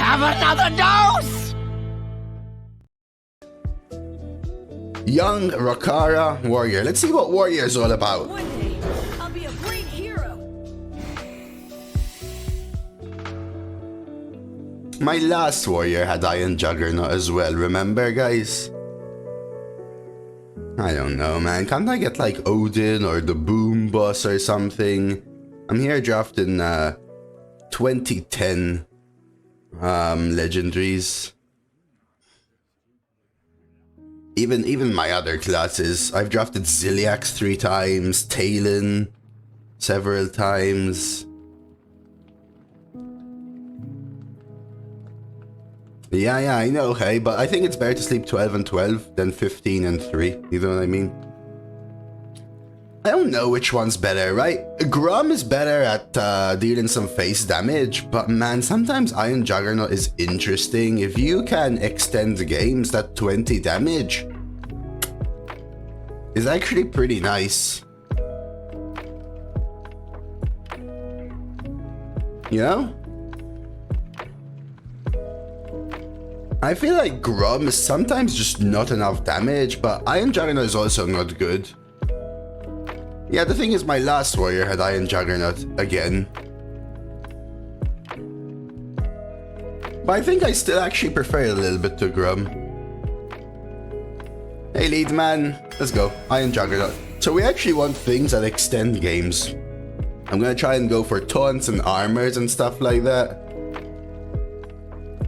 have another dose? Young Rakara Warrior. Let's see what Warrior is all about. One day, I'll be a great hero. My last Warrior had Iron Juggernaut as well, remember guys? I don't know, man. Can't I get like Odin or the Boom Boss or something? I'm here drafting 2010 legendaries. Even my other classes. I've drafted Ziliax 3 times, Talon several times. Yeah, I know, hey, but I think it's better to sleep 12 and 12 than 15 and 3. You know what I mean? I don't know which one's better, right? Grom is better at dealing some face damage, but man, sometimes Iron Juggernaut is interesting. If you can extend the games, that 20 damage is actually pretty nice. You know? I feel like Grom is sometimes just not enough damage, but Iron Juggernaut is also not good. Yeah, the thing is, my last warrior had Iron Juggernaut again. But I think I still actually prefer it a little bit to Grom. Hey lead man, let's go, Iron Juggernaut. So we actually want things that extend games. I'm gonna try and go for taunts and armors and stuff like that.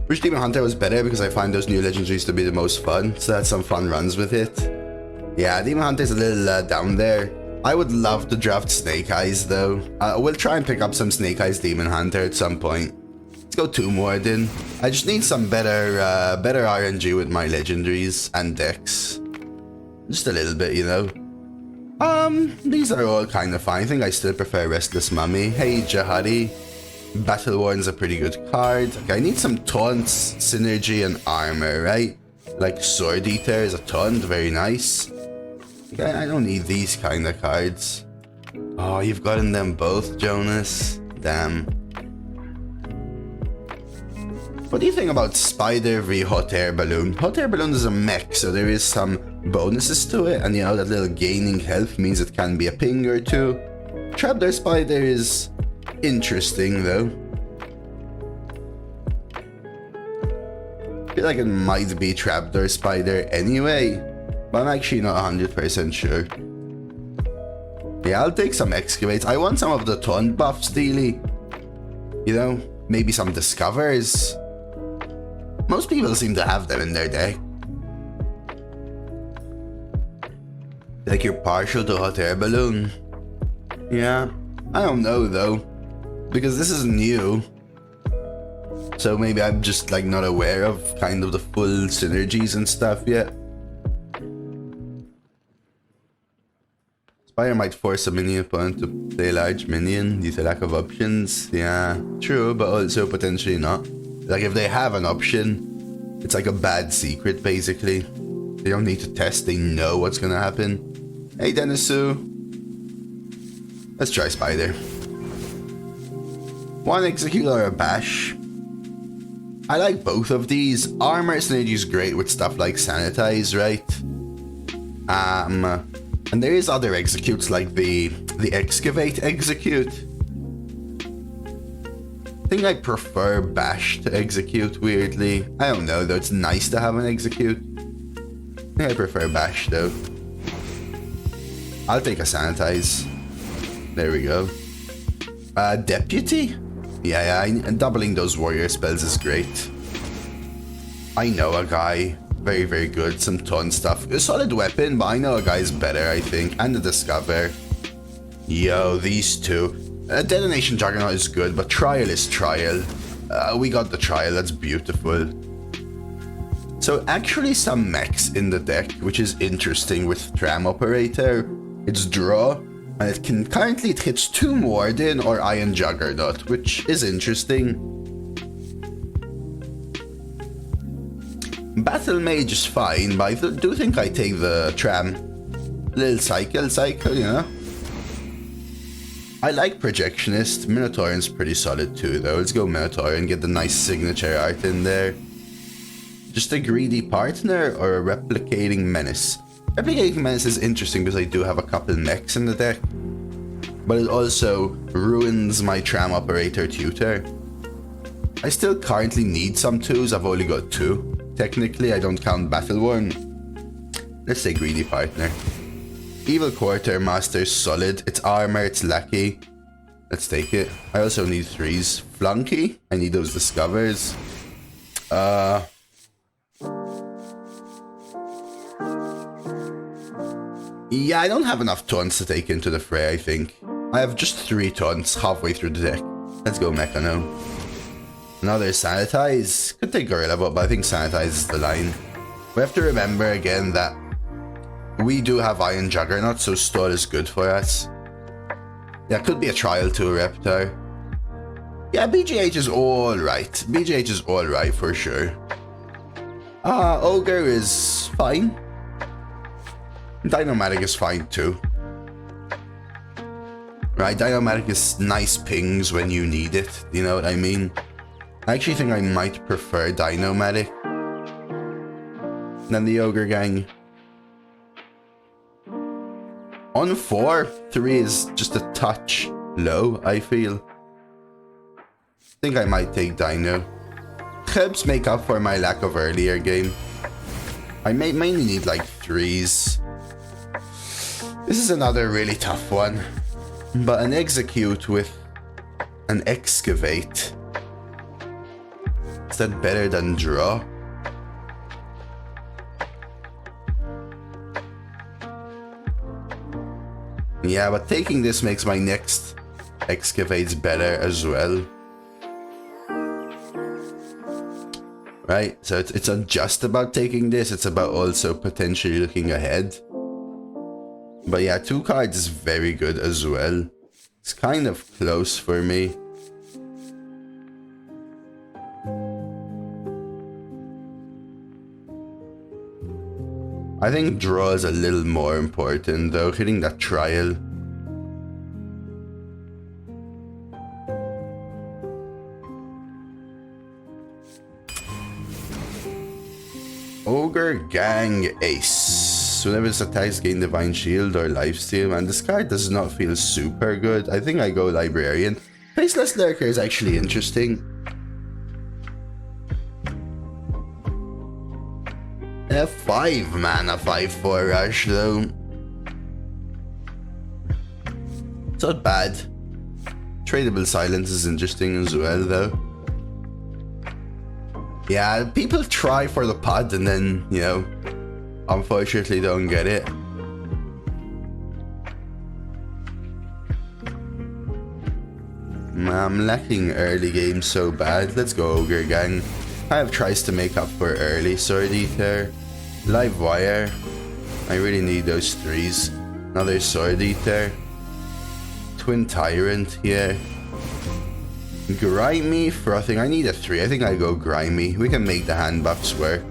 Wish Demon Hunter was better because I find those new legendaries to be the most fun, so that's some fun runs with it. Yeah, Demon Hunter's a little down there. I would love to draft Snake Eyes though. We'll try and pick up some Snake Eyes Demon Hunter at some point. Let's go 2 more then. I just need some better RNG with my legendaries and decks. Just a little bit, you know. These are all kind of fine. I think I still prefer Restless Mummy. Hey Jahari. Battle Warden's a pretty good card. Okay, I need some taunts, synergy, and armor, right? Like Sword Eater is a taunt, very nice. Okay, I don't need these kind of cards. Oh, you've gotten them both, Jonas. Damn. What do you think about Spider v Hot Air Balloon? Hot Air Balloon is a mech, so there is some bonuses to it, and you know, that little gaining health means it can be a ping or 2. Trapdoor Spider is interesting though. I feel like it might be Trapdoor Spider anyway, but I'm actually not 100% sure. Yeah, I'll take some Excavates. I want some of the taunt buffs, Dealy. You know, maybe some Discovers. Most people seem to have them in their deck. Like you're partial to Hot Air Balloon. Yeah, I don't know though. Because this is new, so maybe I'm just like not aware of kind of the full synergies and stuff yet. Spire might force a minion opponent to play a large minion due to lack of options. Yeah, true, but also potentially not. Like if they have an option, it's like a bad secret basically. They don't need to test, they know what's gonna happen. Hey Denisu. Let's try Spider. 1 Execute or a Bash. I like both of these. Armor synergy is great with stuff like Sanitize, right? And there is other executes like the Excavate execute. I think I prefer Bash to Execute, weirdly. I don't know though, it's nice to have an Execute. I think I prefer Bash though. I'll take a Sanitize. There we go. Deputy? Yeah, doubling those warrior spells is great. I know a guy. Very, very good. Some taunt stuff. A solid weapon, but I know a guy's better, I think. And the Discover. Yo, these two. Detonation Juggernaut is good, but Trial is Trial. We got the Trial, that's beautiful. So actually some mechs in the deck, which is interesting with Tram Operator. It's draw. And it can currently it hits 2 Warden or Iron Juggernaut, which is interesting. Battle Mage is fine, but I do think I take the Tram. Little cycle, you know? I like Projectionist. Minotaurin's pretty solid too though. Let's go Minotaur and get the nice signature art in there. Just a greedy partner or a replicating menace? Replicating menace is interesting because I do have a couple mechs in the deck. But it also ruins my tram operator tutor. I still currently need some 2s. I've only got 2. Technically, I don't count Battle Worn. Let's say greedy partner. Evil Quartermaster's solid. It's armor, it's lackey. Let's take it. I also need 3s. Flunky. I need those discovers. Yeah, I don't have enough taunts to take into the fray, I think. I have just 3 taunts halfway through the deck. Let's go Mechano. Another Sanitize. Could take Gorilla Vote, but I think Sanitize is the line. We have to remember again that we do have Iron Juggernaut, so stall is good for us. Yeah, could be a trial to a Reptar. Yeah, BGH is alright. BGH is alright for sure. Ogre is fine. Dinomatic is fine too. Right, Dinomatic is nice pings when you need it. You know what I mean? I actually think I might prefer Dinomatic than the Ogre Gang. On 4, 3 is just a touch low, I feel. I think I might take Dino. Helps make up for my lack of earlier game. I mainly need like 3s. This is another really tough one. But an Execute with an Excavate. Is that better than Draw? Yeah, but taking this makes my next Excavates better as well. Right, so it's not just about taking this, it's about also potentially looking ahead. But yeah, 2 cards is very good as well. It's kind of close for me. I think draw is a little more important though, hitting that trial. Ogre Gang Ace. Whenever this attacks, gain Divine Shield or Lifesteal. Man, this card does not feel super good. I think I go Librarian. Faceless Lurker is actually interesting. A 5 mana 5/4 rush though. It's not bad. Tradable Silence is interesting as well though. Yeah, people try for the pod and then, you know, unfortunately don't get it. I'm lacking early game so bad. Let's go Ogre Gang. I have tries to make up for early. Sword Eater. Live Wire. I really need those 3s. Another Sword Eater. Twin Tyrant here. Grimy, Frothing. I need a 3. I think I go Grimy. We can make the hand buffs work.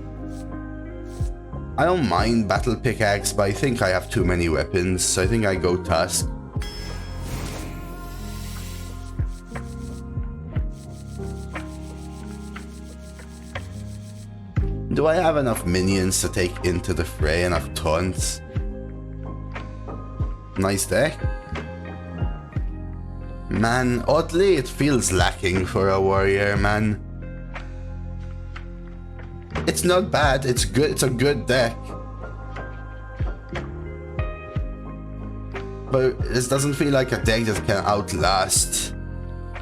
I don't mind Battle Pickaxe, but I think I have too many weapons, so I think I go Tusk. Do I have enough minions to take into the fray? Enough taunts? Nice deck. Man, oddly, it feels lacking for a warrior, man. It's not bad, it's good, it's a good deck. But this doesn't feel like a deck that can outlast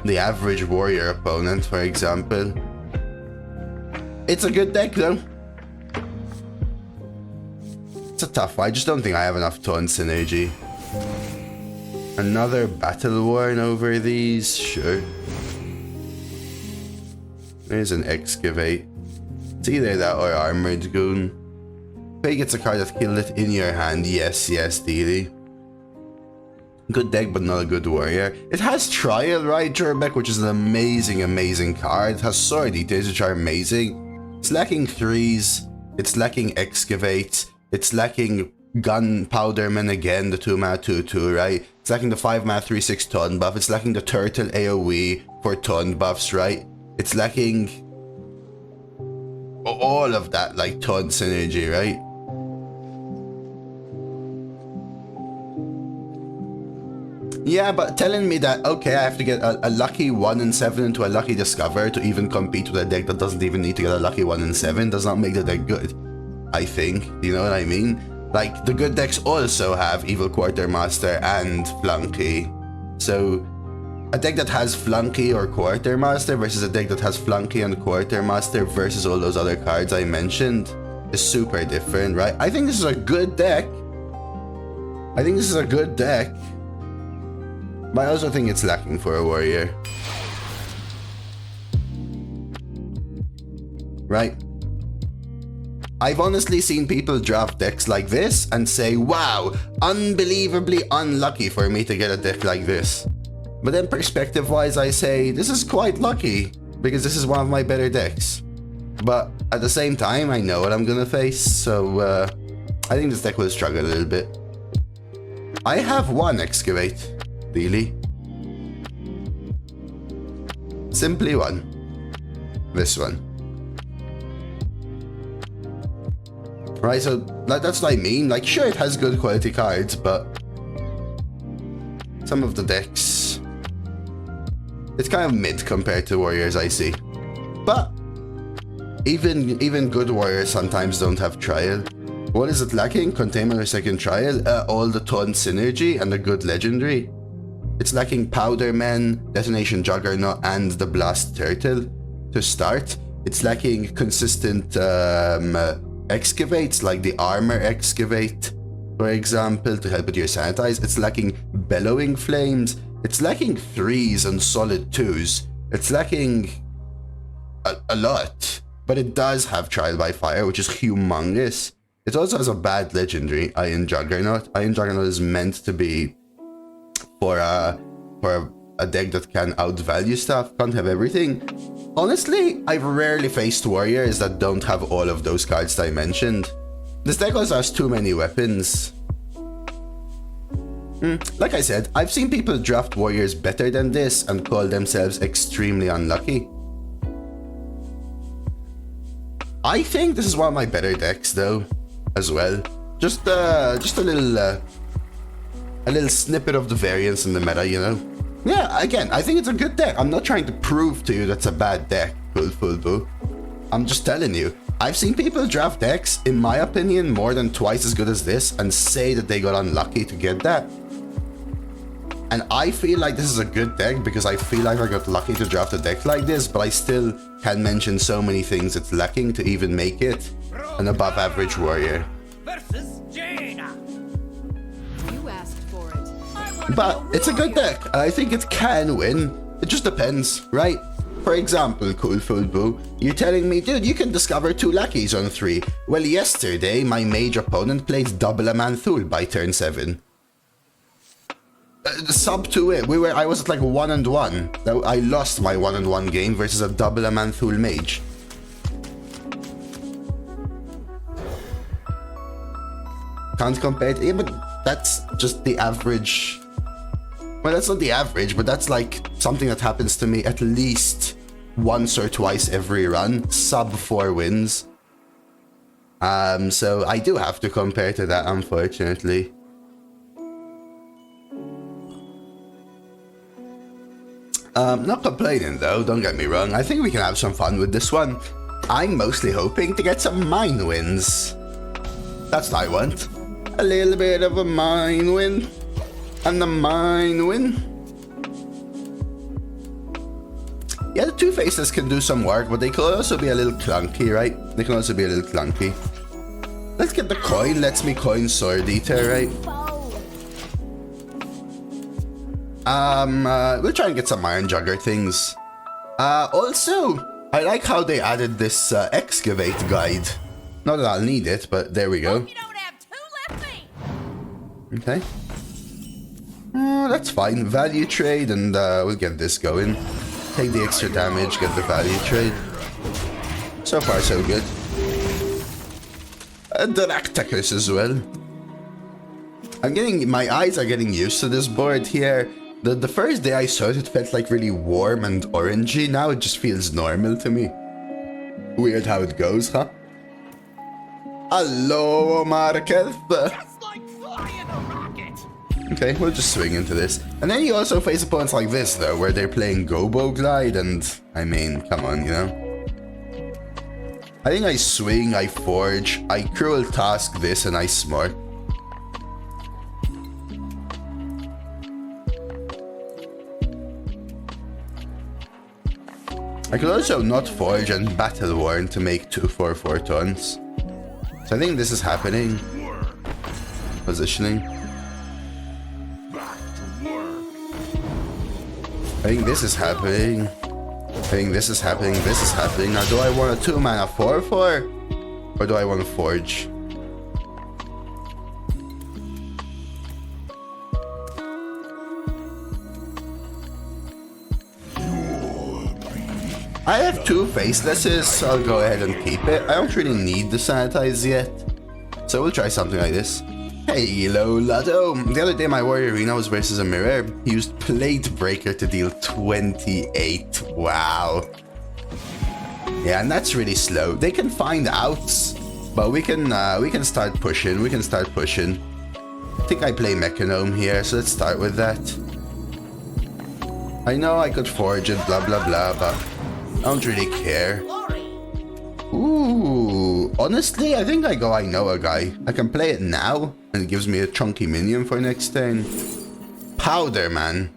the average warrior opponent, for example. It's a good deck though. It's a tough one. I just don't think I have enough taunt synergy. Another Battle Worn over these, sure. There's an Excavate. It's either that or Armored Goon. Faye gets a card that killed it in your hand. Yes, yes, Dealey. Good deck, but not a good warrior. It has Trial, right, Jurbeck, which is an amazing, amazing card. It has Sword Eaters, which are amazing. It's lacking 3s. It's lacking Excavates. It's lacking Gunpowderman again, the 2-mana 2/2, right? It's lacking the 5-mana 3/6 ton buff. It's lacking the turtle AoE for ton buffs, right? It's lacking all of that, like ton synergy, right? Yeah, but telling me that, okay, I have to get a lucky 1 in 7 into a lucky discover to even compete with a deck that doesn't even need to get a lucky 1 in 7 does not make the deck good, I think. Do you know what I mean? Like, the good decks also have Evil Quartermaster and Flunky. So, a deck that has Flunky or Quartermaster versus a deck that has Flunky and Quartermaster versus all those other cards I mentioned is super different, right? I think this is a good deck. But I also think it's lacking for a warrior. Right? I've honestly seen people draft decks like this and say, wow, unbelievably unlucky for me to get a deck like this. But then perspective-wise, I say, this is quite lucky, because this is one of my better decks. But at the same time, I know what I'm gonna face, so I think this deck will struggle a little bit. I have one Excavate. Really? Simply one. This one. Right, so that's what I mean. Like, sure, it has good quality cards, but some of the decks, it's kind of mid compared to warriors I see. But even good warriors sometimes don't have trial. What is it lacking? Containment or second trial? All the ton synergy and a good legendary. It's lacking Powderman, Detonation Juggernaut, and the Blast Turtle to start. It's lacking consistent excavates, like the Armor Excavate, for example, to help with your Sanitize. It's lacking Bellowing Flames. It's lacking 3s and solid 2s. It's lacking a lot. But it does have Trial by Fire, which is humongous. It also has a bad legendary, Iron Juggernaut. Iron Juggernaut is meant to be for a deck that can outvalue stuff, can't have everything. Honestly, I've rarely faced warriors that don't have all of those cards that I mentioned. This deck also has too many weapons. Like I said, I've seen people draft warriors better than this and call themselves extremely unlucky. I think this is one of my better decks though, as well. Just a little snippet of the variance in the meta, you know? Yeah, again, I think it's a good deck. I'm not trying to prove to you that's a bad deck, boo. I'm just telling you. I've seen people draft decks, in my opinion, more than twice as good as this and say that they got unlucky to get that. And I feel like this is a good deck because I feel like I got lucky to draft a deck like this, but I still can mention so many things it's lacking to even make it an above average warrior. But it's a good deck, and I think it can win. It just depends, right? For example, Cool Fool Boo, you're telling me, dude, you can discover 2 lackeys on 3. Well, yesterday, my mage opponent played double a Manthul by turn 7. Sub to it, I was at like 1-1. I lost my 1-1 game versus a double a Manthul mage. Can't compare it, yeah, but that's just the average. Well, that's not the average, but that's like something that happens to me at least once or twice every run. Sub 4 wins. So I do have to compare to that, unfortunately. Not complaining though, don't get me wrong. I think we can have some fun with this one. I'm mostly hoping to get some mine wins. That's what I want. A little bit of a mine win. And the mine win. Yeah, the Two Faces can do some work, but they could also be a little clunky, right? They can also be a little clunky. Let's get the coin. Lets me coin Sword Eater, right? We'll try and get some Iron Jugger things. Also, I like how they added this Excavate guide. Not that I'll need it, but there we go. Okay. That's fine. Value trade, and we'll get this going. Take the extra damage, get the value trade. So far, so good. Daractacus as well. My eyes are getting used to this board here. The first day I saw it, it felt like really warm and orangey. Now it just feels normal to me. Weird how it goes, huh? Hello, Marquez. It's like flying a rocket. Okay, we'll just swing into this. And then you also face opponents like this, though, where they're playing Gobo Glide, and I mean, come on, you know? I think I swing, I forge, I cruel task this, and I smart. I could also not forge and battle warn to make 2 4/4 tons. So I think this is happening. Positioning. I think this is happening. I think this is happening. This is happening. Now, do I want a 2-mana 4/4? Or do I want to forge? I have 2 facelesses, so I'll go ahead and keep it. I don't really need the sanitize yet. So we'll try something like this. Hey, hello, Lotto. The other day my warrior arena was versus a mirror. He used Plate Breaker to deal 28. Wow. Yeah, and that's really slow. They can find outs, but we can start pushing. We can start pushing. I think I play Metronome here, so let's start with that. I know I could forge it, blah blah blah, but I don't really care. Ooh, honestly, I think I go I know a guy. I can play it now, and it gives me a chunky minion for next turn. Powder, man.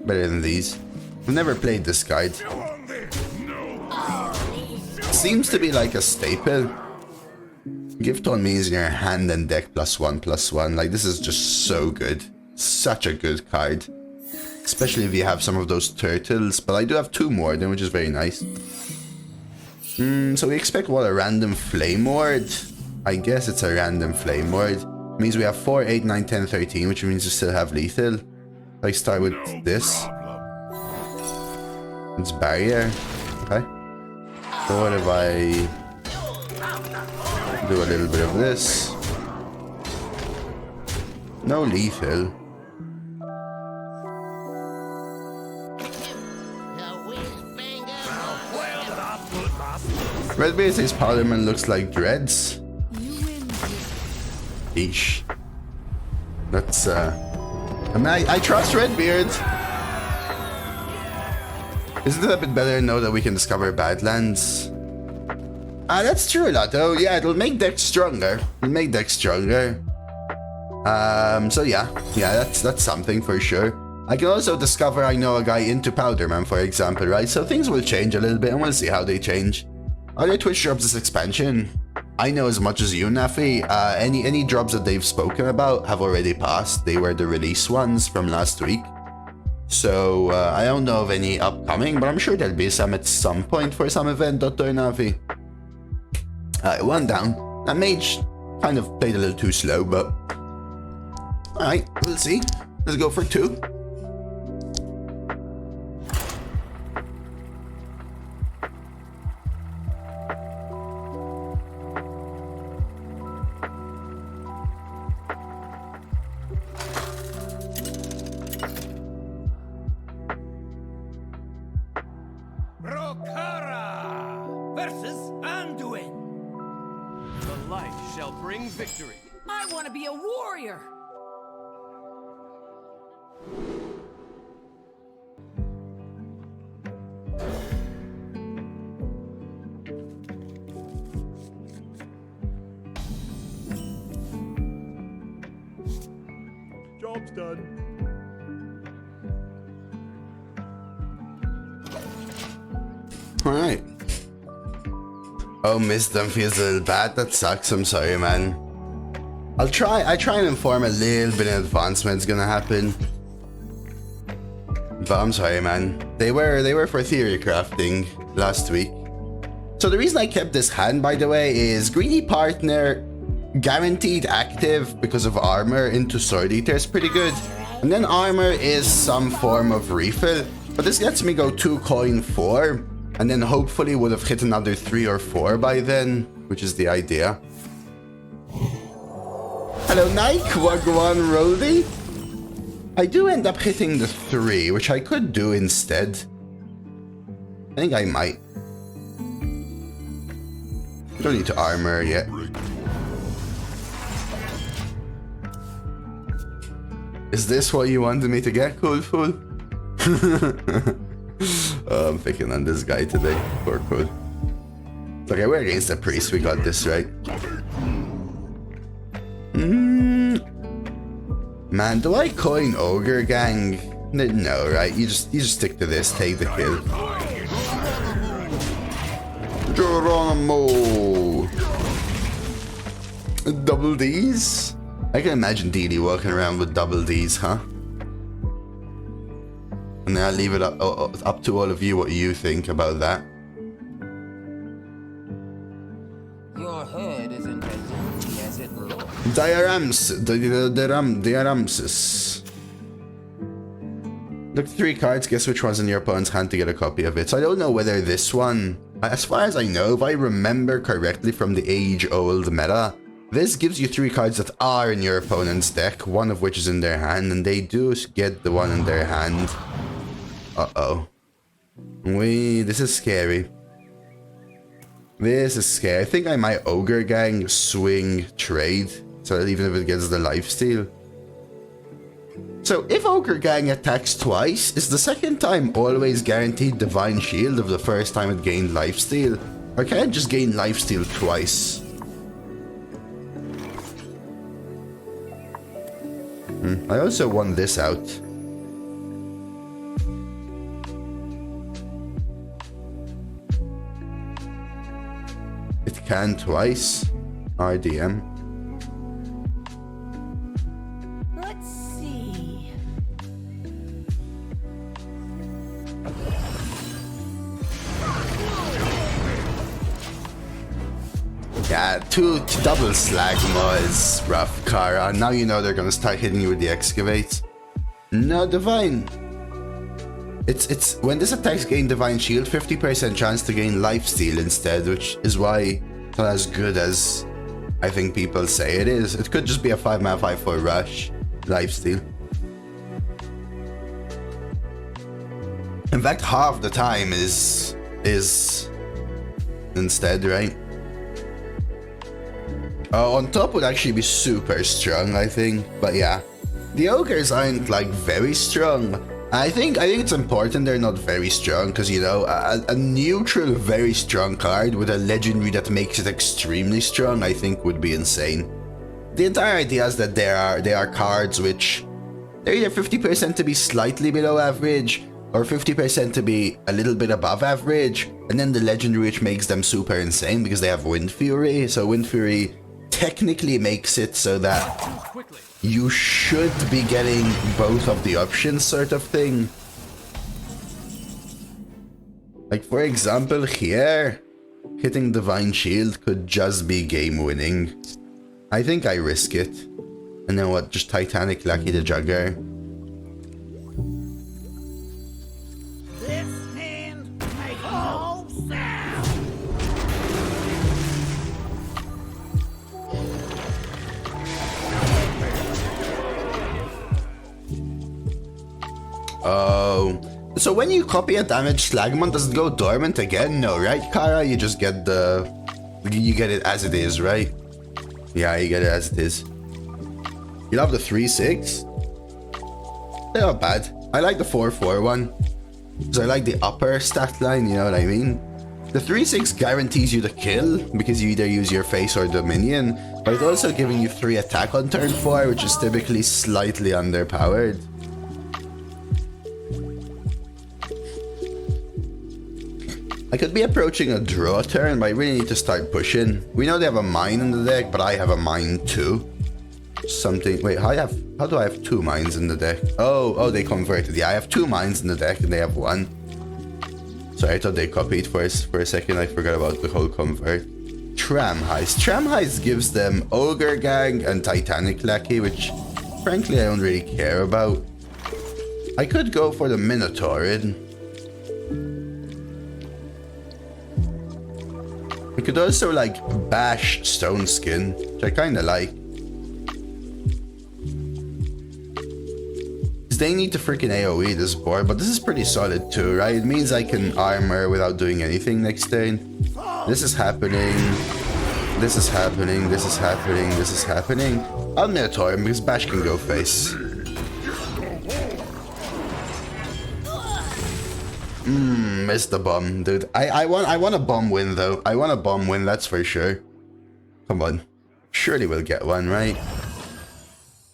Better than these. I've never played this guide. Seems to be like a staple. Gift on means in your hand and deck +1/+1. Like, this is just so good. Such a good card. Especially if you have some of those turtles. But I do have 2 more, then, which is very nice. So we expect, what, a random Flame Ward? I guess it's a random Flame Ward. Means we have 4, 8, 9, 10, 13, which means we still have lethal. I start with this. It's barrier. Okay. So what if I do a little bit of this? No lethal. Redbeard says Parliament looks like dreads. Eesh. That's I mean, I trust Redbeard. Isn't it a bit better to know that we can discover Badlands? That's true, Lotto. Yeah, it'll make decks stronger. It'll make decks stronger. So yeah, that's something for sure. I can also discover I know a guy into Powderman, for example, right? So things will change a little bit, and we'll see how they change. Are there Twitch drops this expansion? I know as much as you, Nafi. Any drops that they've spoken about have already passed. They were the release ones from last week. So I don't know of any upcoming, but I'm sure there'll be some at some point for some event, Dr. Nafi. 1 down. That mage kind of played a little too slow, but... Alright, we'll see. Let's go for 2. I want to be a warrior. Job's done. Alright. Oh, missed them feels a little bad. That sucks. I'm sorry, man. I try and inform a little bit in advance when it's gonna happen. But I'm sorry, man. They were for theory crafting last week. So the reason I kept this hand, by the way, is greedy partner guaranteed active because of armor into Sword Eater is pretty good. And then armor is some form of refill. But this lets me go 2 coin 4. And then hopefully would have hit another 3 or 4 by then, which is the idea. Hello, Nike. Wagwan Roldy. I do end up hitting the 3, which I could do instead. I think I might. Don't need to armor yet. Is this what you wanted me to get, Cool Fool? Oh, I'm picking on this guy today. Poor Cool. Okay, we're against the priest. We got this, right? Man, do I coin Ogre Gang? No, right? You just stick to this. Take the kill. Geronimo! Double D's? I can imagine DD walking around with double D's, huh? And then I'll leave it up to all of you what you think about that. Your head isn't as empty as it looks. Diaramsis. Look, 3 cards. Guess which one's in your opponent's hand to get a copy of it. So I don't know whether this one... As far as I know, if I remember correctly from the age-old meta, this gives you 3 cards that are in your opponent's deck, one of which is in their hand, and they do get the one in their hand. Uh-oh. This is scary. This is scary. I think I might Ogre Gang swing trade, so that even if it gets the lifesteal. So if Ogre Gang attacks twice, is the second time always guaranteed Divine Shield of the first time it gained lifesteal? Or can it just gain lifesteal twice? I also won this out. It can twice. RDM. Let's see. Yeah, two double slag is rough, Kara. Now you know they're gonna start hitting you with the excavate. No divine. It's when this attacks gain divine shield, 50% chance to gain lifesteal instead, which is why it's not as good as I think people say it is. It could just be a 5-mana 5/4 rush lifesteal. In fact, half the time is instead, right? On top would actually be super strong, I think. But yeah, the ogres aren't like very strong. I think it's important they're not very strong, because you know, a neutral very strong card with a legendary that makes it extremely strong, I think would be insane. The entire idea is that they are cards which they're either 50% to be slightly below average or 50% to be a little bit above average, and then the legendary which makes them super insane because they have Wind Fury. So Wind Fury technically makes it so that you should be getting both of the options, sort of thing. Like for example here, hitting Divine Shield could just be game winning. I think I risk it. And then what, just Titanic Lucky the Jugger. This hand makes no sound. Oh, so when you copy a damaged Slagmon, does it go dormant again? No, right, Kara? You just get you get it as it is, right? Yeah, you get it as it is. You love the 3/6? They're not bad. I like the 4/4 one, because I like the upper stat line, you know what I mean? The 3/6 guarantees you the kill, because you either use your face or Dominion, but it's also giving you 3 attack on turn 4, which is typically slightly underpowered. I could be approaching a draw turn, but I really need to start pushing. We know they have a mine in the deck, but I have a mine too. Something. Wait, how do I have 2 mines in the deck? Oh, they converted. Yeah, I have 2 mines in the deck and they have 1. Sorry, I thought they copied for a second. I forgot about the whole convert. Tram Heist. Tram Heist gives them Ogre Gang and Titanic Lackey, which frankly I don't really care about. I could go for the Minotaurid. I could also like bash Stone Skin, which I kinda like. Because they need to freaking AoE this board, but this is pretty solid too, right? It means I can armor without doing anything next turn. This is happening. This is happening. This is happening. This is happening. I'll Minotaur him because Bash can go face. Missed the bomb, dude. I want a bomb win though. I want a bomb win, that's for sure. Come on. Surely we'll get one, right?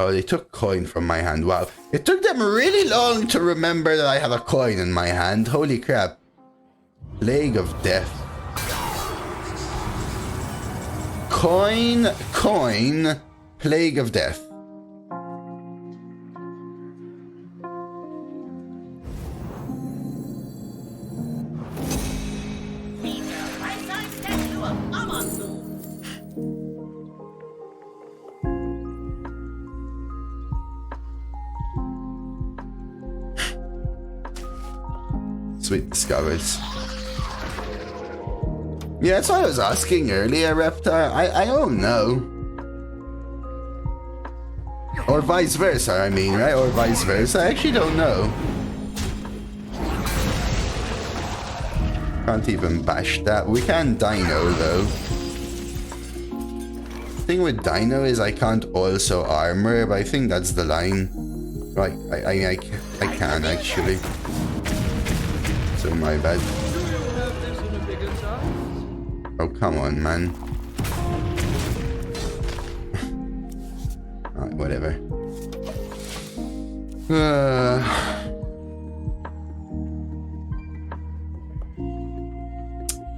Oh, they took coin from my hand. Wow. It took them really long to remember that I had a coin in my hand. Holy crap. Plague of Death. Coin, coin, Plague of Death. Sweet discoveries. Yeah, that's what I was asking earlier, Reptar. I don't know. Or vice versa, I mean, right? Or vice versa. I actually don't know. Can't even bash that. We can Dino, though. The thing with Dino is I can't also armor, but I think that's the line. Right, I can actually. So my bad. Oh, come on, man. Alright, whatever.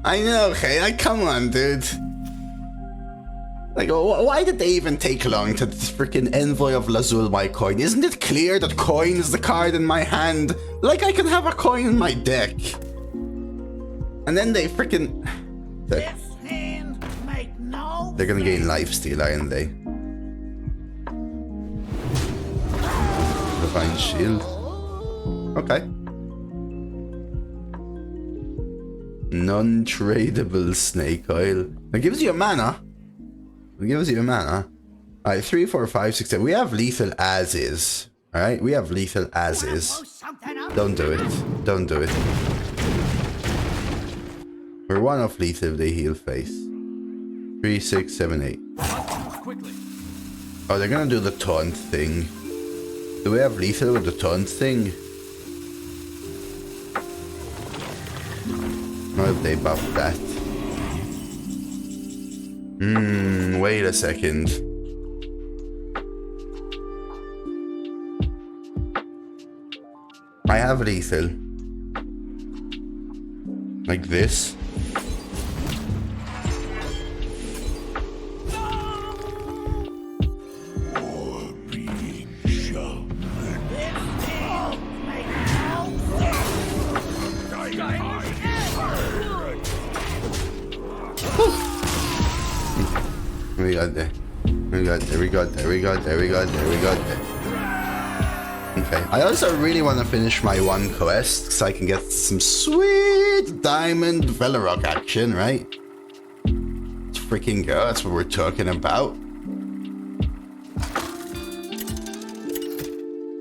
I know, okay, like, come on, dude. Like, why did they even take long to freaking Envoy of Lazul my coin? Isn't it clear that coin is the card in my hand? Like, I can have a coin in my deck. And then they freaking... This hand make no They're gonna gain lifesteal, aren't they? Divine Shield. Okay. Non-tradable snake oil. It gives you a mana. It gives you a mana. Alright, 3, 4, 5, 6, 7. We have lethal as is. Alright, we have lethal as is. Don't do it. Don't do it. We're one off lethal if they heal face. 3, 6, 7, 8. Oh, they're gonna do the taunt thing. Do we have lethal with the taunt thing? What if they buff that? Wait a second. I have lethal. Like this. We got there. We got there. We got there. We got there. We got there. We got there. Okay. I also really want to finish my one quest so I can get some sweet diamond Velorock action, right? Let's freaking go. That's what we're talking about.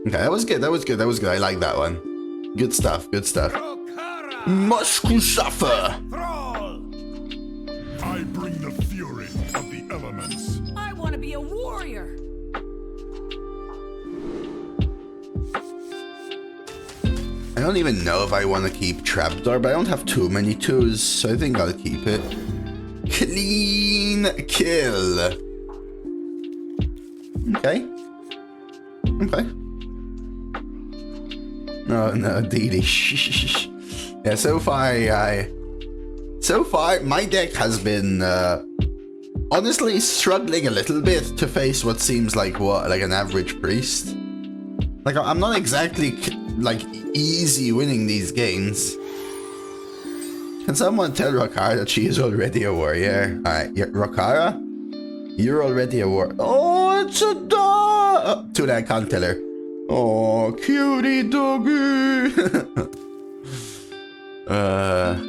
Okay, that was good. That was good. That was good. I like that one. Good stuff. Good stuff. Muscle suffer. I bring the fury of the elements. I want to be a warrior. I don't even know if I want to keep Trapdoor, but I don't have too many twos, so I think I'll keep it. Clean kill. Okay. Okay. No, no, Didi. Yeah, so far, my deck has been, honestly struggling a little bit to face what seems like an average priest. Like, I'm not exactly, like, easy winning these games. Can someone tell Rokara that she is already a warrior? Alright, Rokara? You're already a warrior. Oh, it's a dog! Oh, too late, I can't tell her. Oh, cutie doggy! I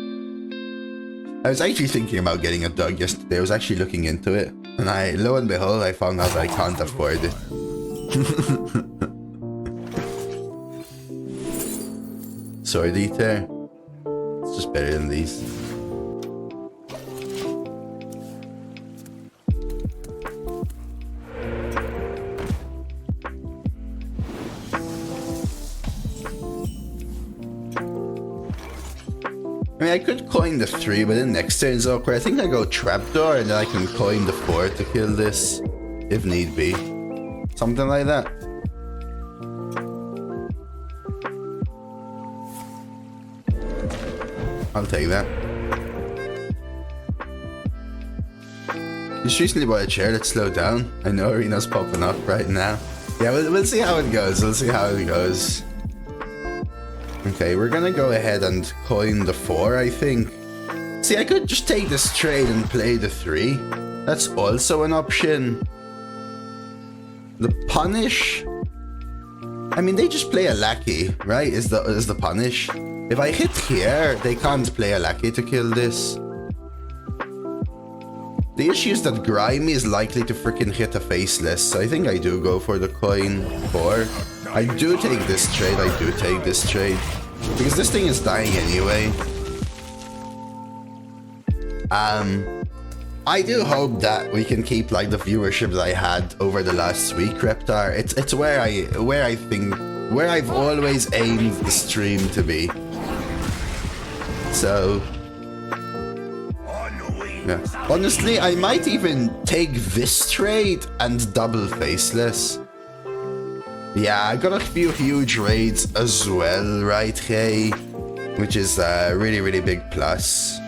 was actually thinking about getting a dog yesterday. I was actually looking into it. And lo and behold, I found out I can't afford it. Sword Eater. It's just better than these. I mean, I could coin the 3, but then next turn is awkward. I think I go Trapdoor and then I can coin the 4 to kill this, if need be. Something like that. I'll take that. Just recently bought a chair that's slowed down. I know Arena's popping up right now. Yeah, we'll see how it goes. We'll see how it goes. Okay, we're gonna go ahead and coin the 4, I think. See, I could just take this trade and play the 3. That's also an option. The punish? I mean, they just play a lackey, right? Is the punish. If I hit here, they can't play a lackey to kill this. The issue is that Grimy is likely to freaking hit a faceless, so I think I do go for the coin 4. I do take this trade, because this thing is dying anyway. I do hope that we can keep like the viewership that I had over the last week, Reptar. It's where I've always aimed the stream to be. So yeah. Honestly, I might even take this trade and double faceless. Yeah, I got a few huge raids as well, right, hey? Which is a really, really big plus.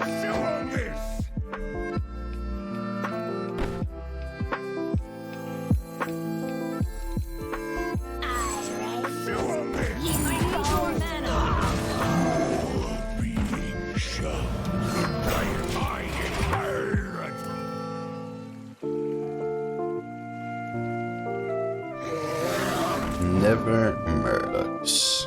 Never Murlocs.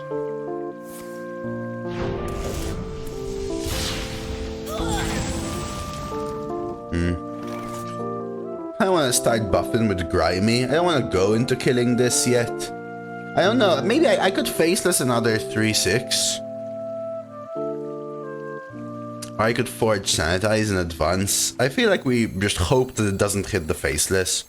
I want to start buffing with Grimy. I don't want to go into killing this yet. I don't know. Maybe I could faceless another 3/6. Or I could forge sanitize in advance. I feel like we just hope that it doesn't hit the faceless.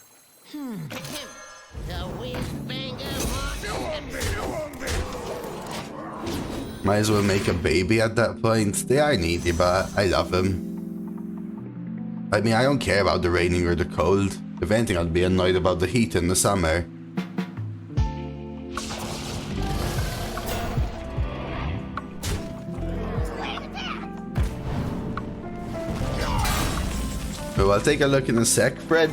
Might as well make a baby at that point. They are needy, but I love them. I mean, I don't care about the raining or the cold. If anything, I'd be annoyed about the heat in the summer. So I'll take a look in a sec, Fred.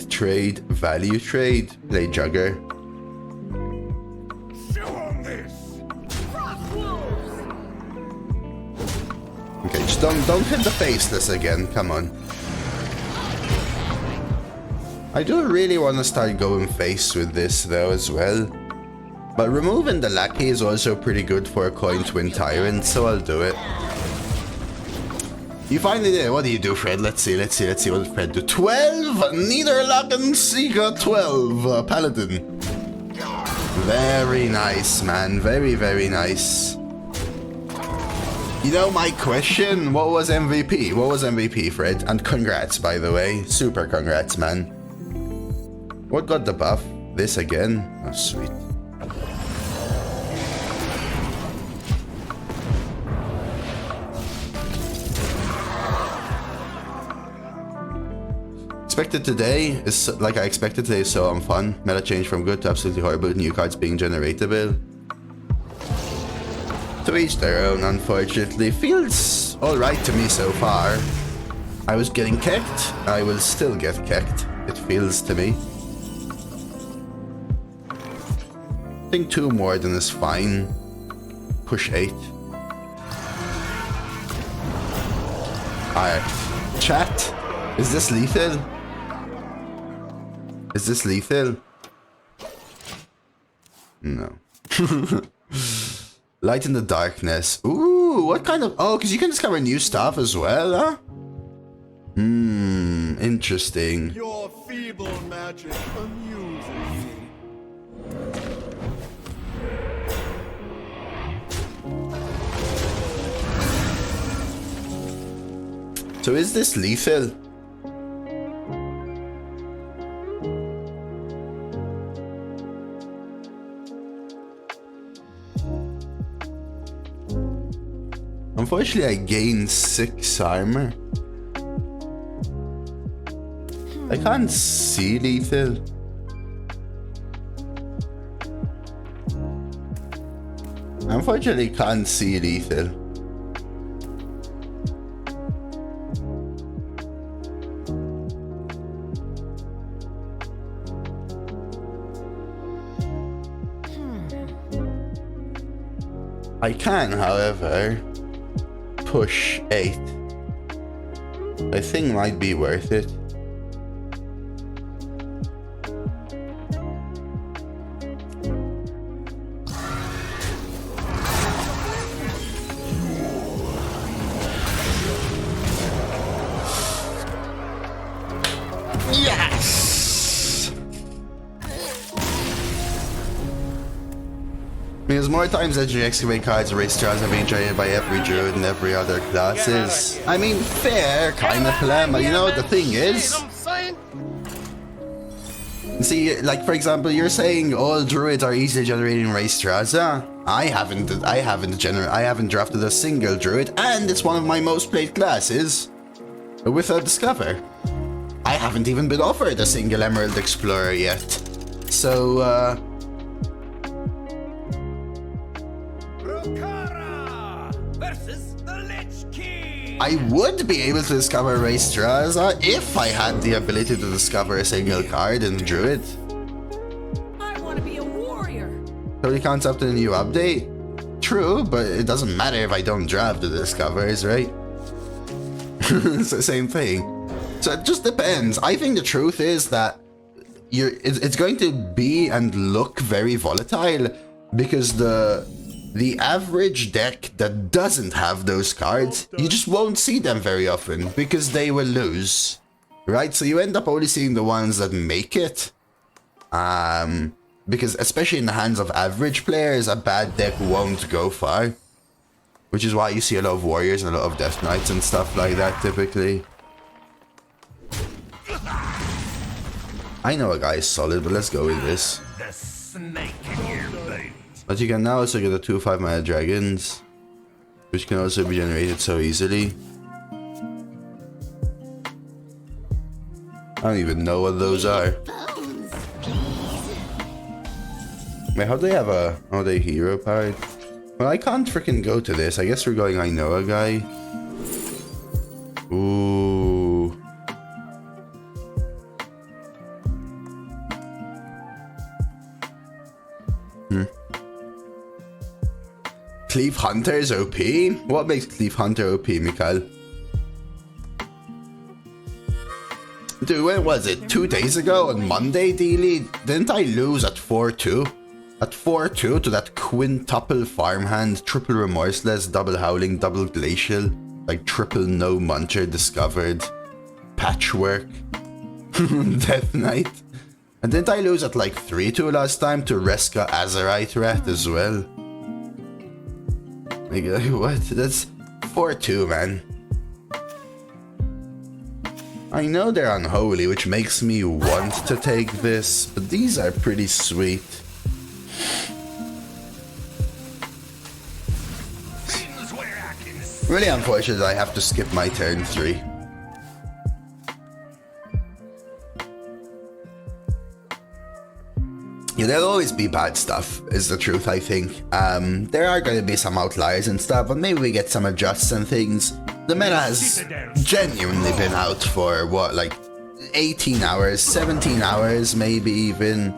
Trade, value trade. Play Jugger. Okay, just don't hit the faceless again. Come on. I do really want to start going face with this though as well. But removing the lackey is also pretty good for a coin twin tyrant, so I'll do it. You finally did it. What do you do, Fred? Let's see what did Fred do. 12! Niederlagen Sieger 12. Paladin. Very nice, man. Very, very nice. You know my question? What was MVP? What was MVP, Fred? And congrats, by the way. Super congrats, man. What got the buff? This again? Oh, sweet. Expected today is like I expected today, so I'm fun. Meta change from good to absolutely horrible, new cards being generatable. To each their own, unfortunately. Feels alright to me so far. I was getting kicked, I will still get kicked, it feels to me. I think 2 more than is fine. Push 8. Alright. Chat, is this lethal? Is this lethal? No. Light in the darkness. Ooh, Ooh, what kind of... Oh, because you can discover new stuff as well, huh? Interesting. Your feeble magic amuses me. So is this lethal? Unfortunately, I gained 6 armor. I can't see lethal. Unfortunately, can't see lethal. I can, however, push 8. I think might be worth it. Yes! Because more times legendary excavate cards and race trials are being traded by every druid and every other classes. I mean, fair kind of plan, but you know what the thing is? See, like for example, you're saying all druids are easily generating race Traza. I haven't drafted a single druid, and it's one of my most played classes with a discover. I haven't even been offered a single Emerald Explorer yet. So, I would be able to discover race Traza if I had the ability to discover a single card in Druid. I want to be a warrior. Totally counts after the new update. True, but it doesn't matter if I don't draft the discovers, right? It's the same thing. So it just depends. I think the truth is that it's going to be and look very volatile because the average deck that doesn't have those cards, you just won't see them very often because they will lose, right? So you end up only seeing the ones that make it. Because especially in the hands of average players, a bad deck won't go far. Which is why you see a lot of warriors and a lot of death knights and stuff like that typically. I know a guy is solid, but let's go with this. The snake in your boot. But you can now also get the 2/5 mana dragons, which can also be generated so easily. I don't even know what those are. Wait, how do they have a... Oh, they hero powered? Well, I can't freaking go to this. I guess we're going I know a guy. Ooh. Cleave Hunter is OP? What makes Cleave Hunter OP, Mikael? Dude, when was it? 2 days ago on Monday, D-Lead? Didn't I lose at 4-2? At 4-2 to that quintuple farmhand, triple remorseless, double howling, double glacial, like triple no muncher discovered, patchwork, death knight. And didn't I lose at like 3-2 last time to Reska Azerite Rat as well? Like, what? That's 4-2, man. I know they're unholy, which makes me want to take this, but these are pretty sweet. Really unfortunate I have to skip my turn 3. Yeah, there'll always be bad stuff, is the truth, I think. There are going to be some outliers and stuff, but maybe we get some adjusts and things. The meta has genuinely been out for, what, like 18 hours, 17 hours, maybe even.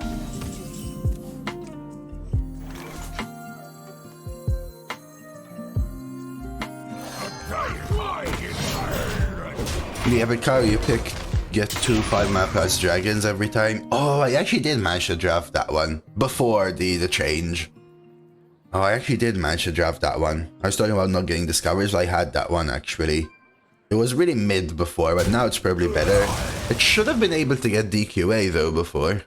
Yeah, but Kyle, you pick get 2 5-mana plus dragons every time. Oh, I actually did manage to draft that one before the change. Oh, I actually did manage to draft that one. I was talking about not getting discovered, so I had that one actually. It was really mid before, but now it's probably better. It should have been able to get DQA though before.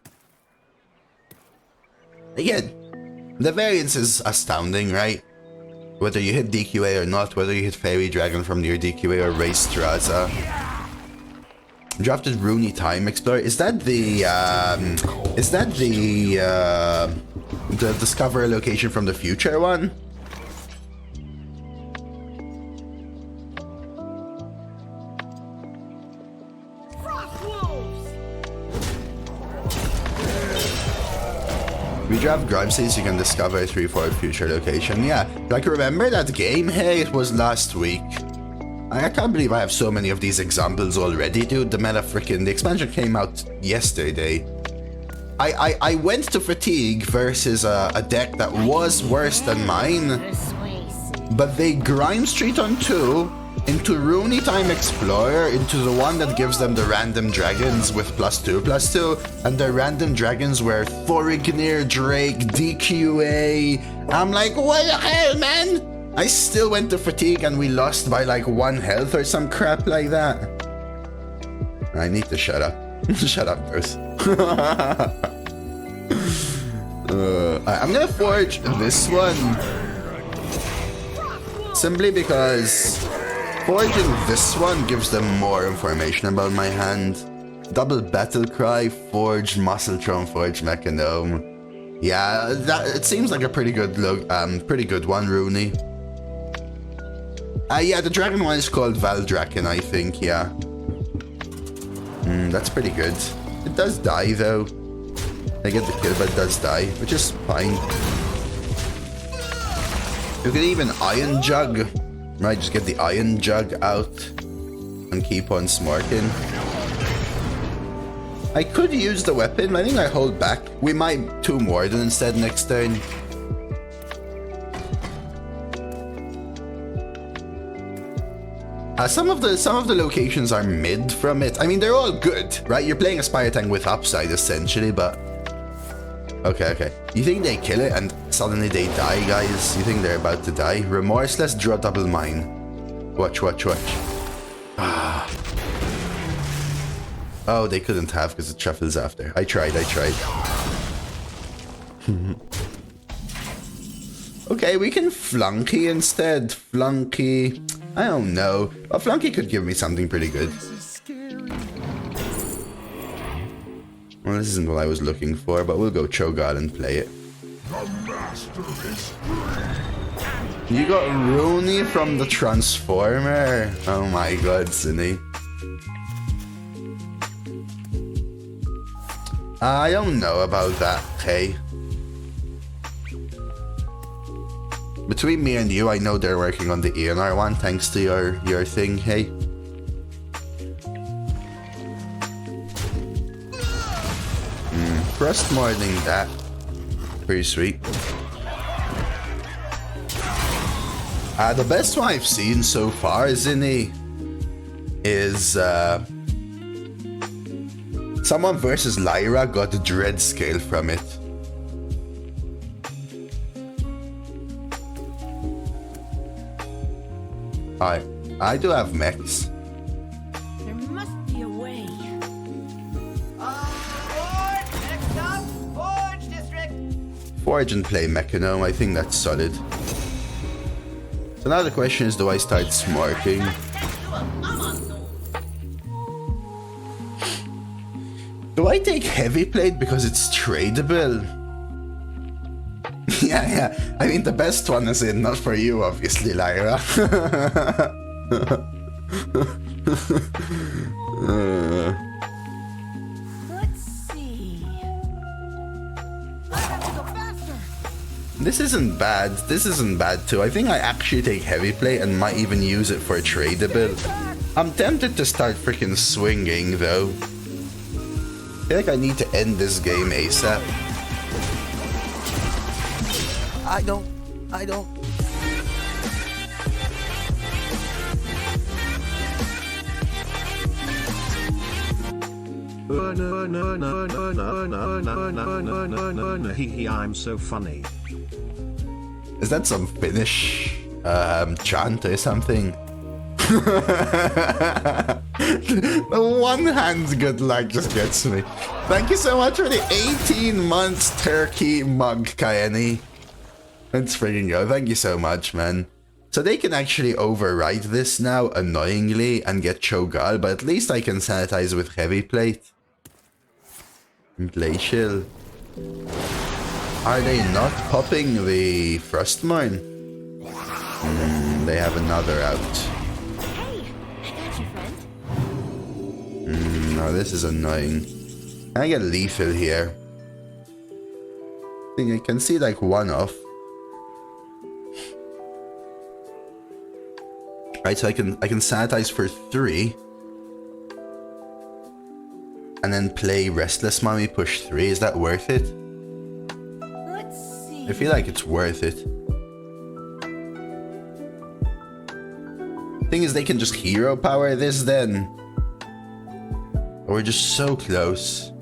Again, the variance is astounding, right? Whether you hit DQA or not, whether you hit Fairy Dragon from near DQA or Race Straza. Drafted Rooney Time Explorer. Is that the Discover a Location from the Future one? We draft Grime States, you can discover a 3-4 future location. Yeah, like remember that game? Hey, it was last week. I can't believe I have so many of these examples already, dude. The expansion came out yesterday. I went to Fatigue versus a deck that was worse than mine, but they Grime Street on 2 into Rooney Time Explorer, into the one that gives them the random dragons with +2/+2, and the random dragons were Thorignir, Drake, DQA. I'm like, what the hell, man? I still went to Fatigue and we lost by like 1 health or some crap like that. I need to shut up. Shut up, Bruce. I'm gonna forge this one. Simply because forging this one gives them more information about my hand. Double Battle Cry, Forged Muscletron, Forged Mechanome. Yeah, it seems like a pretty good one, Rooney. Yeah, the dragon one is called Valdraken, I think, yeah. That's pretty good. It does die, though. I get the kill, but it does die, which is fine. You could even Iron Jug. Right, just get the Iron Jug out and keep on smarking. I could use the weapon, I think I hold back. We might 2 Morden instead next turn. Some of the locations are mid from it. I mean, they're all good, right? You're playing a Spire Tank with upside, essentially, but... Okay. You think they kill it and suddenly they die, guys? You think they're about to die? Remorseless, draw double mine. Watch. Ah. Oh, they couldn't have because it shuffles after. I tried. Okay, we can Flunky instead. Flunky... I don't know. A Flunky could give me something pretty good. Well, this isn't what I was looking for, but we'll go Cho'Gall and play it. You got Rooney from the Transformer? Oh my god, Cinny. I don't know about that, okay? Between me and you, I know they're working on the ENR one, thanks to your thing, hey? Frost Morning that. Pretty sweet. The best one I've seen so far, Zinni, is someone versus Lyra got the Dread Scale from it. I do have mechs. There must be a way. Next up, Forge District. Forge and play Mechanome, I think that's solid. So now the question is, do I start smarking? Do I take Heavy Plate because it's tradable? Yeah. I mean, the best one is in, not for you, obviously, Lyra. Let's see. I have to go faster. This isn't bad. This isn't bad, too. I think I actually take Heavy Plate and might even use it for a tradable. I'm tempted to start freaking swinging, though. I feel like I need to end this game ASAP. I don't. Hee, I'm so funny. Is Is that some Finnish chant or something? The one hand good luck just gets me. Thank you so much for the 18 months turkey mug, Kaeni. Let's freaking go. Thank you so much, man. So they can actually overwrite this now, annoyingly, and get Cho'Gall, but at least I can sanitize with heavy plate. Glacial. Are they not popping the Frostmourne? They have another out. Hey, I got you, friend. No, this is annoying. Can I get lethal here? I think I can see like one off. Right, so I can sanitize for 3. And then play Restless Mommy, push 3. Is that worth it? Let's see. I feel like it's worth it. Thing is, they can just hero power this then. We're just so close.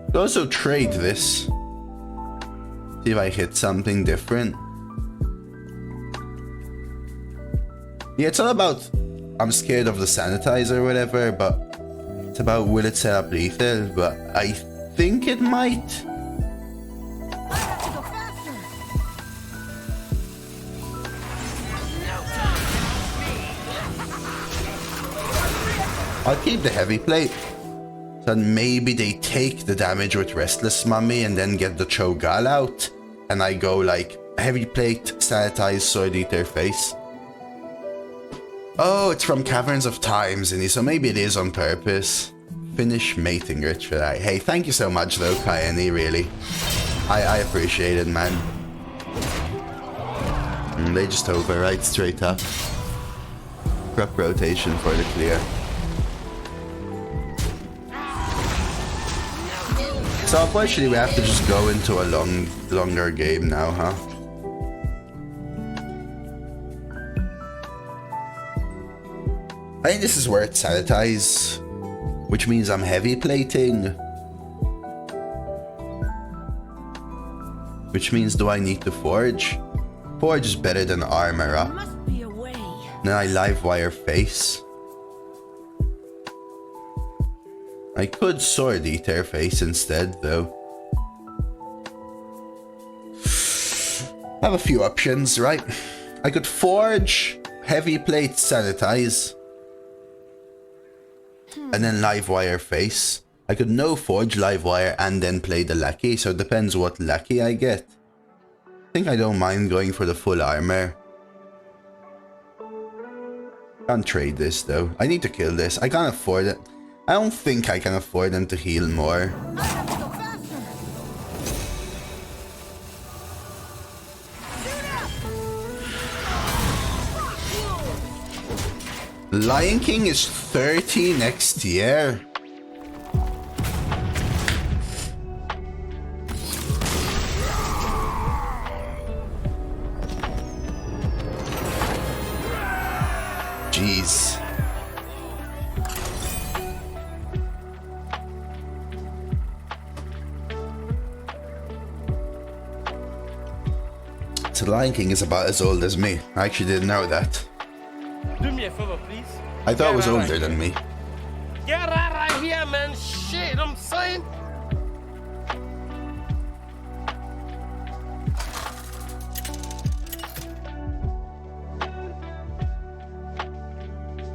Could also trade this. See if I hit something different. Yeah, it's all about I'm scared of the sanitizer or whatever, but it's about will it set up lethal, but I think it might. I have to go faster. I'll keep the heavy plate. So maybe they take the damage with Restless Mummy and then get the Cho'Gall out. And I go like heavy plate, sanitize, Sword Eater face. Oh, it's from Caverns of Time, Zinni, so maybe it is on purpose. Finish mating ritual. Hey, thank you so much though, Kaeni, really. I appreciate it, man. They just override straight up. Prep rotation for the clear. So unfortunately we have to just go into a longer game now, huh? I think this is where it's sanitize, which means I'm heavy plating. Which means do I need to forge? Forge is better than armor up. Must be a way. Then I live wire face. I could Sword Eater face instead, though. I have a few options, right? I could forge, heavy plate, sanitize, and then live wire face. I could no forge, live wire, and then play the lackey, so it depends what lackey I get. I think I don't mind going for the full armor. Can't trade this though. I need to kill this. I can't afford it. I don't think I can afford them to heal more. I have to go faster. Shoot up! Lion King is 30 next year. Jeez. So Lion King is about as old as me. I actually didn't know that. Do me a favor, please. I thought it was Get out older right than me. Get out right here, man. Shit, I'm saying.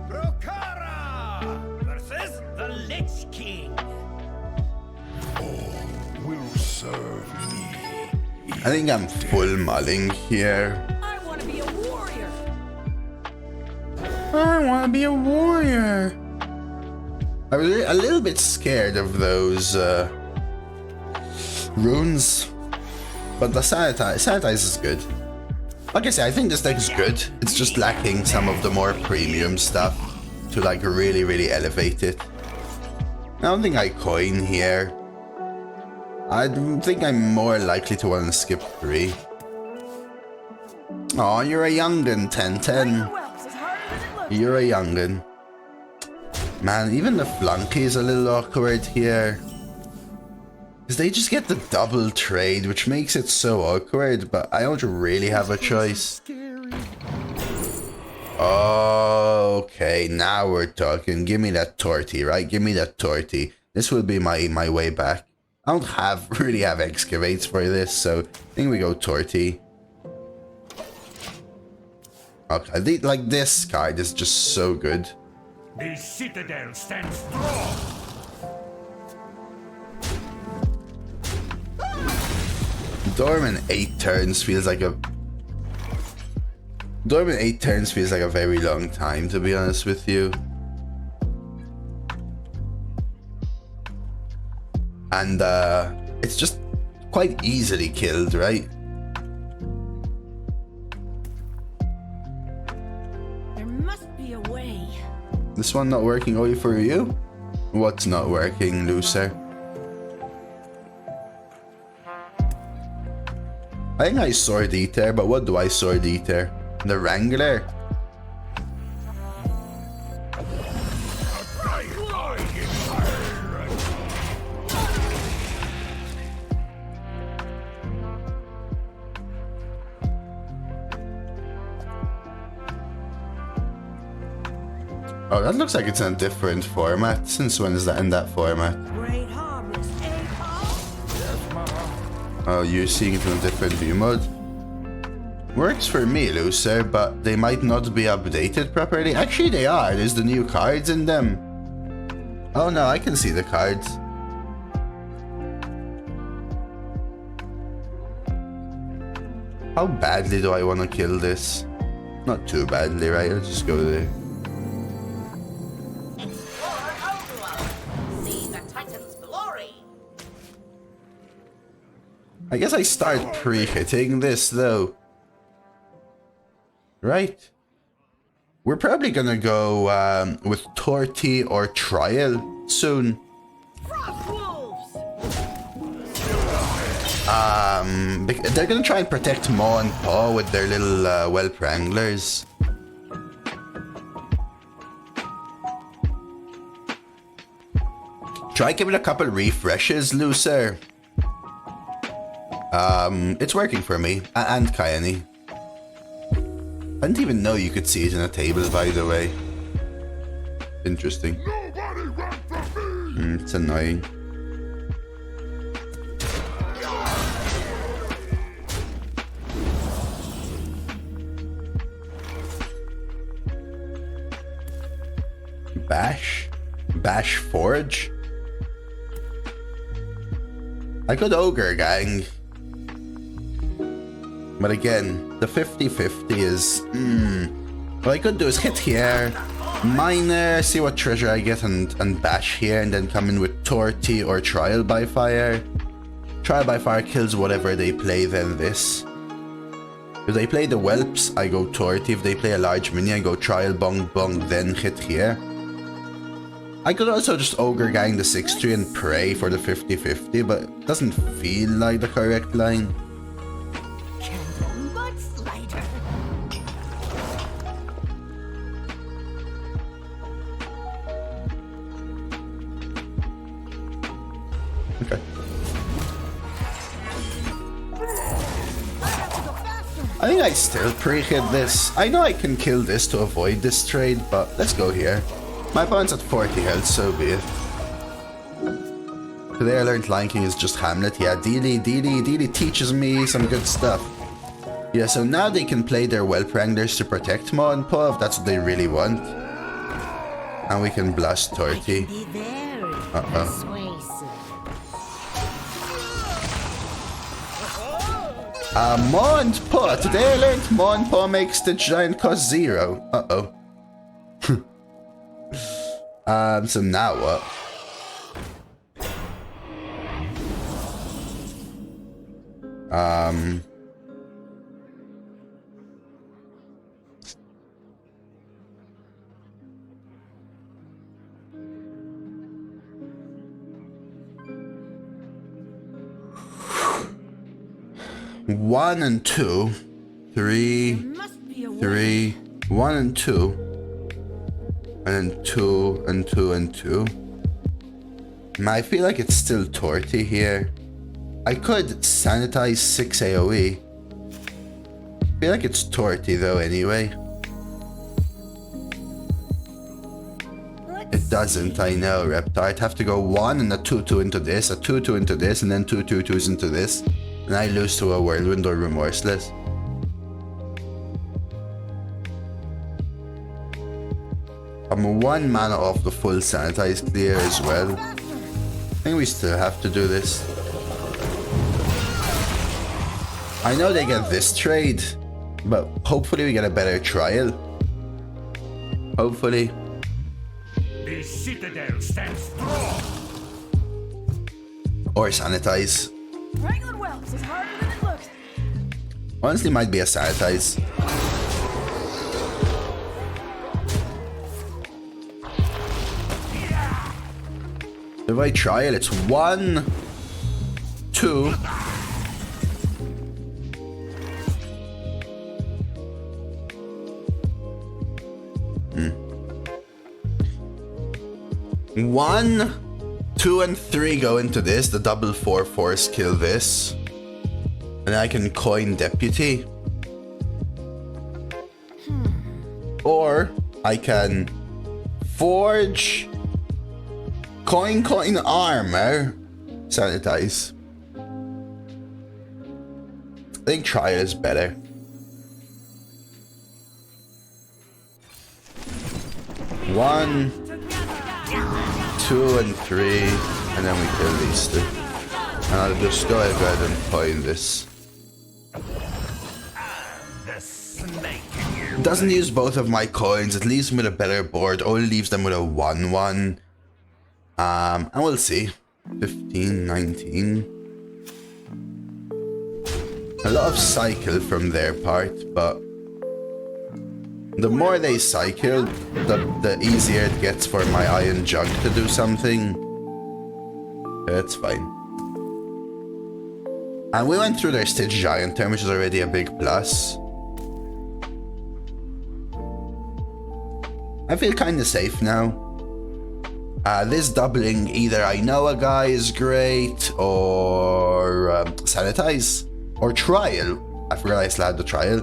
Rokara versus the Lich King. Will serve me. I think I'm full mulling here. I want to be a warrior. I want to be a warrior. I was a little bit scared of those runes, but the sanitize is good. Like I say, I think this deck is good. It's just lacking some of the more premium stuff to like really elevate it. I don't think I coin here. I think I'm more likely to want to skip 3. Oh, you're a youngin', 10-10. Well, it's as hard as it looks. You're a youngin'. Man, even the flunky is a little awkward here. Because they just get the double trade, which makes it so awkward, but I don't really have a choice. Okay, now we're talking. Give me that torty, right? Give me that torty. This will be my way back. I don't really have excavates for this, so I think we go torty. Okay, like this card is just so good. The citadel stands strong. Dormant 8 turns feels like a very long time, to be honest with you. And it's just quite easily killed, right? There must be a way. This one not working only for you? What's not working, loser? I think I Sword Eater, but what do I Sword Eater? The Wrangler? Oh, that looks like it's in a different format. Since when is that in that format? Great harvest, eh, Paul? Oh, you're seeing it in a different view mode. Works for me, loser, but they might not be updated properly. Actually, they are. There's the new cards in them. Oh no, I can see the cards. How badly do I want to kill this? Not too badly, right? Let's just go there. See the Titan's glory. I guess I start pre-hitting this though. Right? We're probably gonna go with Torty or Trial soon. Frost wolves! They're gonna try and protect Maw and Paw with their little whelp wranglers. Try giving a couple refreshes, loser. It's working for me, and Kyanie. I didn't even know you could see it in a table, by the way. Interesting. It's annoying. Bash Forge? I could Ogre Gang. But again, the 50-50 is... What I could do is hit here, Miner, see what treasure I get, and bash here, and then come in with Torty or Trial by Fire. Trial by Fire kills whatever they play, then this. If they play the Whelps, I go Torty. If they play a large minion, I go Trial, Bong Bong, then hit here. I could also just Ogre Gang the 6-3 and pray for the 50-50, but it doesn't feel like the correct line. Okay. I think I still pre-hit this. I know I can kill this to avoid this trade, but let's go here. My opponent's at 40 health, so be it. Today I learned Lion King is just Hamlet. Yeah, Dealey teaches me some good stuff. Yeah, so now they can play their Whelp Wranglers to protect Maw and Paw if that's what they really want. And we can blast Torty. Uh-oh. Maw and Paw. Today I learned Maw and Paw makes the giant cost 0. Uh-oh. So now what? One and two, three, 1 and 2. And then 2 and 2 and 2. I feel like it's still torty here. I could sanitize 6 AoE. I feel like it's torty though anyway. It doesn't, I know, Reptar. I'd have to go 1 and a 2-2 into this, a 2-2 into this, and then 2 2-2s into this. And I lose to a Whirlwind or Remorseless. I'm 1 mana off the full sanitize clear as well. I think we still have to do this. I know they get this trade, but hopefully we get a better trial. Hopefully. The citadel stands strong. Or sanitize. Wrangling whelps is harder than it looks. Honestly, might be a sanitize. If I trial, it's 1, 2. One, 2, and 3 go into this. The double 4 force kill this. And I can coin deputy. Or I can forge coin armor. Sanitize. I think trial is better. One, 2, and 3, and then we kill these 2. And I'll just go ahead and coin this. Doesn't use both of my coins. It leaves them with a better board. Only leaves them with a 1-1. And we'll see. 15, 19. A lot of cycle from their part, but the more they cycle, the easier it gets for my Iron Jug to do something. It's fine. And we went through their Stitch Giant turn, which is already a big plus. I feel kinda safe now. This doubling either I know a guy is great, or sanitize, or trial. I forgot I still had the trial.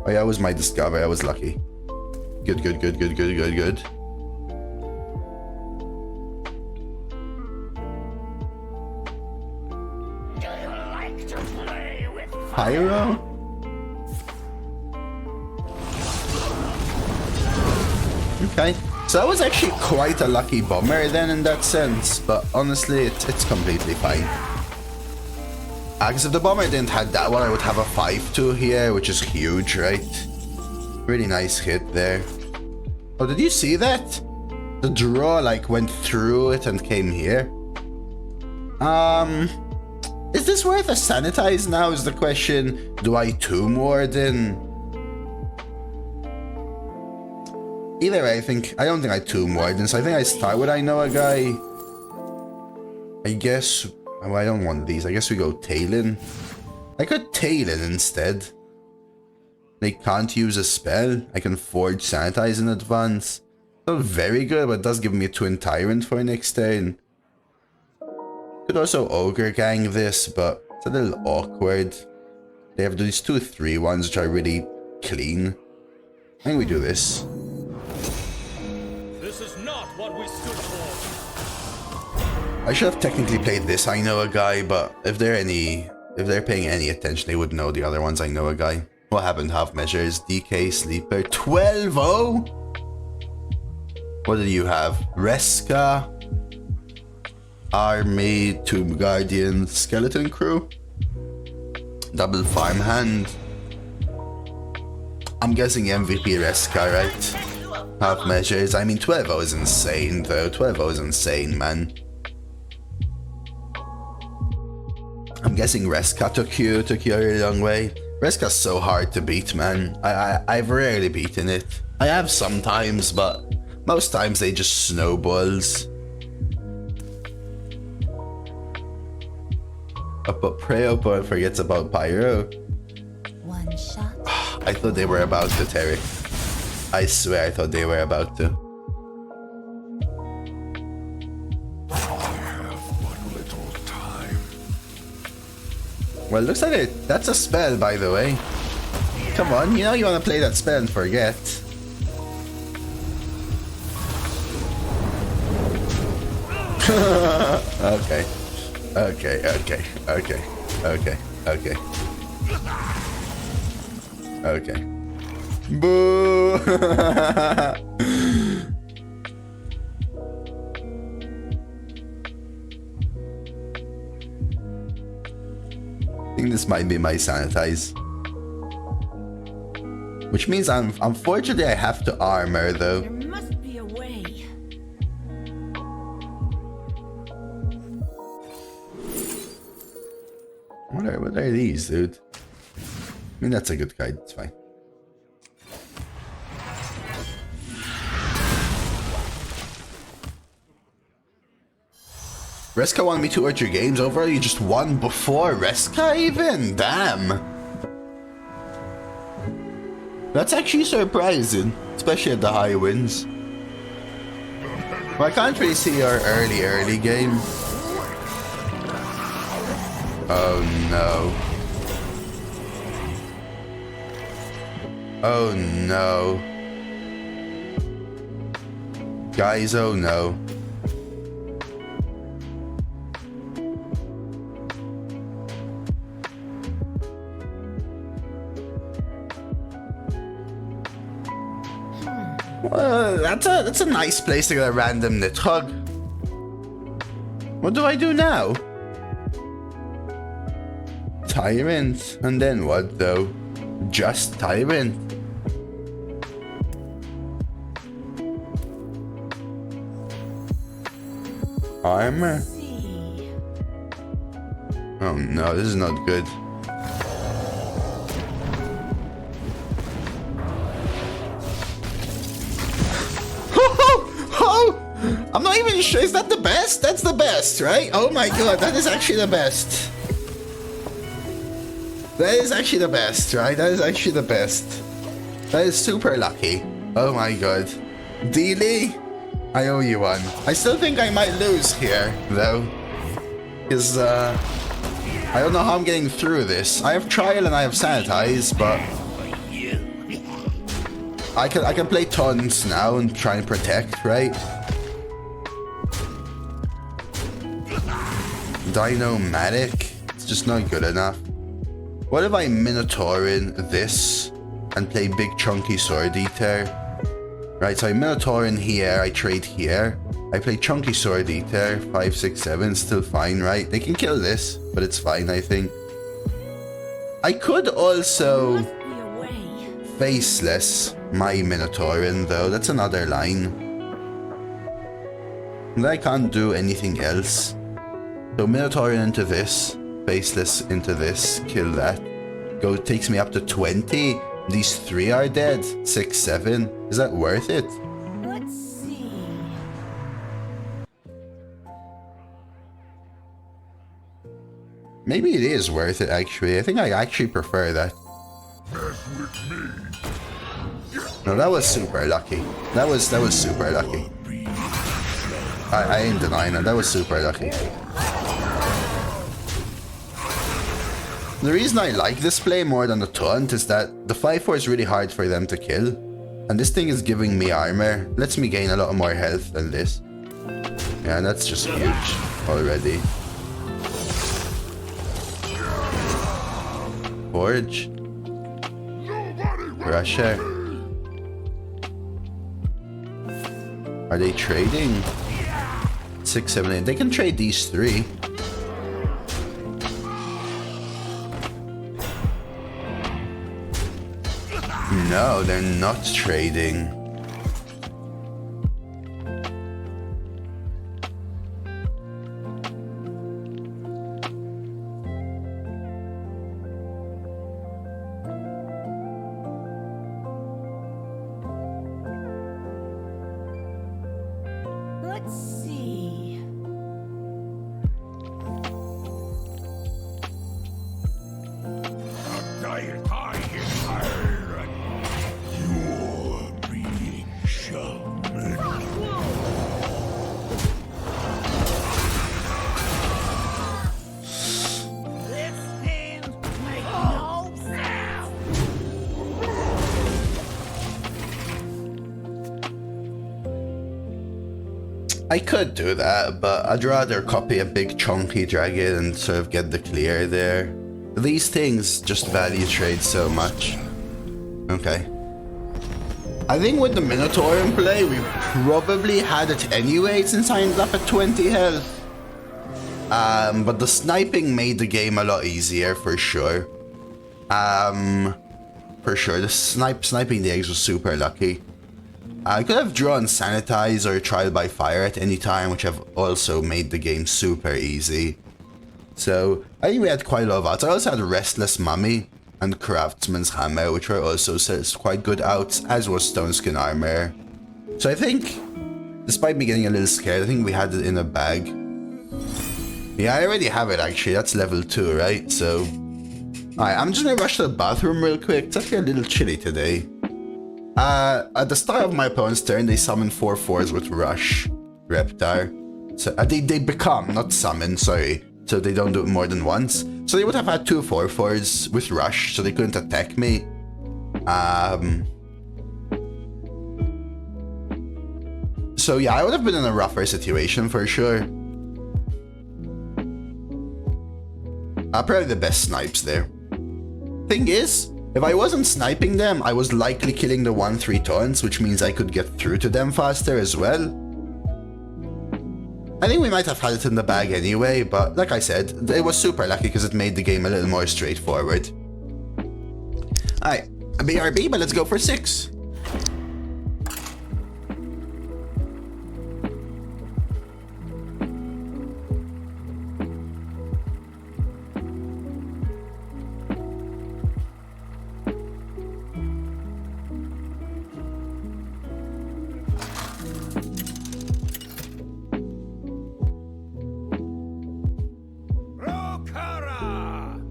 Oh yeah, it was my discover, I was lucky. Good. Do you like to play with Pyro? Okay, so that was actually quite a lucky bomber then in that sense, but honestly it's completely fine. Because if the bomber didn't have that one, I would have a 5-2 here, which is huge, right? Really nice hit there. Oh, did you see that? The draw like went through it and came here. Is this worth a sanitize now is the question. Do I Tomb Warden? Either way, I don't think I Tomb Warden, so I think I start with I know a guy. I guess, oh, I don't want these. I guess we go Talon. I could Talon instead. They can't use a spell. I can forge sanitize in advance. Not very good, but it does give me a Twin Tyrant for next turn. Could also Ogre Gang this, but it's a little awkward. They have these 2 3-1s which are really clean. I think we do this. This is not what we stood for. I should have technically played this I know a guy, but if they're paying any attention, they would know the other ones I know a guy. What happened? Half measures, DK, Sleeper, 12-0? What do you have? Reska, Army, Tomb Guardian, Skeleton Crew, Double Farmhand. I'm guessing MVP Reska, right? Half measures. I mean, 12-0 is insane, though. 12-0 is insane, man. I'm guessing Reska took you a really long way. Reska's so hard to beat, man. I've rarely beaten it. I have sometimes, but most times they just snowballs. But pray opponent forgets about Pyro. One shot. I thought they were about to, Terry. I swear I thought they were about to. Well, looks like that's a spell, by the way. Come on, you know you want to play that spell and forget. Okay. Okay. Boo! I think this might be my sanitize. Which means unfortunately I have to armor though. There must be a way. What are these, dude? I mean, that's a good guide, it's fine. Reska won me 2 or 3 games over. You just won before Reska even? Damn. That's actually surprising, especially at the high wins. Well, I can't really see your early game. Oh no. Oh no. Guys, oh no. Well, that's a nice place to get a random Nidhogg. What do I do now? Tyrant, and then what though? Just Tyrant. Armor. Oh no, this is not good. I'm not even sure. Is that the best? That's the best, right? Oh my god, that is actually the best. That is actually the best, right? That is actually the best. That is super lucky. Oh my god. Dealey, I owe you one. I still think I might lose here, though. Because, I don't know how I'm getting through this. I have Trial and I have Sanitize, but I can play Tons now and try and protect, right? Dino-matic? It's just not good enough. What if I Minotaur in this and play big chunky Sword Eater? Right, so I Minotaur in here, I trade here. I play chunky Sword Eater, 5, 6, 7, still fine, right? They can kill this, but it's fine, I think. I could also Faceless my Minotaur in though, that's another line. And I can't do anything else. So Minotaur into this, Faceless into this, kill that. Takes me up to 20. These 3 are dead. 6, 7. Is that worth it? Let's see. Maybe it is worth it actually. I think I actually prefer that. No, that was super lucky. That was super lucky. I ain't denying it. That was super lucky. The reason I like this play more than the Taunt is that the 5-4 is really hard for them to kill. And this thing is giving me armor. Lets me gain a lot more health than this. Yeah, that's just huge already. Forge. Russia. Are they trading? 6, 7, 8. They can trade these 3. No, they're not trading. Let's see. I could do that, but I'd rather copy a big chunky dragon and sort of get the clear there. These things just value trade so much. Okay. I think with the Minotaur in play, we probably had it anyway since I ended up at 20 health. But the sniping made the game a lot easier for sure. The sniping the eggs was super lucky. I could have drawn Sanitize or Trial by Fire at any time, which have also made the game super easy. So, I think we had quite a lot of outs. I also had Restless Mummy and Craftsman's Hammer, which were also quite good outs, as was Stone Skin Armor. So I think, despite me getting a little scared, I think we had it in a bag. Yeah, I already have it actually, that's level 2, right? So, alright, I'm just gonna rush to the bathroom real quick. It's actually a little chilly today. At the start of my opponent's turn, they summon 4/4s with Rush, Reptar. So they become, not summon, sorry. So they don't do it more than once. So they would have had 2 4/4s with Rush, so they couldn't attack me. So yeah, I would have been in a rougher situation for sure. Probably the best snipes there. Thing is, if I wasn't sniping them, I was likely killing the 1/3 taunts, which means I could get through to them faster as well. I think we might have had it in the bag anyway, but like I said, it was super lucky because it made the game a little more straightforward. Alright, a BRB, but let's go for 6.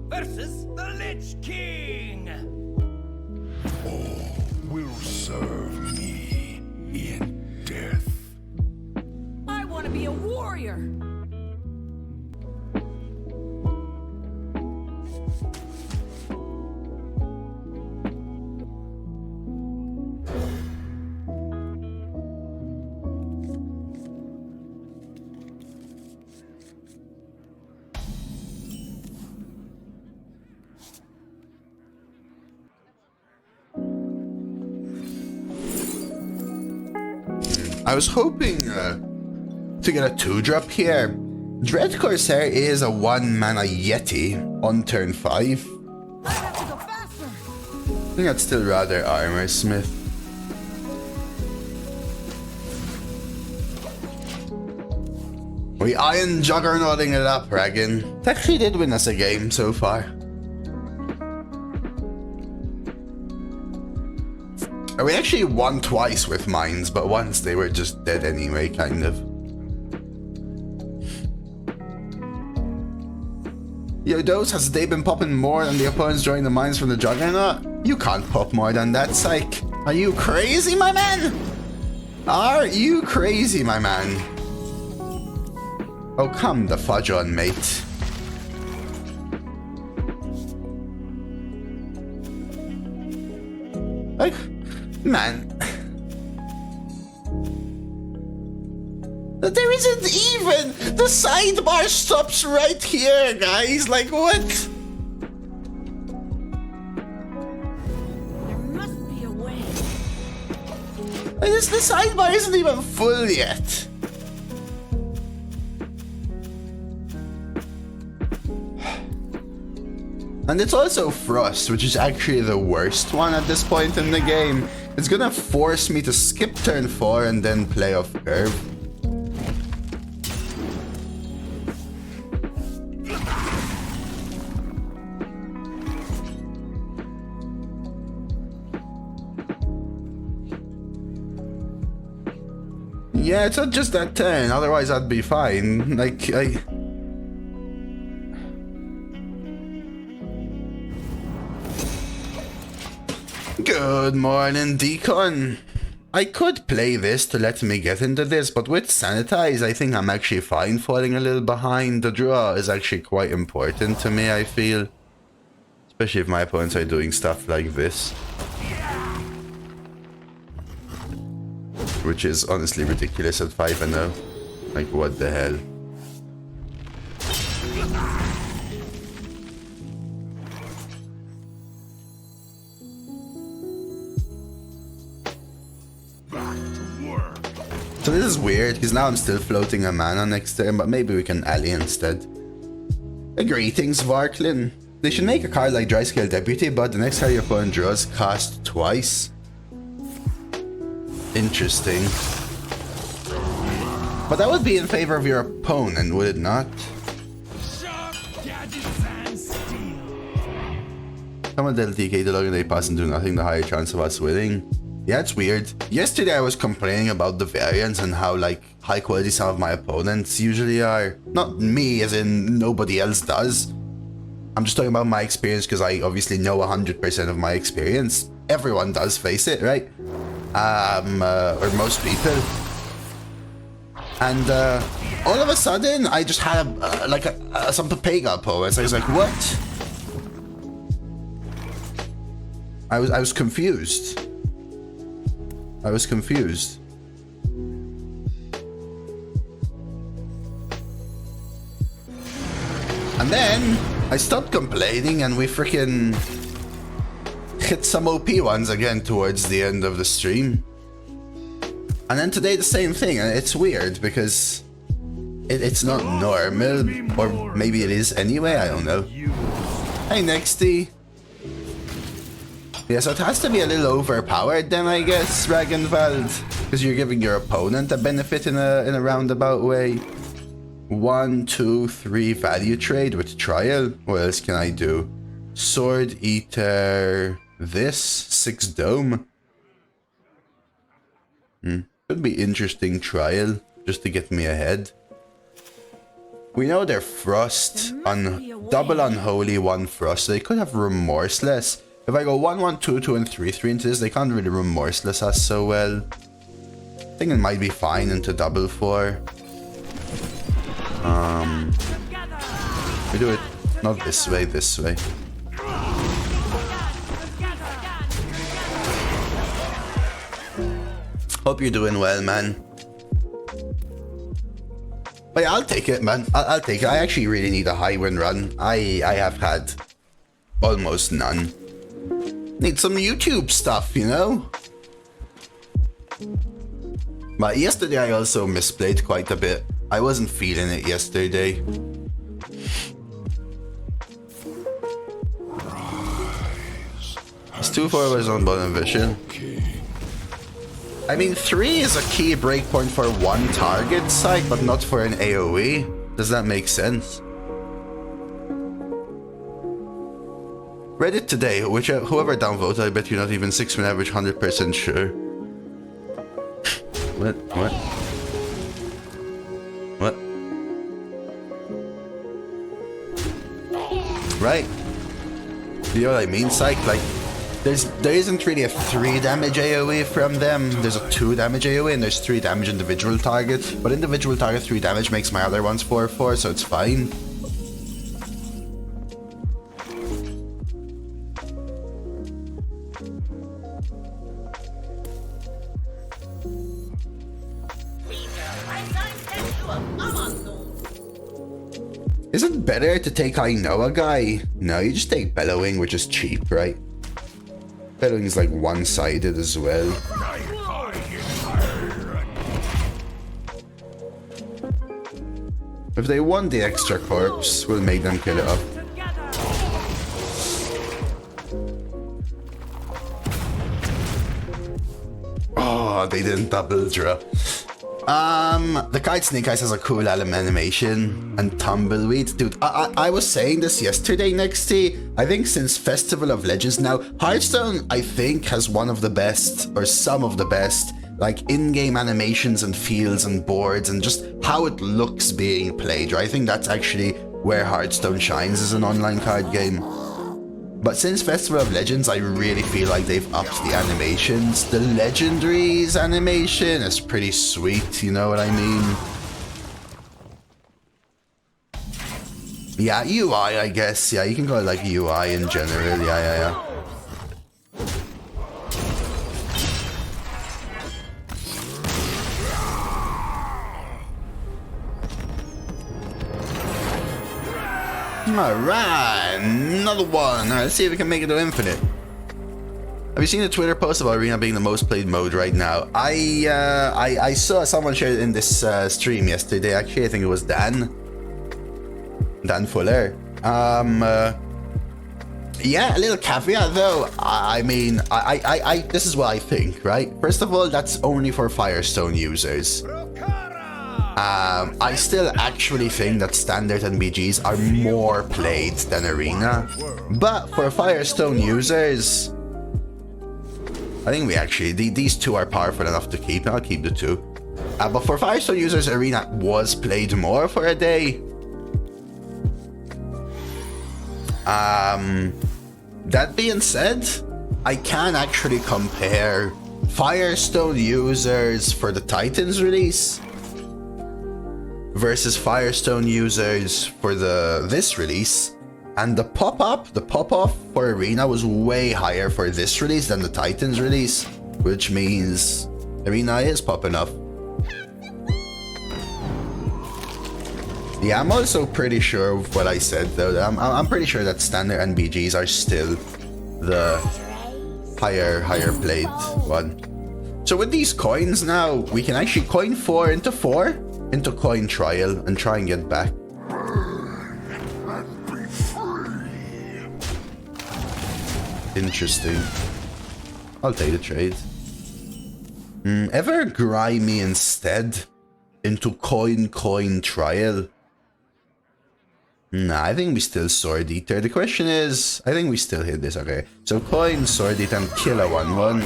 Versus the Lich King! Will serve me in death. I want to be a warrior. I was hoping to get a 2-drop here. Dread Corsair is a 1-mana Yeti on turn 5. I have to go faster. I think I'd still rather Armor Smith. We Iron Juggernauting it up, Dragon. It actually did win us a game so far. We actually won twice with mines, but once they were just dead anyway, kind of. Yo, Dose, has they been popping more than the opponents joining the mines from the Juggernaut? You can't pop more than that, psych. Are you crazy, my man? Are you crazy, my man? Oh, come the fudge on, mate. Like, man. There isn't even... The sidebar stops right here, guys. Like, what? There must be a way. The sidebar isn't even full yet. And it's also Frost, which is actually the worst one at this point in the game. It's gonna force me to skip turn 4 and then play off curve. Yeah, it's not just that turn, otherwise I'd be fine. Like, Good morning, Deacon. I could play this to let me get into this, but with Sanitize, I think I'm actually fine falling a little behind. The draw is actually quite important to me, I feel. Especially if my opponents are doing stuff like this. Which is honestly ridiculous at 5-0. Like, what the hell? So this is weird, because now I'm still floating a mana next turn, but maybe we can ally instead. Greetings, Varklin. They should make a card like Dry Scale Deputy, but the next card your opponent draws cost twice. Interesting. But that would be in favor of your opponent, would it not? Come on, del TK, the longer they pass and do nothing, the higher chance of us winning. Yeah, it's weird. Yesterday I was complaining about the variants and how like high quality some of my opponents usually are. Not me, as in nobody else does. I'm just talking about my experience because I obviously know 100% of my experience. Everyone does face it, right? Or most people. And all of a sudden I just had some Papega opponents. I was like, what? I was confused. I was confused. And then I stopped complaining and we freaking hit some OP ones again towards the end of the stream. And then today the same thing, and it's weird because it's not normal, or maybe it is anyway, I don't know. Hey Nexty. Yeah, so it has to be a little overpowered then, I guess, Ragnvald, because you're giving your opponent a benefit in a roundabout way. 1, 2, 3 value trade with Trial. What else can I do? Sword Eater, this 6 Dome. Could be interesting Trial, just to get me ahead. We know they're Frost, on double Unholy, 1 Frost, so they could have Remorseless. If I go 1, 1, 2, 2, and 3, 3 into this, they can't really Remorseless us so well. I think it might be fine into double 4. We do it not this way, this way. Hope you're doing well, man. But yeah, I'll take it, man. I'll take it. I actually really need a high win run. I have had almost none. Need some YouTube stuff, you know? But yesterday I also misplayed quite a bit. I wasn't feeling it yesterday. It's 2-4 was on bottom vision. I mean, 3 is a key breakpoint for one target site, but not for an AoE. Does that make sense? Reddit today, whoever downvoted, I bet you're not even 6-minute average 100% sure. What? Right. You know what I mean, Psych? Like, there isn't really a 3 damage AoE from them. There's a 2 damage AoE and there's 3 damage individual target. But individual target 3 damage makes my other ones 4/4, so it's fine. Is it better to take I know a guy? No, you just take Bellowing, which is cheap, right? Bellowing is like one-sided as well. If they want the extra corpse, we'll make them kill it up. Oh, they didn't double draw. The Kite Snake Eyes has a cool animation, and Tumbleweed. Dude, I was saying this yesterday, Nexty. I think since Festival of Legends now, Hearthstone, I think, has one of the best, or some of the best, like, in-game animations and feels and boards, and just how it looks being played, right? I think that's actually where Hearthstone shines as an online card game. But since Festival of Legends, I really feel like they've upped the animations. The Legendaries animation is pretty sweet, you know what I mean? Yeah, UI, I guess. Yeah, you can call it like UI in general. Yeah. Alright, another one. Alright, let's see if we can make it to infinite. Have you seen the Twitter post about Arena being the most played mode right now? I saw someone share it in this stream yesterday. Actually, I think it was Dan Fuller. Yeah, a little caveat though. I mean, this is what I think, right? First of all, that's only for Firestone users. I still actually think that standard NBGs are more played than Arena, but for Firestone users, I think we actually, these two are powerful enough to keep. I'll keep the two. But for Firestone users, Arena was played more for a day. That being said, I can actually compare Firestone users for the Titans release versus Firestone users for this release, and the pop-off for Arena was way higher for this release than the Titans release, which means Arena is popping up. Yeah, I'm also pretty sure of what I said though. I'm pretty sure that standard NBGs are still the higher played one. So with these coins now, we can actually coin 4 into coin trial and try and get back. Interesting. I'll take the trade. Ever grimy instead into coin trial? Nah, I think we still Sword Eater. The question is, I think we still hit this. Okay, so coin, Sword Eater, and kill a 1/1.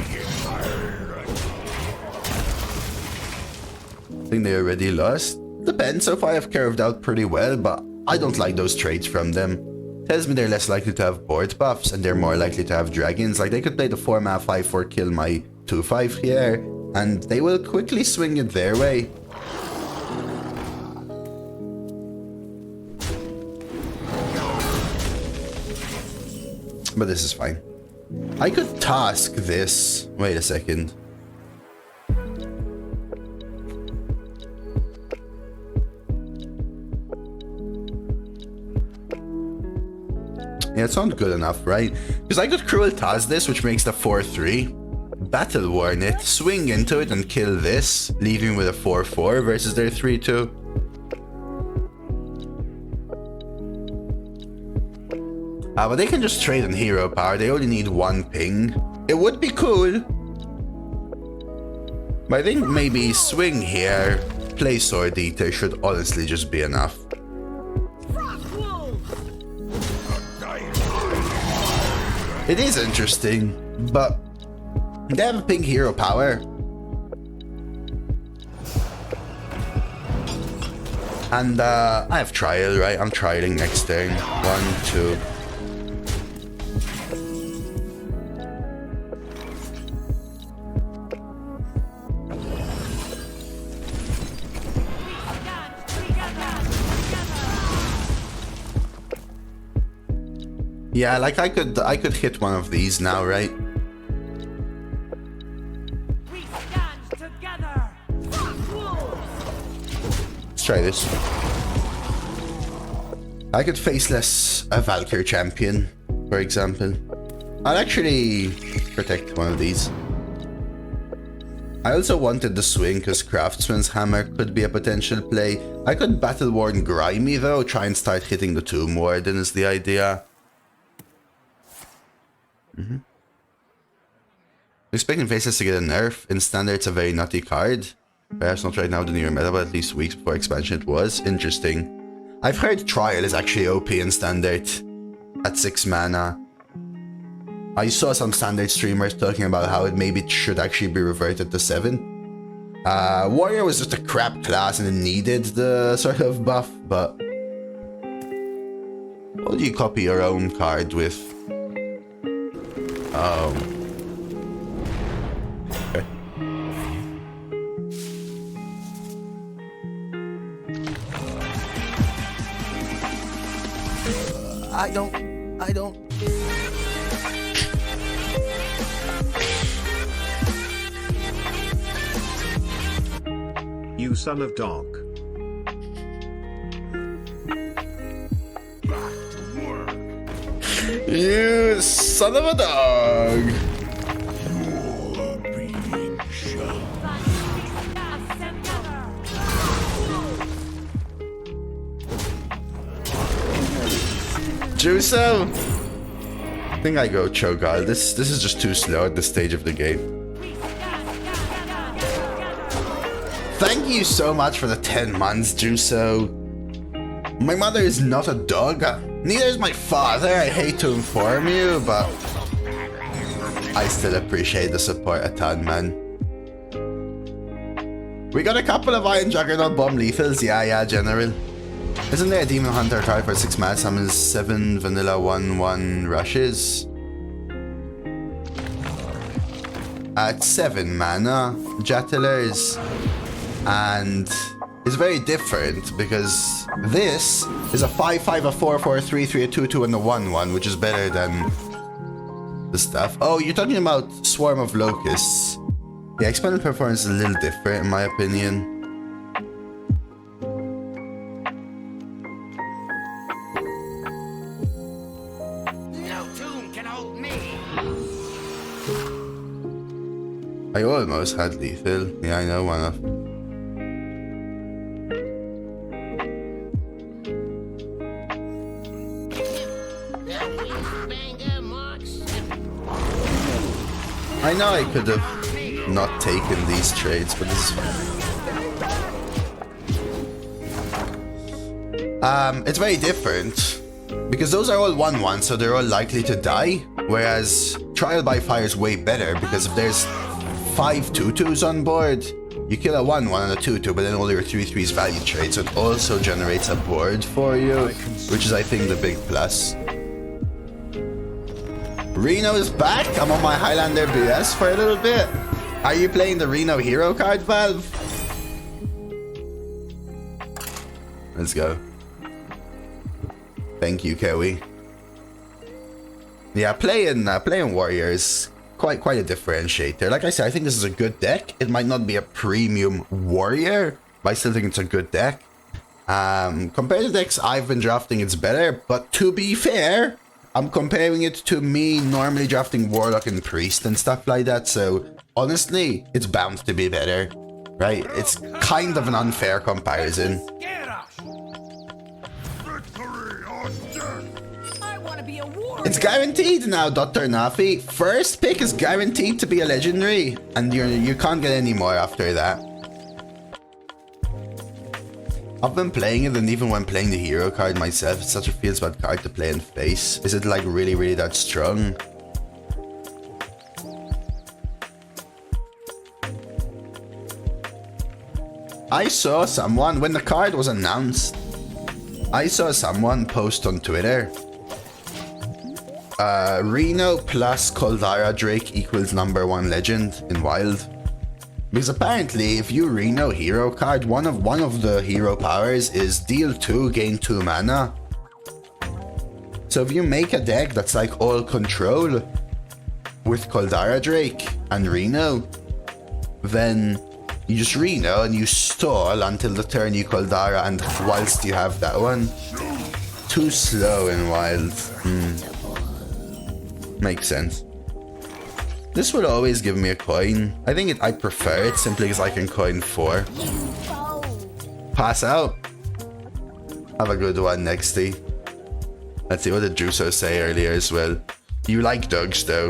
I think they already lost. Depends. So far I've curved out pretty well, but I don't like those trades from them. Tells me they're less likely to have board buffs and they're more likely to have dragons. Like they could play the 4-mana 5/4 kill my 2/5 here, and they will quickly swing it their way. But this is fine. I could task this. Wait a second. Yeah, it's not good enough, right? Because I could Cruel Task this, which makes the 4/3. Battle Warn it, swing into it and kill this, leaving with a 4/4 versus their 3/2. But they can just trade on hero power. They only need 1 ping. It would be cool. But I think maybe swing here, play Sword Eater should honestly just be enough. It is interesting, but they have a ping hero power. And I have trial, right? I'm trialing next turn. 1, 2. Yeah, like I could hit one of these now, right? We stand together. Let's try this. I could faceless a Valkyrie champion, for example. I'll actually protect one of these. I also wanted the swing because Craftsman's Hammer could be a potential play. I could Battle Worn Grimy though, try and start hitting the Tomb Warden is the idea. Expecting faces to get a nerf. In standard, it's a very nutty card. Perhaps not right now the newer meta, but at least weeks before expansion it was. Interesting. I've heard Trial is actually OP in standard at 6 mana. I saw some standard streamers talking about how it should actually be reverted to 7. Warrior was just a crap class and it needed the sort of buff, but how do you copy your own card with? Oh. Okay. I don't. You son of dog. You son of a dog! Juso! I think I go Cho'Gall. This is just too slow at this stage of the game. Thank you so much for the 10 months, Juso. My mother is not a dog. Neither is my father. I hate to inform you, but I still appreciate the support a ton, man. We got a couple of Iron Juggernaut bomb lethals. Yeah, General. Isn't there a Demon Hunter card for 6 mana summons 7 vanilla 1/1 rushes? At 7 mana, Jattlers, and it's very different because this is a 5/5, a 4/4, a 3/3, a 2/2, and a 1/1, which is better than the stuff. Oh, you're talking about Swarm of Locusts. Yeah, expanded performance is a little different in my opinion. I almost had lethal. Yeah, I know one of. I know I could have not taken these trades, but this is fine. It's very different because those are all 1/1, so they're all likely to die. Whereas Trial by Fire is way better because if there's 5 2/2s on board, you kill a 1/1 and a 2/2, but then all your 3/3s value trade, so it also generates a board for you, which is I think the big plus. Reno is back. I'm on my Highlander BS for a little bit. Are you playing the Reno hero card, Valve? Let's go. Thank you, Kewi. Yeah, playing Warriors quite a differentiator. Like I said, I think this is a good deck. It might not be a premium Warrior, but I still think it's a good deck. Compared to decks I've been drafting, it's better. But to be fair, I'm comparing it to me normally drafting Warlock and Priest and stuff like that. So honestly, it's bound to be better, right? It's kind of an unfair comparison. It's guaranteed now, Dr. Nafi. First pick is guaranteed to be a legendary, and you can't get any more after that. I've been playing it, and even when playing the hero card myself, it's such a feels bad card to play in face. Is it like really that strong? I saw someone, when the card was announced, I saw someone post on Twitter, Reno plus Koldara Drake equals #1 legend in Wild. Because apparently, if you Reno hero card, one of the hero powers is deal 2, gain 2 mana. So if you make a deck that's like all control with Koldara Drake and Reno, then you just Reno and you stall until the turn you Koldara, and whilst you have that one. Too slow in Wild. Makes sense. This would always give me a coin. I think I prefer it simply because I can coin 4. Pass out. Have a good one, Nexty. Let's see, what did Juso say earlier as well? You like dogs though.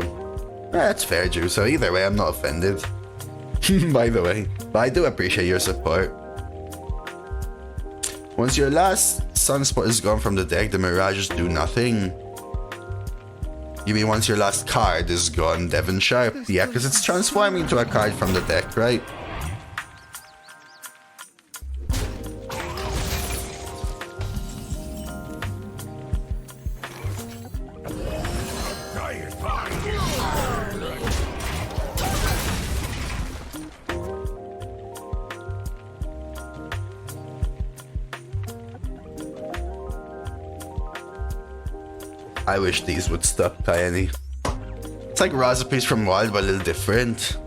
That's fair, Juso. Either way, I'm not offended. By the way. But I do appreciate your support. Once your last Sunspot is gone from the deck, the Mirages do nothing. You mean once your last card is gone, Devon Sharp? Yeah, because it's transforming to a card from the deck, right? I wish these would stop, Tiny. It's like Razapis from Wild, but a little different.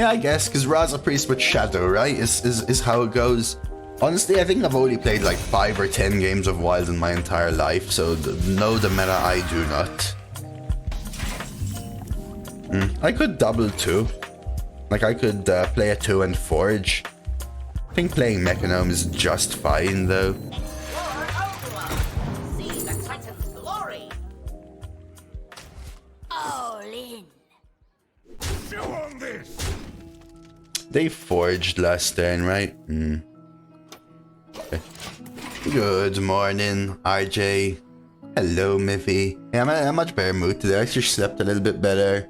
Yeah, I guess, because Ra's a priest with Shadow, right? Is how it goes. Honestly, I think I've only played like 5 or 10 games of Wild in my entire life, so know the meta I do not. I could double too. Like I could play a 2 and Forge. I think playing Mechanome is just fine though. See the Titan's glory. All in. Chew on this. They forged last turn, right? Okay. Good morning, RJ. Hello, Miffy. Yeah, I'm in a much better mood today. I actually slept a little bit better.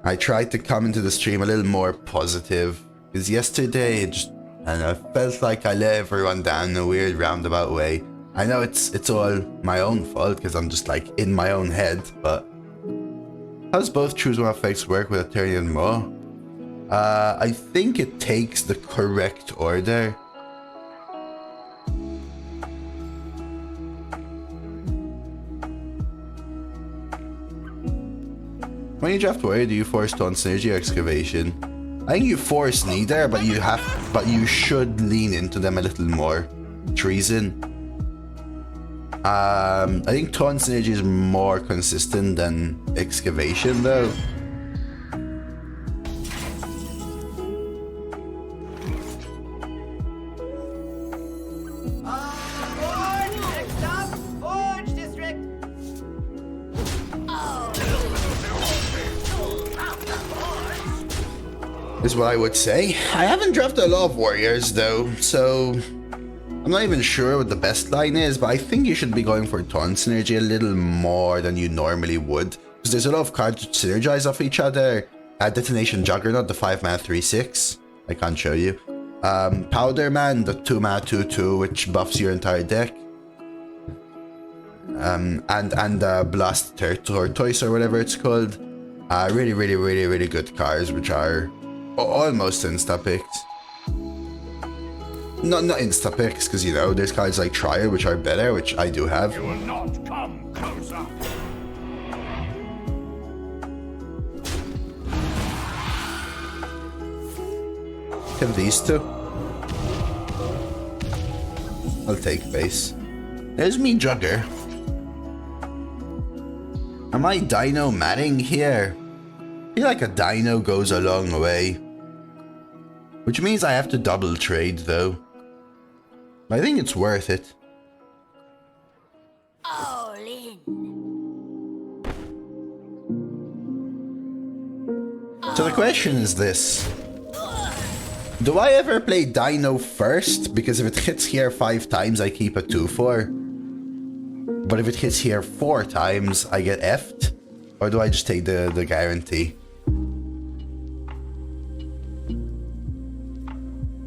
I tried to come into the stream a little more positive. Because yesterday, it just, I don't know, it felt like I let everyone down in a weird roundabout way. I know it's all my own fault because I'm just like in my own head, but how does both choose one effects work with Eternian Maw? I think it takes the correct order. When you draft warrior, do you force taunt, synergy, or excavation? I think you force neither, but you should lean into them a little more. Treason. I think taunt synergy is more consistent than excavation though. Forge! Next up, Forge District. Is what I would say. I haven't drafted a lot of warriors though, so I'm not even sure what the best line is, but I think you should be going for taunt synergy a little more than you normally would, because there's a lot of cards that synergize off each other. Detonation Juggernaut, the 5-mana 3/6. I can't show you. Powder Man, the 2-mana 2/2, which buffs your entire deck. And Blast Tortoise or whatever it's called. Really good cards, which are almost insta-picks. Not insta-picks, because, you know, there's cards like Trier, which are better, which I do have. You will not come closer. Have these two. I'll take base. There's me, Jugger. Am I dino matting here? I feel like a dino goes a long way. Which means I have to double trade though. I think it's worth it. All in. So the question is this. Do I ever play Dino first? Because if it hits here 5 times, I keep a 2/4. But if it hits here 4 times, I get F'd? Or do I just take the guarantee?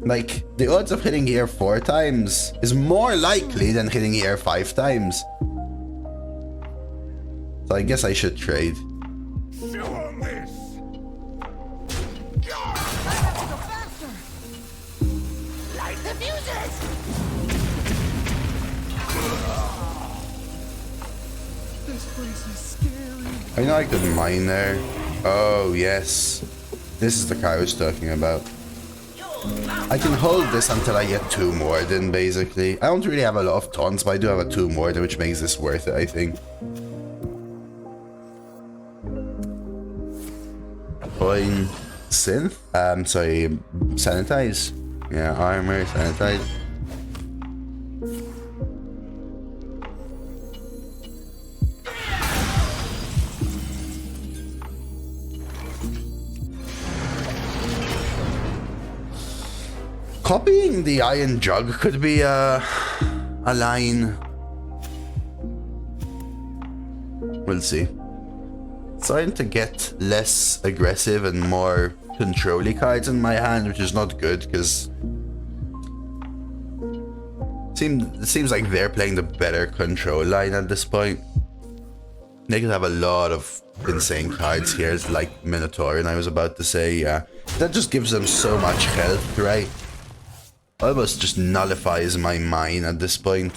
Like, the odds of hitting here 4 times is more likely than hitting here 5 times. So I guess I should trade. Chew on this. Light the fuses. I know I could mine there. Oh, yes. This is the car I was talking about. I can hold this until I get 2 more then, basically. I don't really have a lot of taunts, but I do have a 2 more then, which makes this worth it, I think. Coin synth? Sorry, sanitize. Yeah, armor, sanitize. Copying the Iron Jug could be a line. We'll see. Starting to get less aggressive and more control-y cards in my hand, which is not good because it seems like they're playing the better control line at this point. They could have a lot of insane cards here, like Minotaur, I was about to say, yeah. That just gives them so much health, right? Almost just nullifies my mine at this point.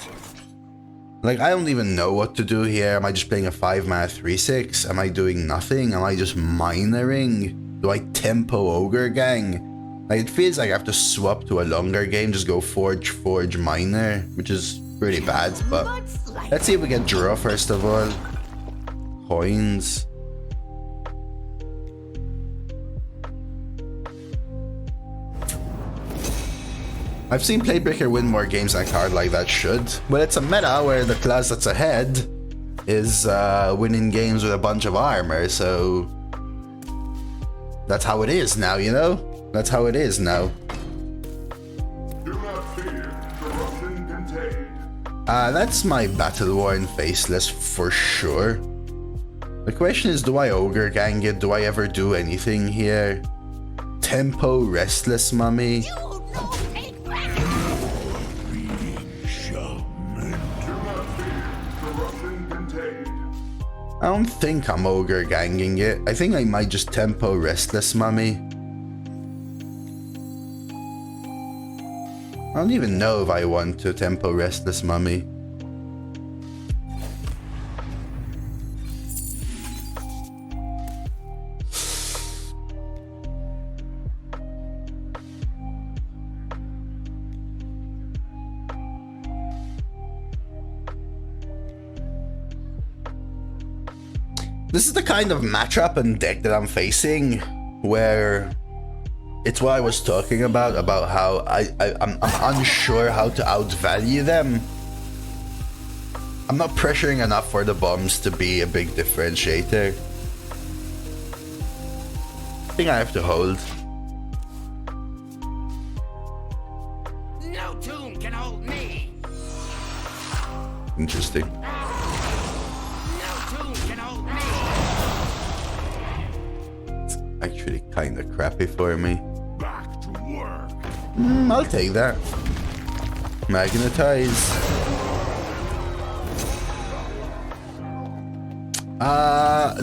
Like, I don't even know what to do here. Am I just playing a 5-mana 3/6? Am I doing nothing? Am I just minoring? Do I tempo Ogre Gang? Like, it feels like I have to swap to a longer game, just go Forge Miner, which is pretty bad, but let's see if we get draw first of all. Coins. I've seen Playbreaker win more games than a card like that should, but it's a meta where the class that's ahead is winning games with a bunch of armor, so that's how it is now, you know? That's how it is now. Do not fear. Corruption contained. That's my Battle Worn Faceless for sure. The question is, do I Ogre Gang it? Do I ever do anything here? Tempo Restless Mummy. I don't think I'm Ogre Ganging it. I think I might just tempo Restless Mummy. I don't even know if I want to tempo Restless Mummy. This is the kind of matchup and deck that I'm facing, where it's what I was talking about how I'm unsure how to outvalue them. I'm not pressuring enough for the bombs to be a big differentiator. I think I have to hold. No tomb can hold me. Interesting. Actually kind of crappy for me. Back to work. I'll take that. Magnetize.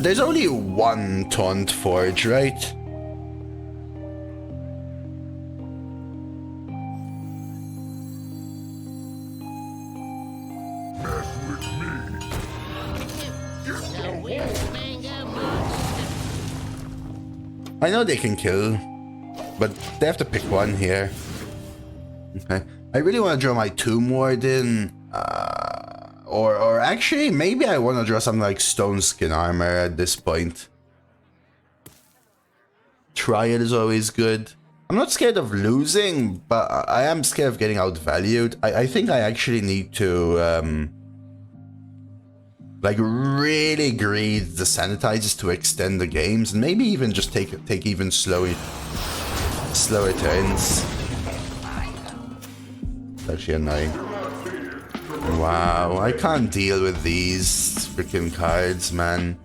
There's only one Taunt Forge, right? Mess with me. I know they can kill, but they have to pick one here. Okay. I really want to draw my Tomb Warden, or actually, maybe I want to draw something like Stone Skin Armor at this point. Triad is always good. I'm not scared of losing, but I am scared of getting outvalued. I think I actually need to, like, really greed the sanitizers to extend the games, and maybe even just take even slower turns. It's actually annoying. Wow, I can't deal with these freaking cards, man.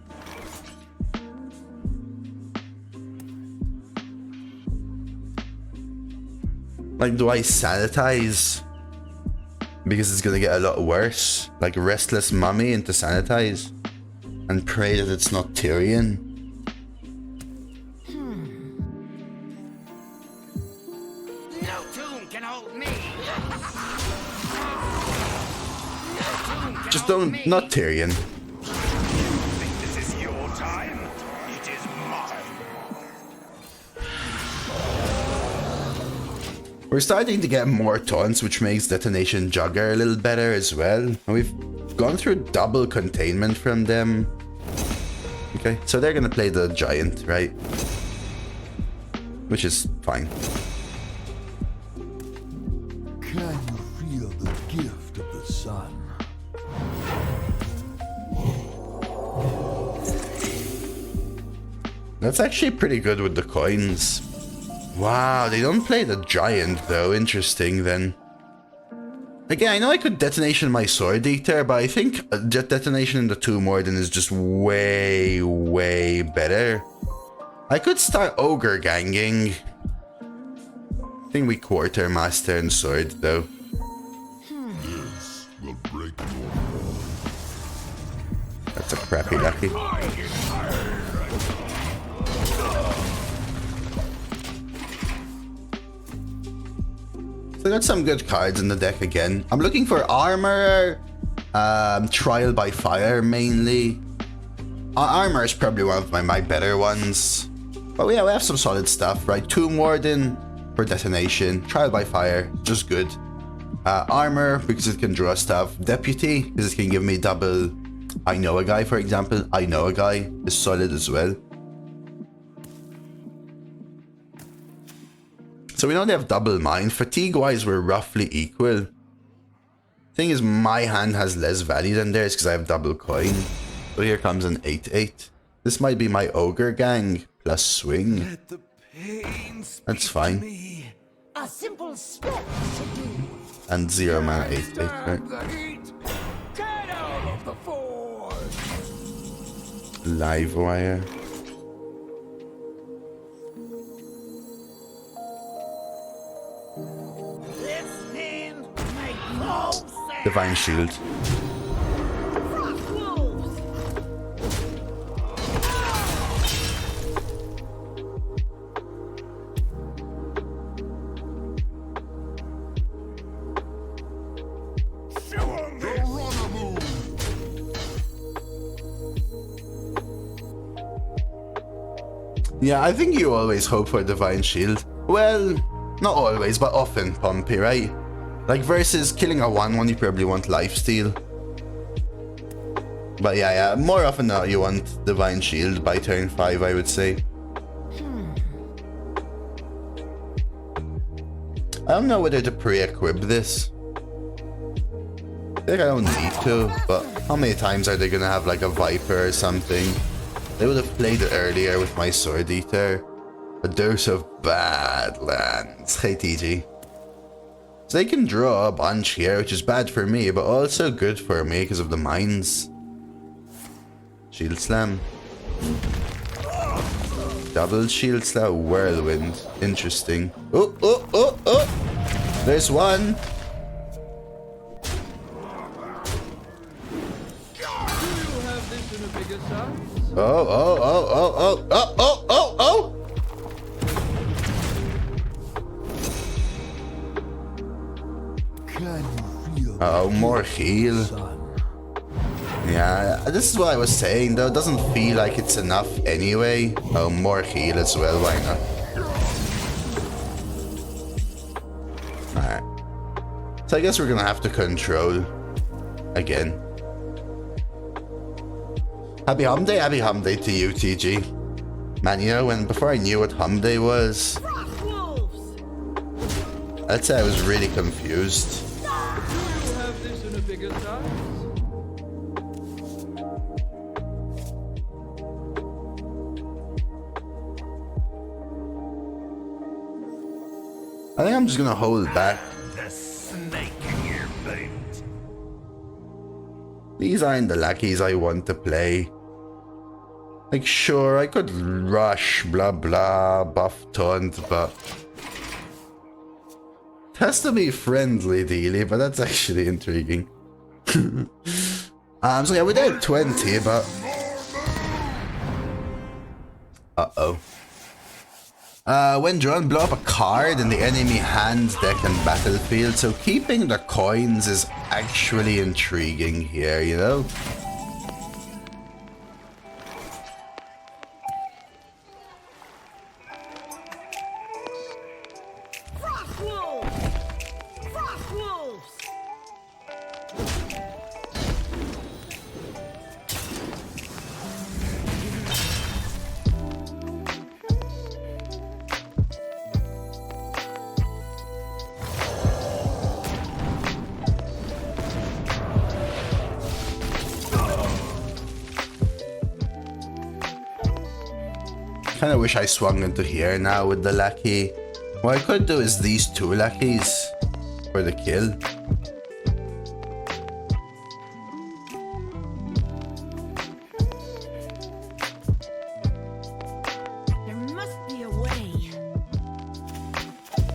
Like, do I sanitize? Because it's gonna get a lot worse. Like Restless Mummy into sanitize. And pray that it's not Tyrion. No tomb can hold me. Just don't, not Tyrion. This is your time. It is mine. We're starting to get more taunts, which makes Detonation Jugger a little better as well. And we've gone through double containment from them. Okay, so they're gonna play the giant, right? Which is fine. Can you feel the gift of the sun? That's actually pretty good with the coins. Wow, they don't play the giant though. Interesting then. Again, I know I could Detonation my Sword Eater, but I think Detonation in the Tomb Warden is just way, way better. I could start Ogre Ganging. I think we Quartermaster and Sword though. This will break your That's a crappy lucky. So I got some good cards in the deck again. I'm looking for armor, trial by fire mainly. Armor is probably one of my better ones. But yeah, we have some solid stuff, right? Tomb Warden for detonation, Trial by Fire, just good. Armor, because it can draw stuff. Deputy, because it can give me double I Know a Guy, for example. I Know a Guy is solid as well. So we know they have double mine. Fatigue-wise, we're roughly equal. Thing is, my hand has less value than theirs because I have double coin. So here comes an 8-8. This might be my ogre gang plus swing. That's fine. A simple step. And 0 mana 8-8, right? Get out of the forge! Live wire. This hand make no sense. Divine Shield. Frost wolves. Yeah, I think you always hope for Divine Shield. Well, not always, but often, Pompey, right? Like versus killing a 1-1, you probably want lifesteal. But yeah, more often than not, you want Divine Shield by turn 5, I would say. I don't know whether to pre-equip this. I think I don't need to, but how many times are they gonna have like a Viper or something? They would have played it earlier with my Sword Eater. A dose of Badlands. Hey TG. So they can draw a bunch here, which is bad for me, but also good for me because of the mines. Shield Slam. Double Shield Slam. Whirlwind. Interesting. Oh, oh, oh, oh! There's one. Oh, oh, oh, oh, oh, oh, oh, oh, oh! Oh, more heal. Yeah, this is what I was saying though. It doesn't feel like it's enough anyway. Oh, more heal as well. Why not? Alright. So I guess we're gonna have to control again. Happy Hum Day to you, TG. Man, you know, before I knew what Hum Day was, I'd say I was really confused. I think I'm just gonna hold back. The snake in your boot. These aren't the lackeys I want to play. Like, sure, I could rush, blah blah, buff taunt, but it has to be friendly, Dealy, but that's actually intriguing. So yeah, we're there at 20, but uh-oh. When drawn, blow up a card in the enemy hand, deck, and battlefield. So keeping the coins is actually intriguing here, you know? Frost wolves. Frost wolves. Kinda wish I swung into here now with the lackey. What I could do is these two lackeys for the kill. There must be a way.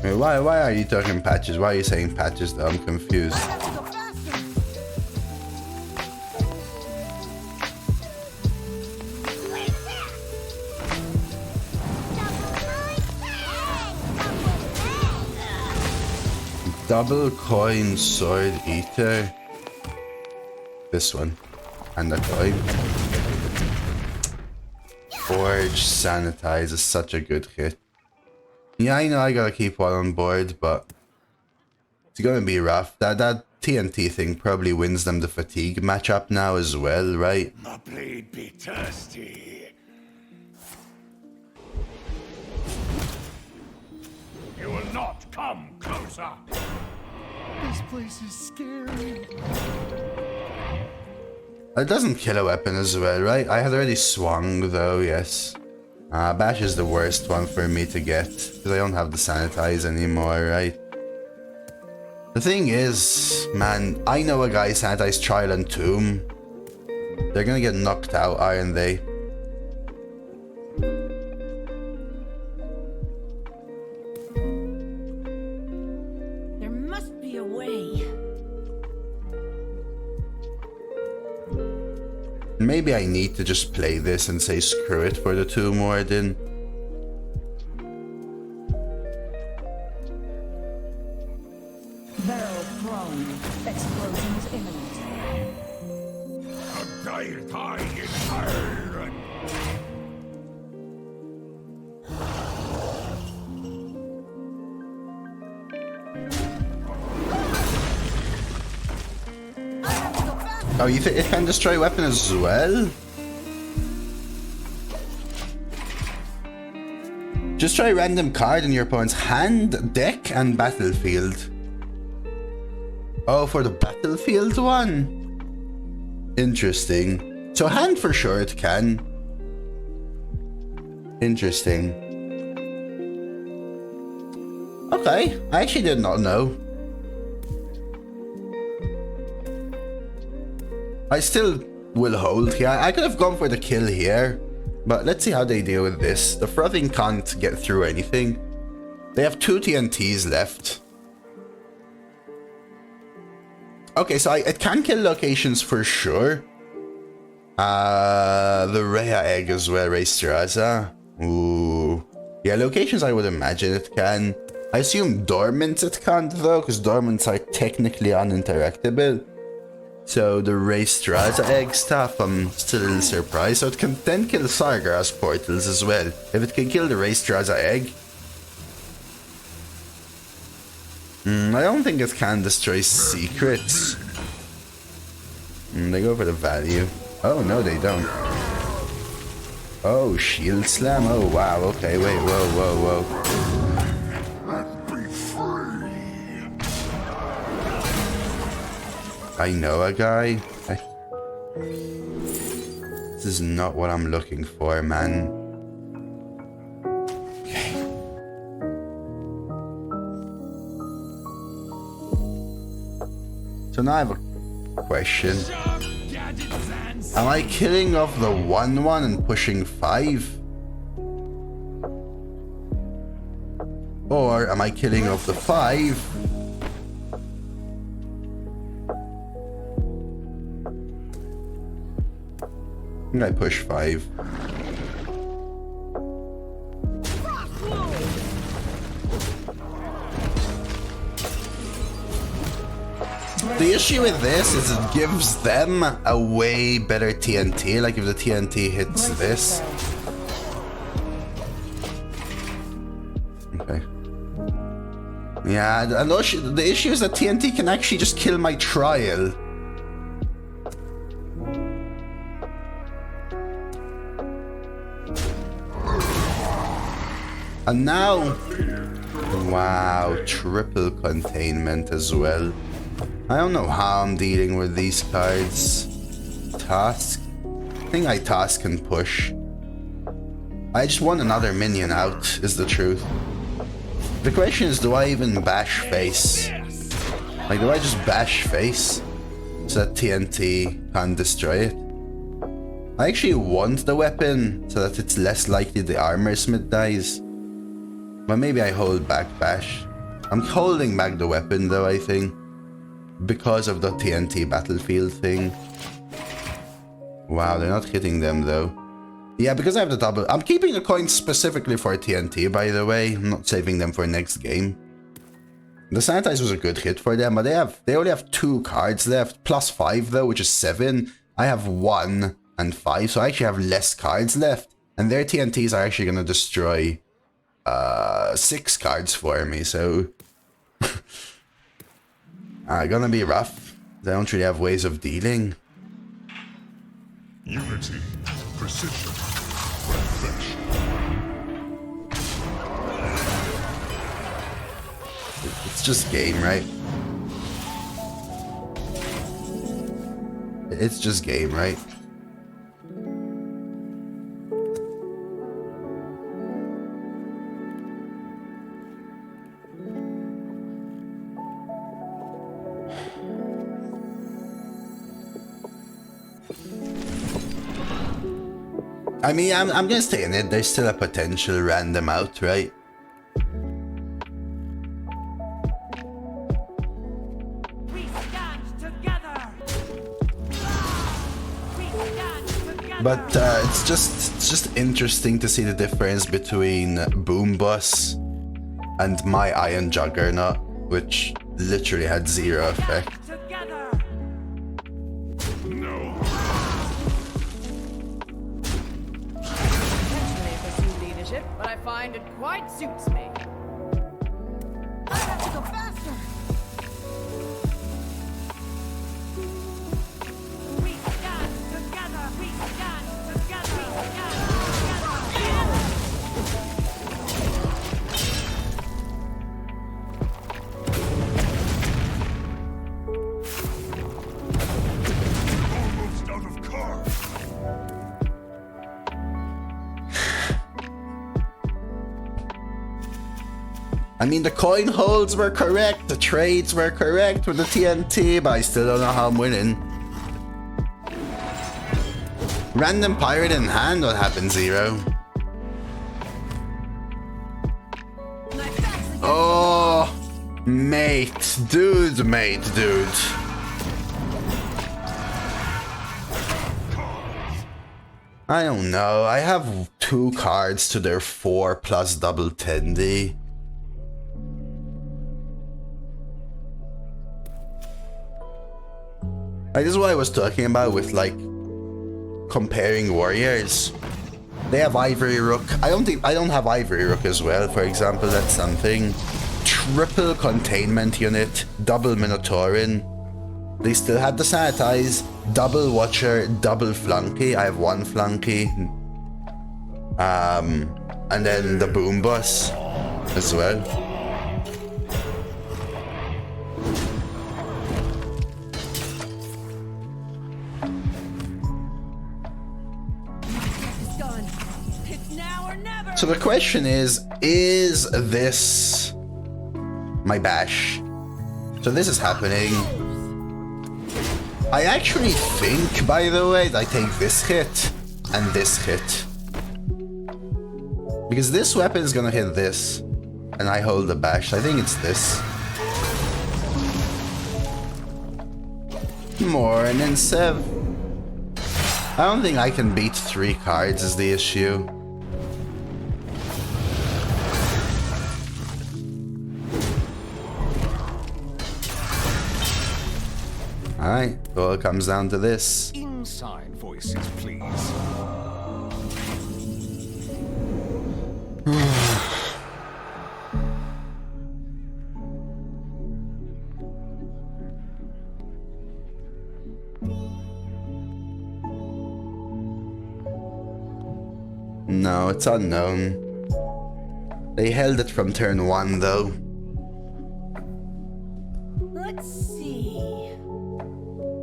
Wait, why are you talking patches? Why are you saying patches though? I'm confused. I have to go faster. Double coin sword eater. This one. And a coin. Forge Sanitize is such a good hit. Yeah, I know I gotta keep one on board, but it's gonna be rough. That TNT thing probably wins them the fatigue matchup now as well, right? My blade be thirsty. You will not come closer. This place is scary. It doesn't kill a weapon as well, right? I had already swung though, yes. Bash is the worst one for me to get, because I don't have the sanitize anymore, right? The thing is, man, I know a guy sanitize Trial and Tomb. They're gonna get knocked out, aren't they? There must be a way. Maybe I need to just play this and say screw it for the Tomb Warden. Barrel thrown. Explosions imminent. A dire tide is hard. Oh, you think it can destroy weapon as well? Just try random card in your opponent's hand, deck, and battlefield. Oh, for the battlefield one? Interesting. So hand for sure it can. Interesting. Okay, I actually did not know. I still will hold here. I could have gone for the kill here, but let's see how they deal with this. The frothing can't get through anything. They have 2 TNTs left. Okay, so it can kill locations for sure. The Rhea egg as well, Raystraza. Ooh. Yeah, locations I would imagine it can. I assume dormants it can't though, because dormants are technically uninteractable. So the Raystraza egg stuff, I'm still a little surprised. So it can then kill Sargeras portals as well. If it can kill the Raystraza egg. I don't think it can destroy secrets. They go for the value. Oh no, they don't. Oh, shield slam. Oh wow, okay, wait, whoa. I know a guy. This is not what I'm looking for, man. Okay. So now I have a question. Am I killing off the 1/1 and pushing 5? Or am I killing off the 5? I think I push 5. The issue with this is it gives them a way better TNT, like if the TNT hits this. Okay. Yeah, the issue is that TNT can actually just kill my trial. And now, wow, triple containment as well. I don't know how I'm dealing with these cards. Task? I think I task and push. I just want another minion out, is the truth. The question is, do I even bash face? Like, do I just bash face so that TNT can't destroy it? I actually want the weapon so that it's less likely the armor smith dies. But maybe I hold back bash. I'm holding back the weapon though, I think. Because of the TNT battlefield thing. Wow, they're not hitting them though. Yeah, because I have the double. I'm keeping the coins specifically for TNT, by the way. I'm not saving them for next game. The sanitize was a good hit for them, but they only have 2 cards left. Plus 5 though, which is 7. I have 1 and 5, so I actually have less cards left. And their TNTs are actually gonna destroy 6 cards for me, so gonna be rough. I don't really have ways of dealing. Unity, precision, perfection. It's just game, right? It's just game, right? I mean, I'm gonna stay in it. There's still a potential random out, right? We stand together. We stand together. But it's just interesting to see the difference between Boom Boss and my Iron Juggernaut, which literally had 0 effect. Together. No. Potentially pursue leadership, but I find it quite suits me. I have to go faster. We stand together. We stand together. We stand together. Almost out of cards. I mean, the coin holds were correct, the trades were correct with the TNT, but I still don't know how I'm winning. Random pirate in hand, what happened, Zero? Oh, mate, dude. I don't know, I have 2 cards to their 4 plus double tendy. Like, this is what I was talking about with, like, comparing warriors. They have Ivory Rook. I don't have Ivory Rook as well, for example. That's something. Triple containment unit, double Minotaurin. They still have the sanitize, double Watcher, double Flunky. I have 1 Flunky. And then the Boom Boss as well. So the question is this my bash? So this is happening. I actually think, by the way, I take this hit and this hit. Because this weapon is gonna hit this, and I hold the bash. I think it's this. Morning, Sev. I don't think I can beat 3 cards is the issue. Alright, well, it comes down to this. Inside voices, please. No, it's unknown. They held it from turn 1 though. Let's see.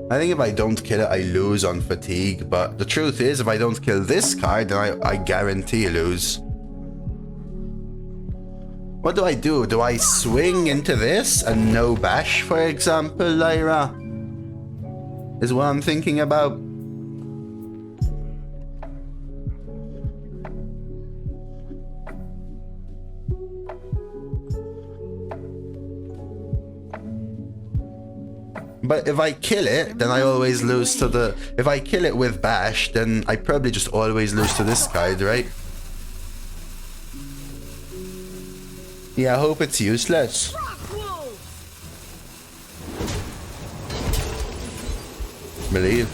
I think if I don't kill it, I lose on fatigue, but the truth is, if I don't kill this card, then I guarantee you lose. What do? Do I swing into this and no bash, for example, Lyra? Is what I'm thinking about. But if I kill it, then I always lose to the... If I kill it with bash, then I probably just always lose to this card, right? Yeah, I hope it's useless. Believe.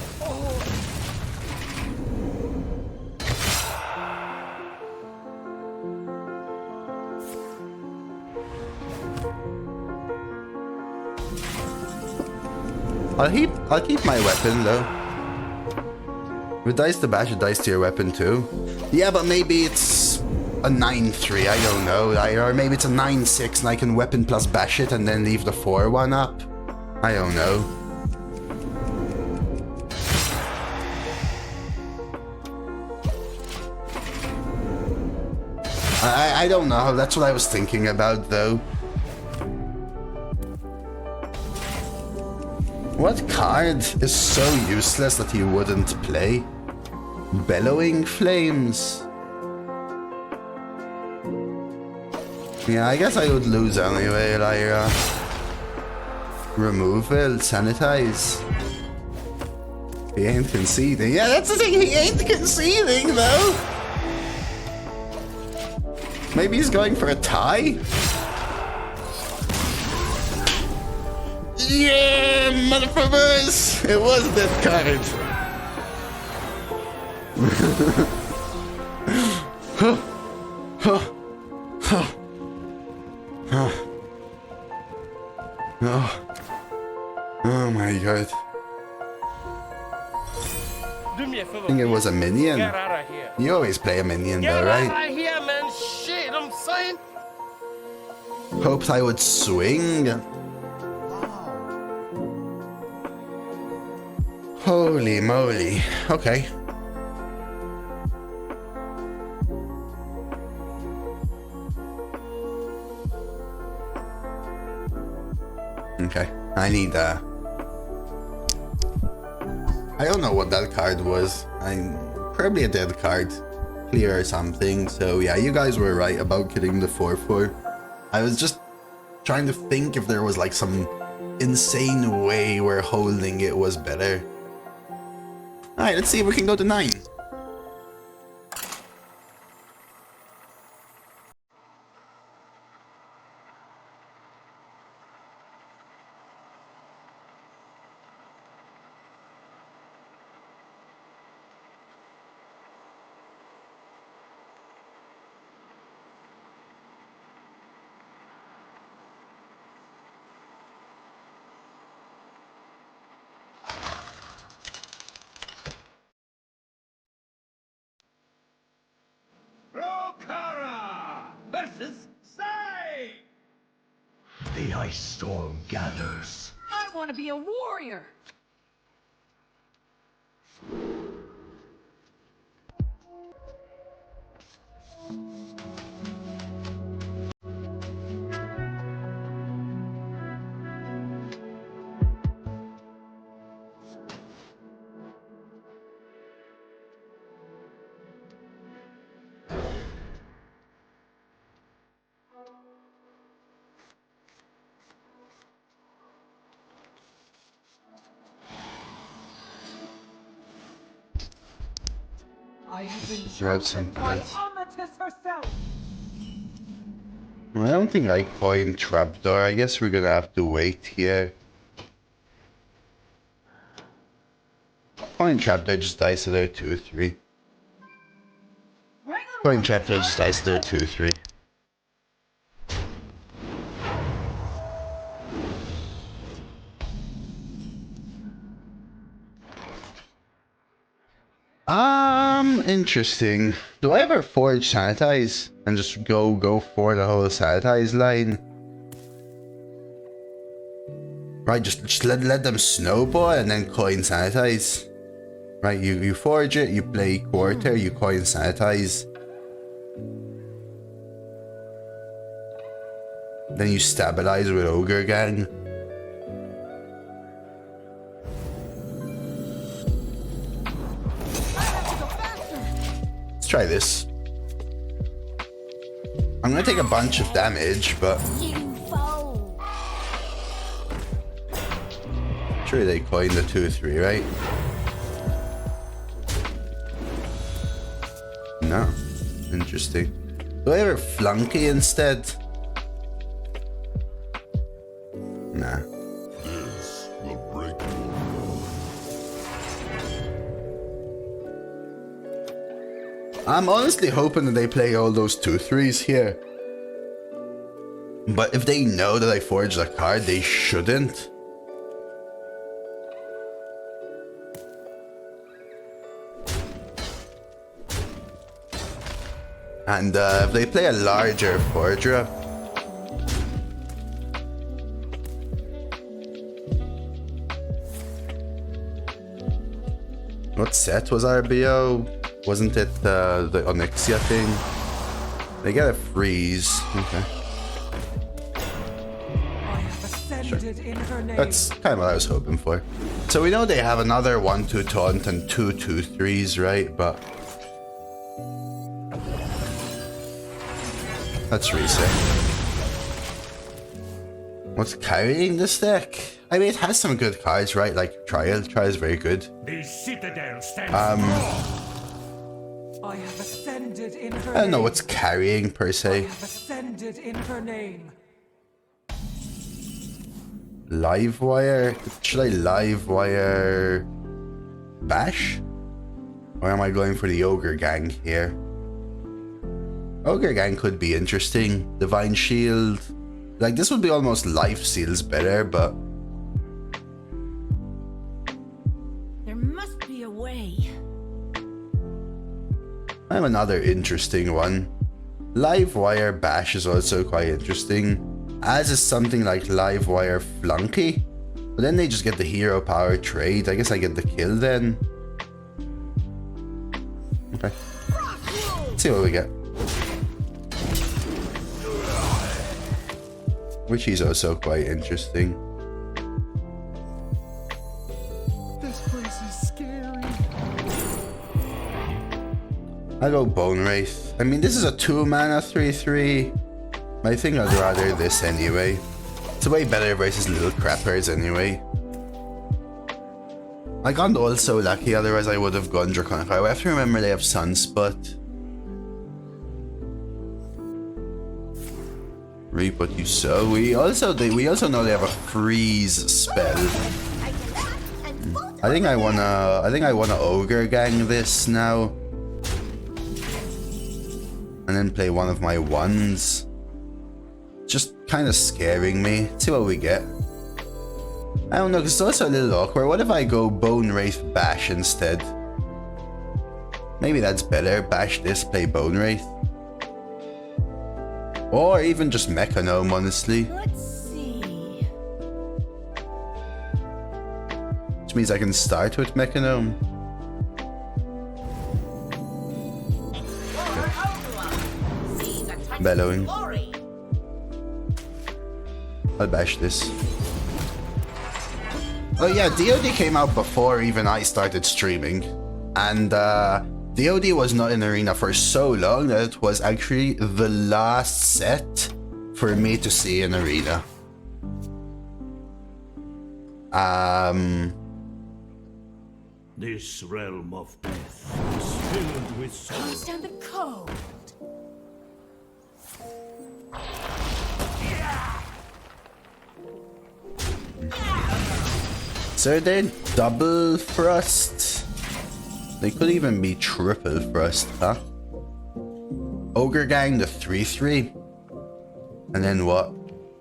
I'll keep my weapon though. If it dies to bash, it dies to your weapon too. Yeah, but maybe it's a 9-3, I don't know. Or maybe it's a 9-6 and I can weapon plus bash it and then leave the 4-1 up. I don't know. I don't know, that's what I was thinking about though. What card is so useless that you wouldn't play? Bellowing Flames. Yeah, I guess I would lose anyway, Lyra. Removal, sanitize. He ain't conceding. Yeah, that's the thing, he ain't conceding though. Maybe he's going for a tie? Yeah, motherfuckers! It was that card. Oh my god. Do me a favor. I think it was a minion. Get out of here. You always play a minion Get though, right? out of here, man. Shit, I'm saying. Hoped I would swing. Holy moly. Okay. Okay. I need I don't know what that card was. Probably a dead card. Clear or something. So yeah, you guys were right about killing the 4-4. I was just trying to think if there was like some insane way where holding it was better. Alright, let's see if we can go to 9. Versus Sai! The ice storm gathers. I want to be a warrior. I have been Grab chosen some by plants. Amatis herself. I don't think I coined trapdoor. I guess we're gonna have to wait here. Coin trapdoor just dies to their 2-3. Coin trapdoor just dies to their 2-3. Interesting. Do I ever forge sanitize and just go for the whole sanitize line? Right, just let them snowball and then coin sanitize. Right, you forge it, you play quarter, you coin sanitize. Then you stabilize with Ogre Gang. Let's try this. I'm gonna take a bunch of damage, but sure they coined the 2-3, right? No. Interesting. Do I ever flunky instead? Nah. This will break your will. I'm honestly hoping that they play all those 2-3s here. But if they know that I forged a card, they shouldn't. And if they play a larger 4-drop, what set was RBO? Wasn't it the Onyxia thing? They get a freeze. Okay. Sure. That's kind of what I was hoping for. So we know they have another 1/2 taunt and 2 2/3s, right? But let's reset. What's carrying this deck? I mean, it has some good cards, right? Like Trial. Trial is very good. The citadel stands I have ascended in her I don't know name. what's carrying per I se. have ascended in her name. Livewire? Should I livewire Bash? Or am I going for the Ogre Gang here? Ogre Gang could be interesting. Divine Shield. Like, this would be almost Life Seals better, but There must be a way. I have another interesting one. Livewire Bash is also quite interesting, as is something like Livewire Flunky. But then they just get the hero power trade. I guess I get the kill then. Okay. Let's see what we get. Which is also quite interesting. This place is scary. I'll go Bone Wraith. I mean, this is a 2-mana 3/3. I think I'd rather this anyway. It's way better versus little crappers anyway. I got also lucky, otherwise I would have gone Draconic. I have to remember they have Sunspot. Reap what you sow. We also know they have a freeze spell. I think I wanna Ogre Gang this now. And then play one of my ones. Just kind of scaring me. Let's see what we get. I don't know, because it's also a little awkward. What if I go Bone Wraith Bash instead? Maybe that's better. Bash this, play Bone Wraith. Or even just Mechanome, honestly. Let's see. Which means I can start with Mechanome. Bellowing. I'll bash this. Oh yeah, DoD came out before even I started streaming. And DoD was not in Arena for so long that it was actually the last set for me to see in Arena. This realm of death is filled with sorrow. Stand the code. So they're double thrust. They could even be triple thrust, huh? Ogre Gang, the 3/3. And then what?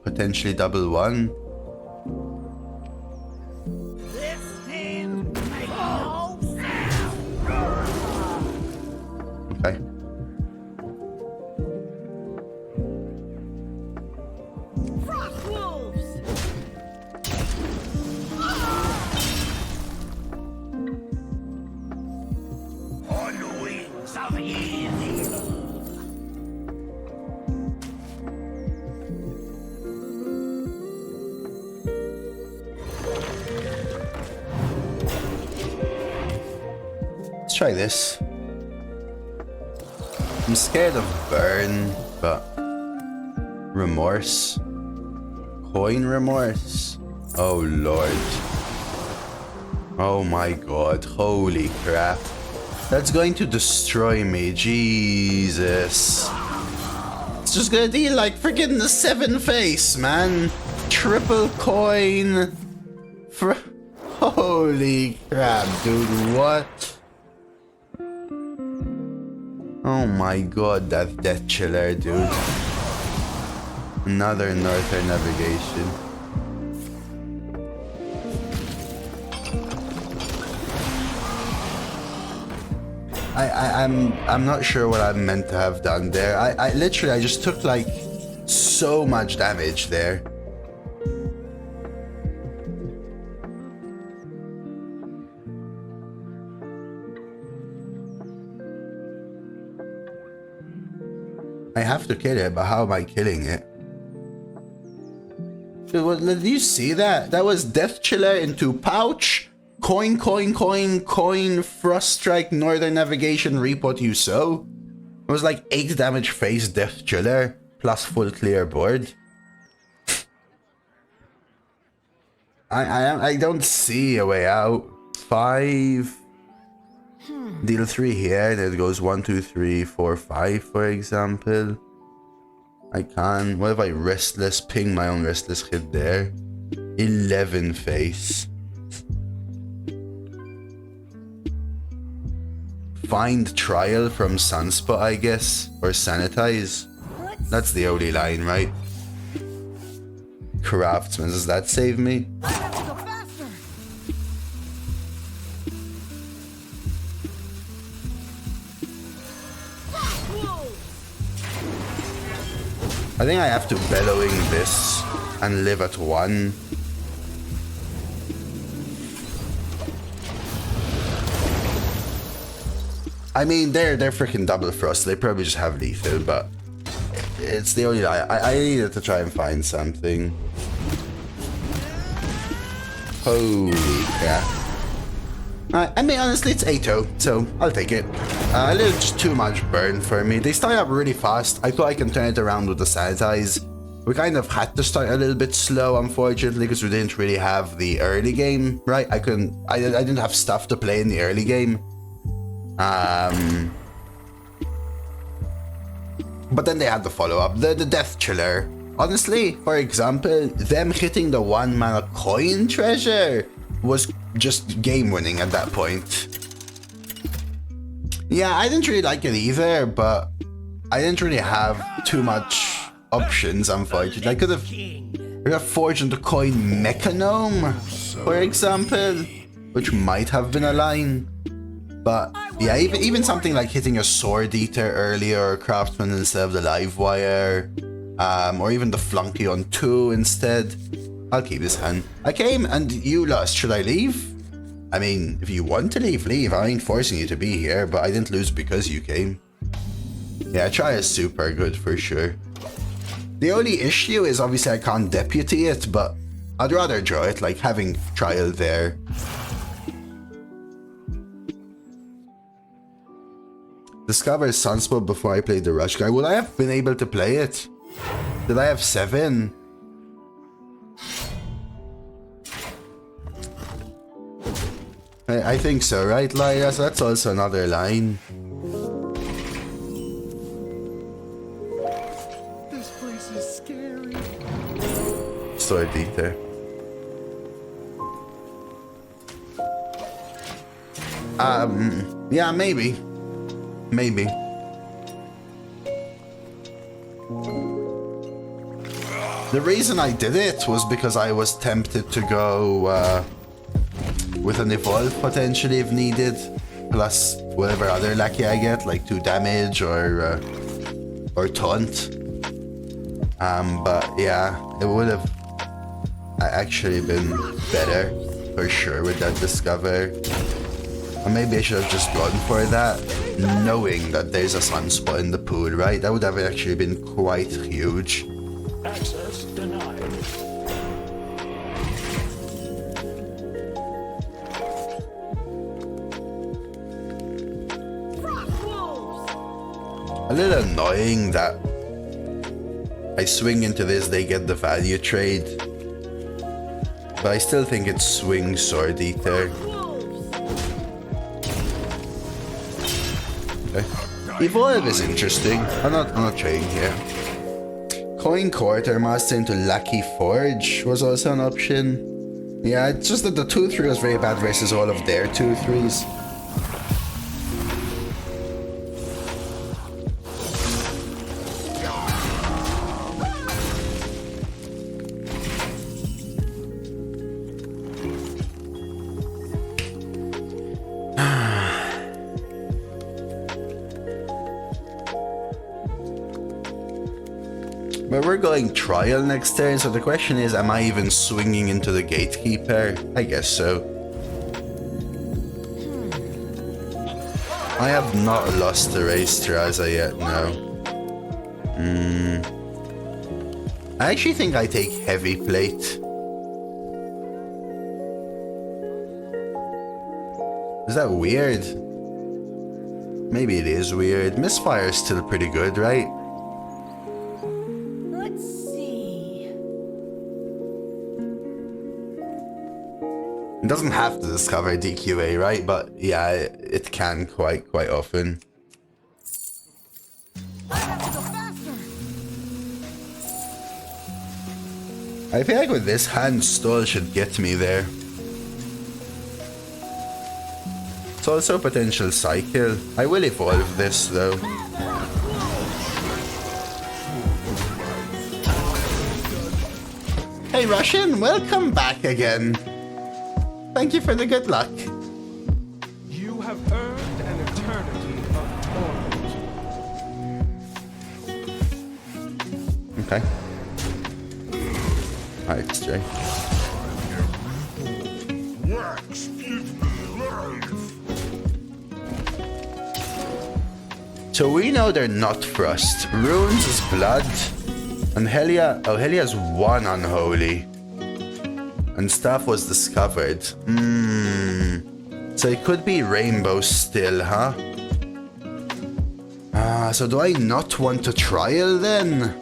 Potentially double 1. Okay. On wings of evil. Let's try this. I'm scared of burn, but remorse. Coin remorse. Oh lord. Oh my god. Holy crap. That's going to destroy me. Jesus. It's just gonna deal like freaking the 7 face, man. Triple coin. Holy crap, dude. What? Oh my god, that Death Chiller, dude. Another Northern Navigation. I'm not sure what I'm meant to have done there. I literally, I just took like so much damage there. I have to kill it, but how am I killing it? Did you see that? That was Death Chiller into pouch. Coin, Frost Strike, Northern Navigation, reap what you sow. It was like 8 damage face Death Chiller, plus full clear board. I don't see a way out. 5. Deal 3 here, then it goes 1, 2, 3, 4, 5, for example. I can. What if I restless ping my own restless hit there? 11 face. Find trial from Sunspot, I guess, or sanitize. That's the only line, right? Craftsman, does that save me? I have to go faster. I think I have to bellowing this and live at 1. I mean, they're freaking double frost. They probably just have lethal, but it's the only line. I needed to try and find something. Holy crap. I mean, honestly, it's 8-0, so I'll take it. A little just too much burn for me. They start up really fast. I thought I can turn it around with the sanitize. We kind of had to start a little bit slow, unfortunately, because we didn't really have the early game, right? I didn't have stuff to play in the early game. But then they had the follow-up, the Death Chiller. Honestly, for example, them hitting the 1-mana coin treasure was just game-winning at that point. Yeah, I didn't really like it either, but I didn't really have too much options, unfortunately. I could have forged into coin Mechanome, for example, which might have been a line. But yeah, even something like hitting a Sword Eater earlier, or Craftsman instead of the Live Wire, or even the Flunky on 2 instead. I'll keep this hand. I came and you lost. Should I leave? I mean, if you want to leave, leave. I ain't forcing you to be here, but I didn't lose because you came. Yeah, try is super good for sure. The only issue is obviously I can't deputy it, but I'd rather draw it, like having trial there. Discover Sunspot before I played the Rush Guy. Would I have been able to play it? Did I have 7? I think so, right, Lyra? So that's also another line. This place is scary. Sword Eater. Yeah, maybe. Maybe. The reason I did it was because I was tempted to go with an evolve potentially if needed, plus whatever other lackey I get, like 2 damage or taunt. But yeah, it would have actually been better for sure with that discover. Or maybe I should have just gone for that, knowing that there's a Sunspot in the pool, right? That would have actually been quite huge. Access denied. A little annoying that I swing into this, they get the value trade. But I still think it's swing Sword Eater. Okay. Evolve is interesting. I'm not trading here. Coin Quartermaster into Lackey Forge was also an option. Yeah, it's just that the 2-3 was very bad versus all of their 2-3s. But we're going trial next turn, so the question is, am I even swinging into the gatekeeper? I guess so. I have not lost the race to Raza yet, no. I actually think I take heavy plate. Is that weird? Maybe it is weird. Misfire is still pretty good, right? Let's see. It doesn't have to discover DQA, right? But yeah, it can quite often. I have to go faster. I feel like with this hand, stall should get me there. It's also a potential cycle. I will evolve this though. Hey Russian, welcome back again. Thank you for the good luck. You have earned an eternity of torment. Okay. Alright, Stray. Wax, give me life. So we know they're not frost. Runes is blood. And Helia... Oh, Helia's one unholy. And stuff was discovered. So it could be rainbow still, huh? So do I not want to trial then?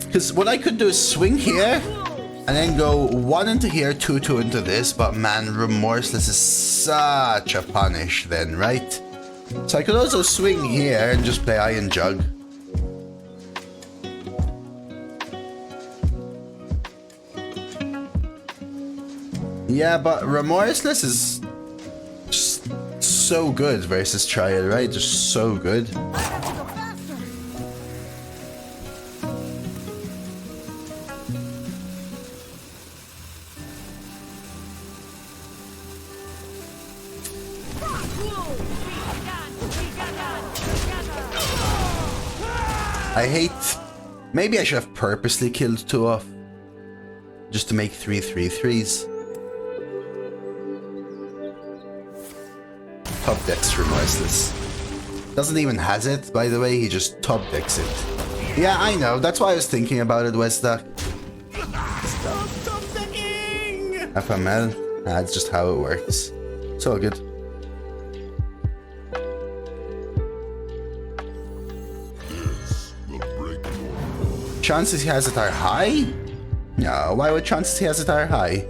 Because what I could do is swing here, and then go 1 into here, 2 into this, but man, Remorseless is such a punish then, right? So I could also swing here and just play Iron Jug. Yeah, but Remorseless is just so good versus Trial, right? Just so good. I hate... Maybe I should have purposely killed 2 off. Just to make 3 3/3s. Top decks Remorseless. Doesn't even has it, by the way, he just top decks it. Yeah, I know, that's why I was thinking about it, Westduck. Stop top decking! FML? Nah, it's just how it works. It's all good. Chances he has it are high? No, why would chances he has it are high?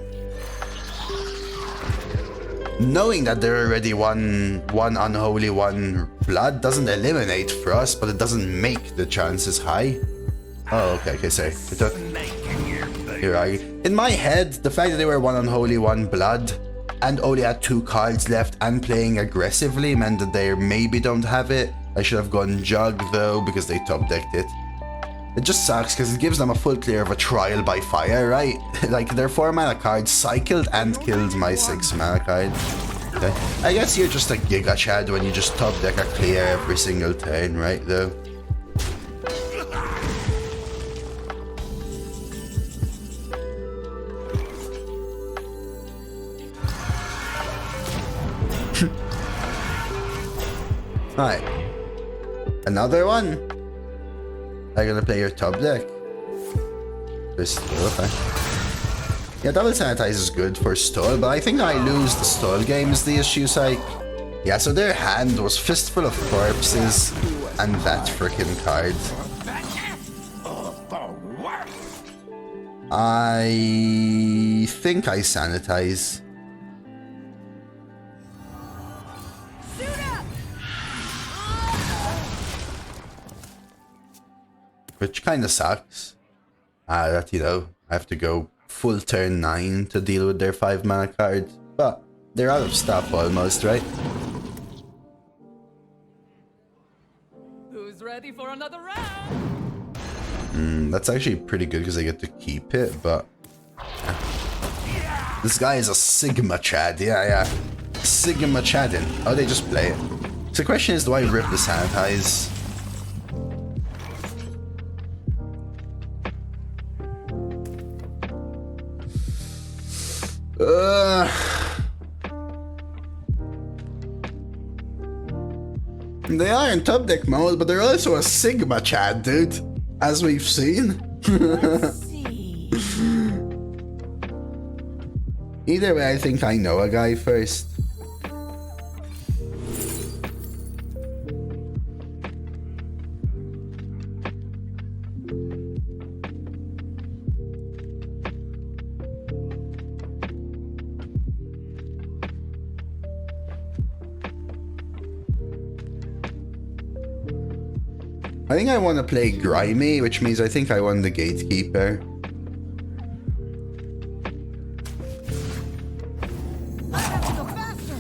Knowing that there are already one unholy, 1 blood doesn't eliminate Frost, but it doesn't make the chances high. Oh, okay, sorry. It took... You're right. In my head, the fact that they were 1 unholy, 1 blood, and only had 2 cards left and playing aggressively meant that they maybe don't have it. I should have gone Jug though, because they top decked it. It just sucks because it gives them a full clear of a trial by fire, right? Like their 4 mana card cycled and killed my 6 mana card. Okay. I guess you're just a Giga Chad when you just top deck a clear every single turn, right though? Alright. Another one? Are you gonna play your top deck? Okay. Yeah, double sanitize is good for stall, but I think I lose the stall game is the issue, Psych. Yeah, so their hand was Fistful of Corpses and that frickin' card. I think I sanitize. Which kinda sucks. That, you know, I have to go full turn 9 to deal with their 5 mana card. But they're out of stuff almost, right? Who's ready for another round? That's actually pretty good because I get to keep it, but... Yeah. This guy is a Sigma Chad. Yeah. Sigma Chadin. Oh, they just play it. So the question is, do I rip the sanitize? They are in top deck mode, but they're also a Sigma Chad, dude. As we've seen. Let's see. Either way, I think I know a guy first. I think I want to play Grimy, which means I think I want the Gatekeeper. I have to go faster.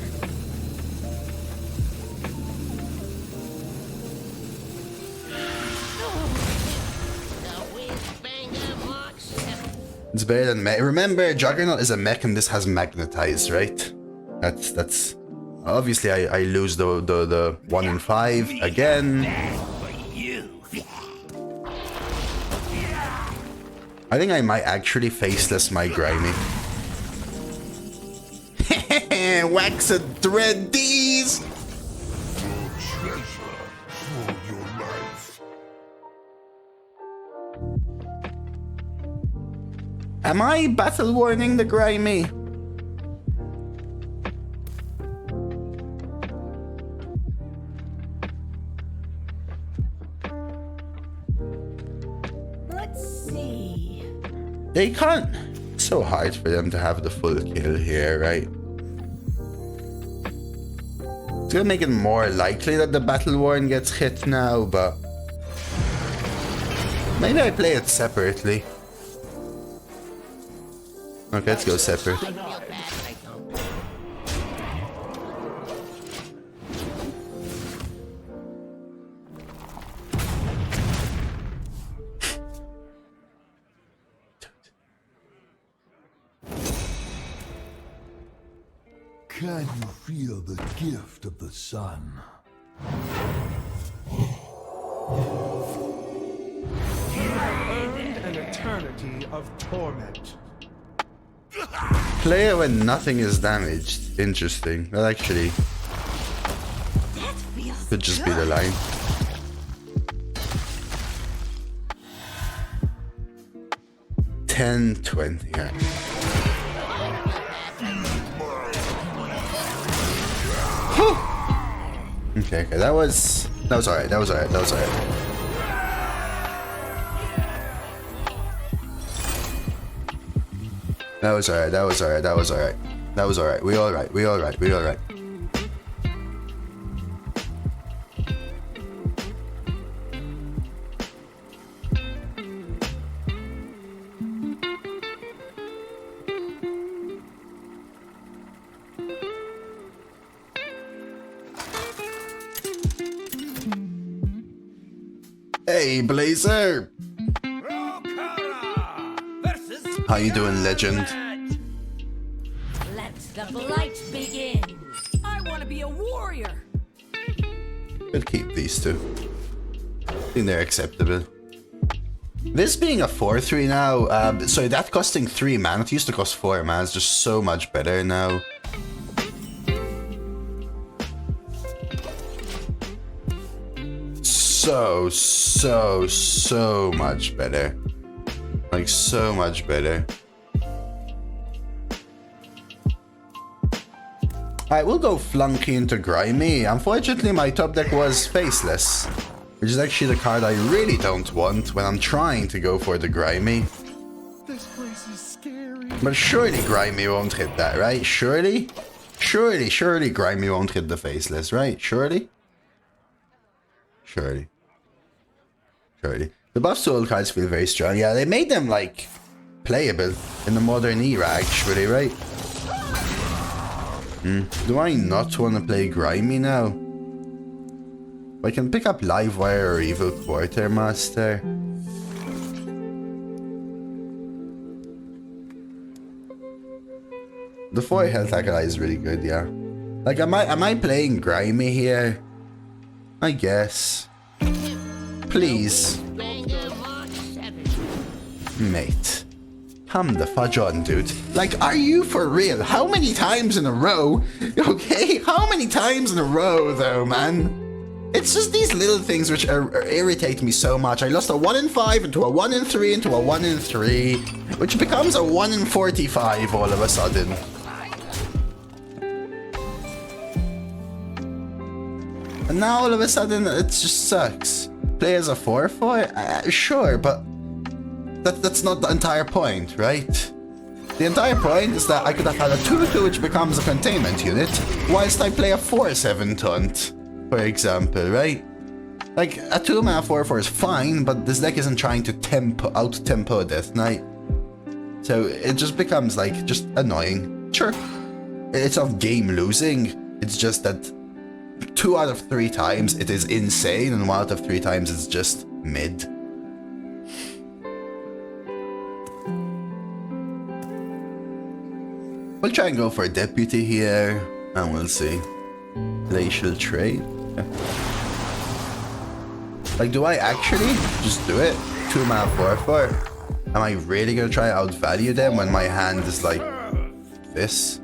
It's better than mech. Remember, Juggernaut is a mech and this has magnetize, right? That's obviously I lose the 1 in 5 again. I think I might actually faceless my Grimy. Wax a thread these! Your treasure for your life. Am I battle warning the Grimy? Let's see. They can't. It's so hard for them to have the full kill here, right? It's gonna make it more likely that the battle warn gets hit now, but maybe I play it separately. Okay, let's go separate. Can you feel the gift of the sun? Earned an eternity of torment. Play it when nothing is damaged. Interesting. That actually That feels could just be the line. $10.20. Yeah. Okay, that was alright. That was alright. That was alright. That was alright. That was alright. That was alright. That was alright. We alright. We alright. We alright. Hey, Blazer! How you doing, legend? Let the blight begin. I want to be a warrior. We'll keep these two. I think they're acceptable. This being a 4-3 now, sorry, that costing 3 mana. It used to cost 4 mana. It's just so much better now. So much better. Like, so much better. Alright, we'll go Flunky into Grimy. Unfortunately, my top deck was Faceless, which is actually the card I really don't want when I'm trying to go for the Grimy. This place is scary. But surely Grimy won't hit that, right? Surely? Surely Grimy won't hit the Faceless, right? Surely? Surely. The buffs to old cards feel very strong. Yeah, they made them, like, playable in the modern era, actually, right? Do I not want to play Grimy now? I can pick up Livewire or Evil Quartermaster. The 4 health ally is really good, yeah. Like, am I playing grimy here? I guess. Please. Mate. Come the fudge on, dude. Like, are you for real? How many times in a row? Okay, how many times in a row, though, man? It's just these little things which irritate me so much. I lost a 1 in 5 into a 1 in 3 into a 1 in 3, which becomes a 1 in 45 all of a sudden. And now all of a sudden it just sucks. Play as a 4/4? Sure, but that's not the entire point, right? The entire point is that I could have had a 2/2 which becomes a containment unit, whilst I play a 4/7 taunt, for example, right? Like, a 2-mana 4/4 is fine, but this deck isn't trying to out-tempo Death Knight. So it just becomes, like, just annoying. Sure, it's not game losing, it's just that 2 out of 3 times it is insane, and 1 out of 3 times it's just mid. We'll try and go for a deputy here, and we'll see. Glacial trade. Yeah. Like, do I actually just do it? 2-mana 4/4? Am I really gonna try to outvalue them when my hand is like this?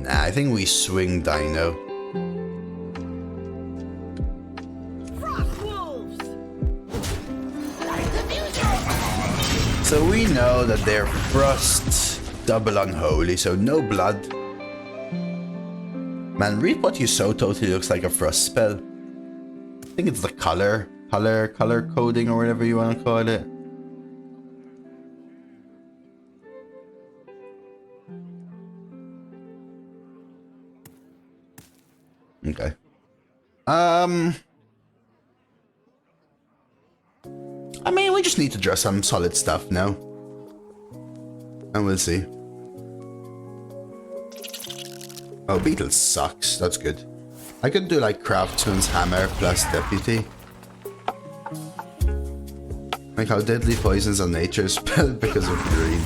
Nah, I think we swing Dino. So we know that they're Frost, double unholy, so no blood. Man, reap what you sow totally looks like a Frost spell. I think it's the color coding or whatever you want to call it. Okay. I mean, we just need to draw some solid stuff now. And we'll see. Oh, Beetle sucks. That's good. I could do like Craftsman's Hammer plus Deputy. Like how Deadly Poison's a nature spell because of green.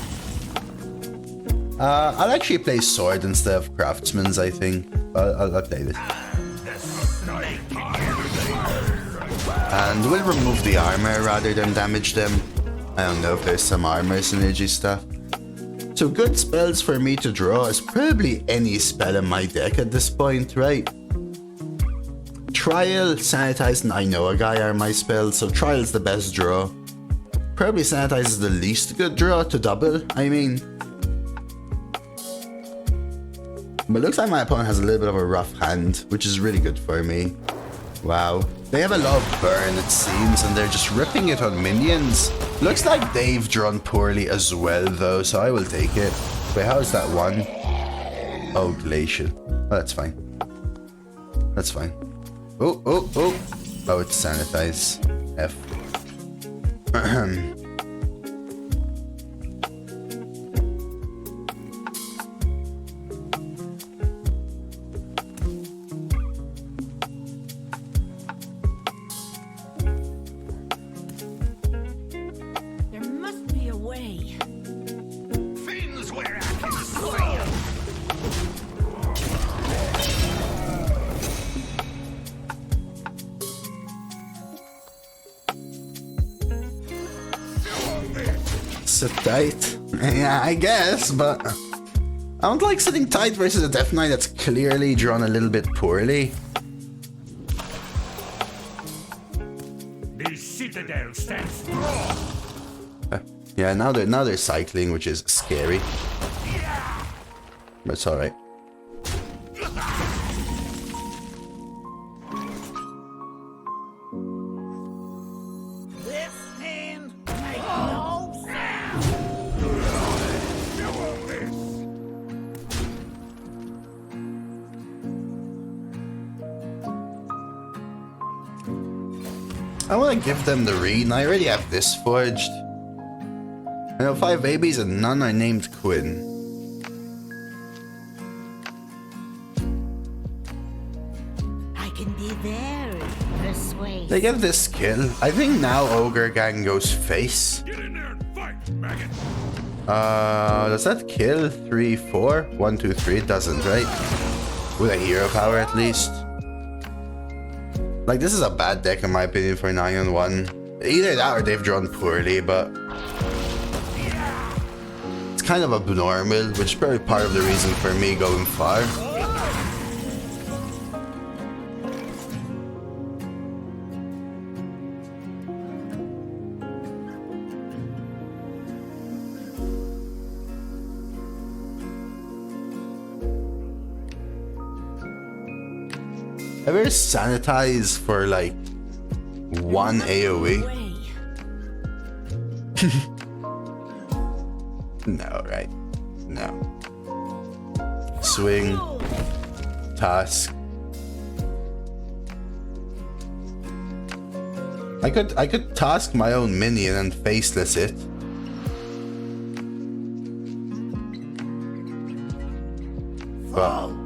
I'll actually play Sword instead of Craftsman's, I think. I'll play this. And we'll remove the armor rather than damage them. I don't know if there's some armor synergy stuff. So good spells for me to draw is probably any spell in my deck at this point, right? Trial, Sanitize, and I Know a Guy are my spells, so Trial's the best draw. Probably Sanitize is the least good draw to double, I mean. But looks like my opponent has a little bit of a rough hand, which is really good for me. Wow. They have a lot of burn, it seems, and they're just ripping it on minions. Looks like they've drawn poorly as well, though, so I will take it. Wait, how's that one? Oh, Glacial. Oh, that's fine. That's fine. Oh, oh, oh. Oh, it's Sanitize. F. Sit tight. Yeah, I guess, but I don't like sitting tight versus a Death Knight that's clearly drawn a little bit poorly. The citadel stands strong. Yeah, now they're cycling, which is scary. But it's alright. I want to give them the read. I already have this forged. I know 5 babies and none are named Quinn. I can be very persuasive. They get this skill. I think now Ogre Gang goes face. Get in there and fight. Does that kill 3, 4? 1, 2, 3? It doesn't, right? With a hero power at least. Like, this is a bad deck in my opinion for 9-on-1. Either that or they've drawn poorly, but it's kind of abnormal, which is probably part of the reason for me going far. Ever sanitize for like 1 AoE? No, right? No. Swing. Task. I could task my own minion and faceless it. But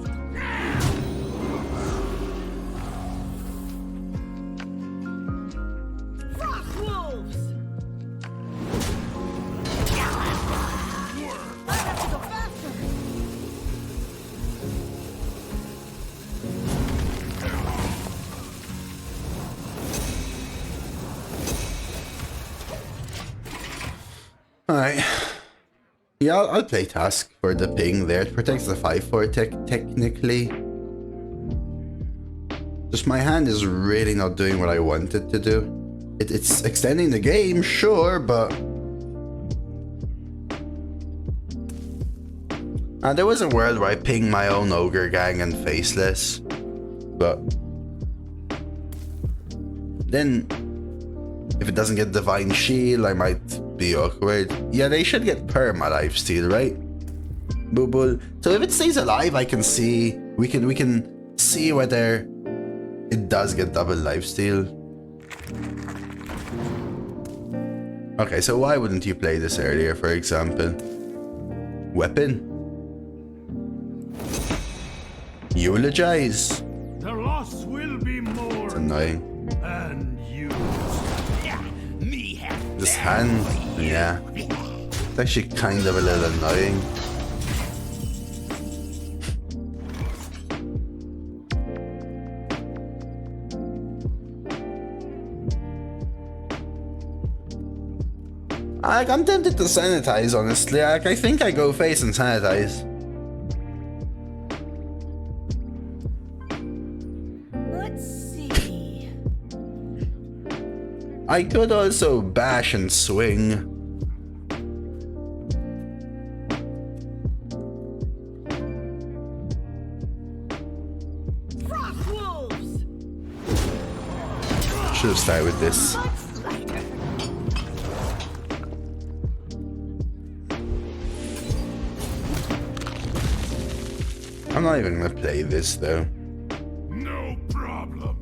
alright. Yeah, I'll play task for the ping there. It protects the 5-4 technically. Just my hand is really not doing what I want it to do. It's extending the game, sure, but there was a world where I pinged my own ogre gang and faceless, but then if it doesn't get divine shield, I might be awkward. Yeah, they should get perma lifesteal, right? Boo boo. So if it stays alive, I can see we can see whether it does get double lifesteal. Okay, so why wouldn't you play this earlier, for example? Weapon. Eulogize. The loss will be more. It's annoying. And you. This hand, yeah. It's actually kind of a little annoying. I'm tempted to sanitize, honestly. I think I go face and sanitize. Let's see. I could also bash and swing. Frost wolves. Should have started with this. I'm not even gonna play this though. No problem.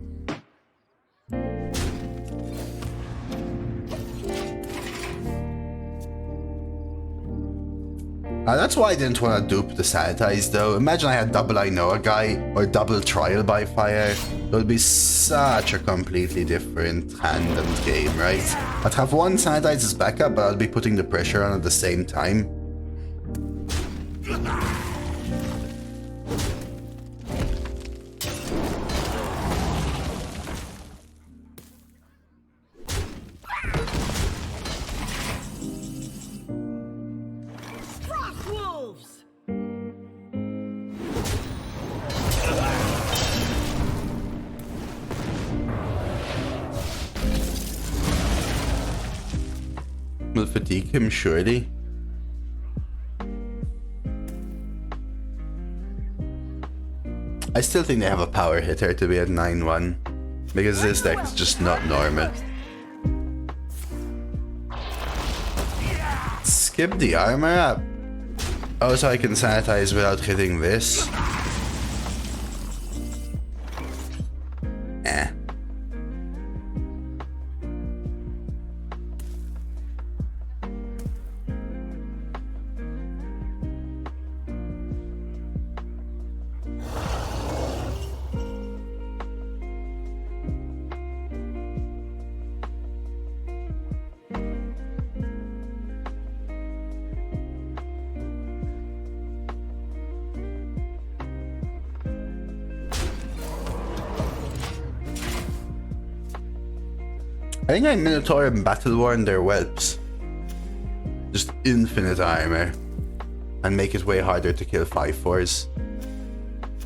That's why I didn't want to dupe the sanitize though. Imagine I had double I know a guy or double trial by fire. It would be such a completely different hand and game, right? I'd have one sanitize as backup, but I'd be putting the pressure on at the same time. Will fatigue him surely. I still think they have a power hitter to be at 9-1 because this deck is just not normal. Skip the armor up. Oh, so I can sanitize without hitting this. Eh. I think I Minotaur and Battle Worn their whelps. Just infinite armor. And make it way harder to kill 5/4s.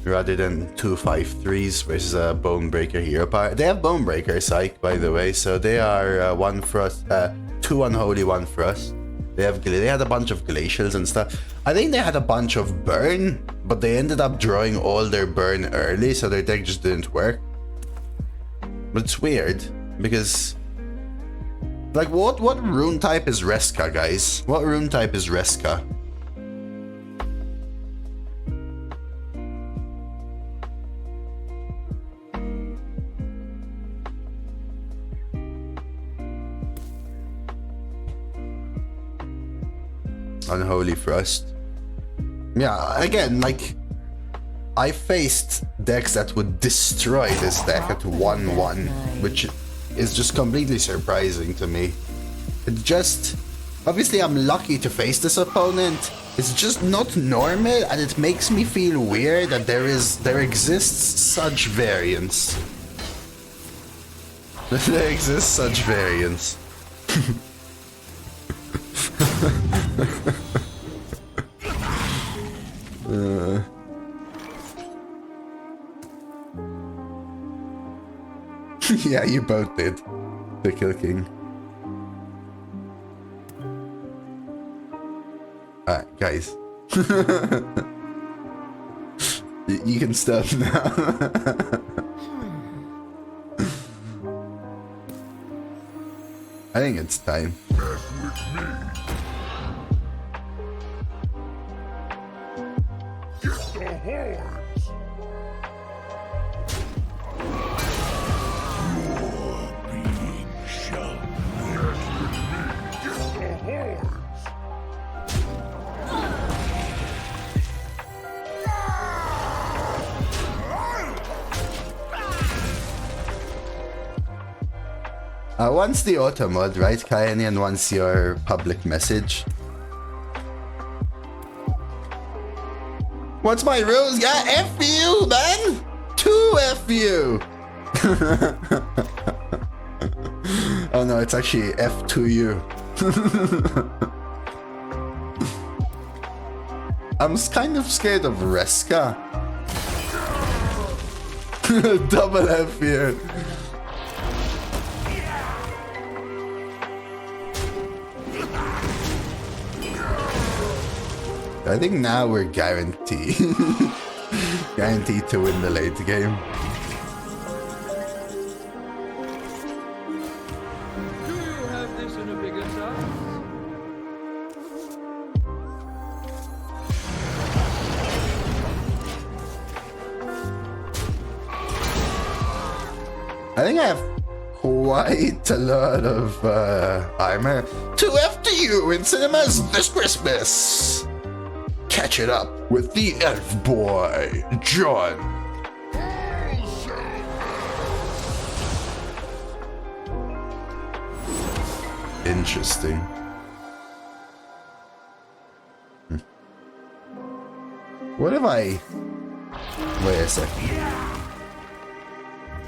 Rather than 2 5/3s versus a Bonebreaker hero power. They have Bonebreaker Psych, by the way, so they are 1 Frost, 2 Unholy, 1 Frost. They had a bunch of Glacials and stuff. I think they had a bunch of Burn, but they ended up drawing all their Burn early, so their deck just didn't work. But it's weird, because... Like, what rune type is Reska, guys? What rune type is Reska? Unholy Frost. Yeah, again, like, I faced decks that would destroy this deck at 1-1, which is just completely surprising to me. It just... Obviously, I'm lucky to face this opponent. It's just not normal, and it makes me feel weird that there exists such variance. There exists such variance. Yeah, you both did. The Kill King. Alright, guys. You can stop now. I think it's time. Once the auto mod, right, Kaini, and once your public message. What's my rules? Yeah, F you, man! 2 F you! Oh no, it's actually F to you. I'm kind of scared of Reska. Double F you. I think now we're guaranteed. Guaranteed to win the late game. Do you have this in a bigger size? I think I have quite a lot of armor. 2F to you in cinemas this Christmas! Catch it up with the elf boy, John. Interesting. What if I... Wait a second.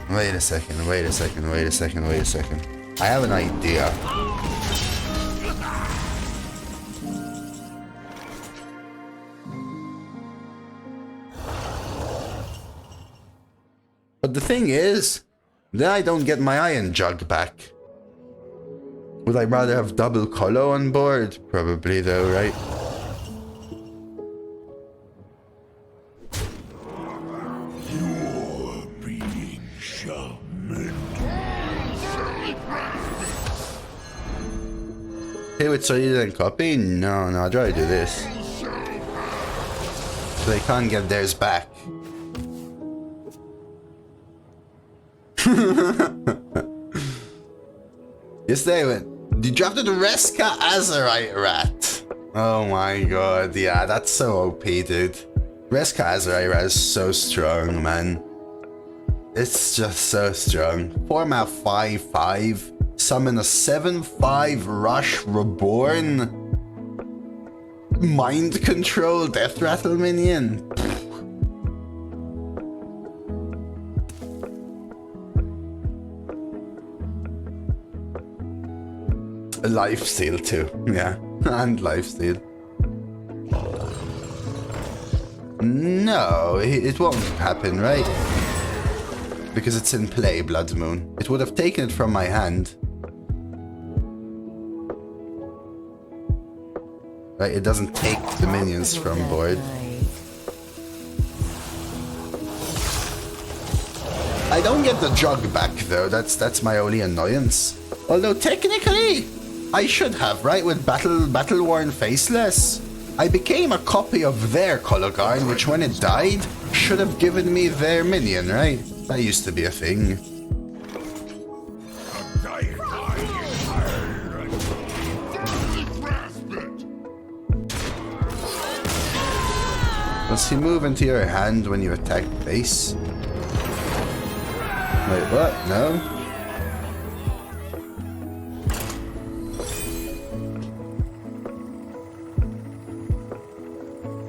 Wait a second, wait a second, wait a second, wait a second. I have an idea. But the thing is, then I don't get my Iron Jug back. Would I rather have double Colo on board? Probably though, right? Your being summoned. Hey, wait, so you didn't copy? No, I'd rather do this. So they can't get theirs back. Yes, they went. You drafted Reska Azerite Rat. Oh my god, yeah, that's so OP, dude. Reska Azerite Rat is so strong, man. It's just so strong. Format 5/5. Summon a 7/5 Rush Reborn. Mind Control Death Rattle minion. lifesteal too. Yeah, and lifesteal. No, it won't happen, right? Because it's in play, Blood Moon. It would have taken it from my hand. Right, it doesn't take the minions from board. I don't get the jug back though, that's my only annoyance. Although technically, I should have, right, with Battle-Worn Faceless. I became a copy of their color guard, which when it died, should have given me their minion, right? That used to be a thing. Does he move into your hand when you attack base? Wait, what? No?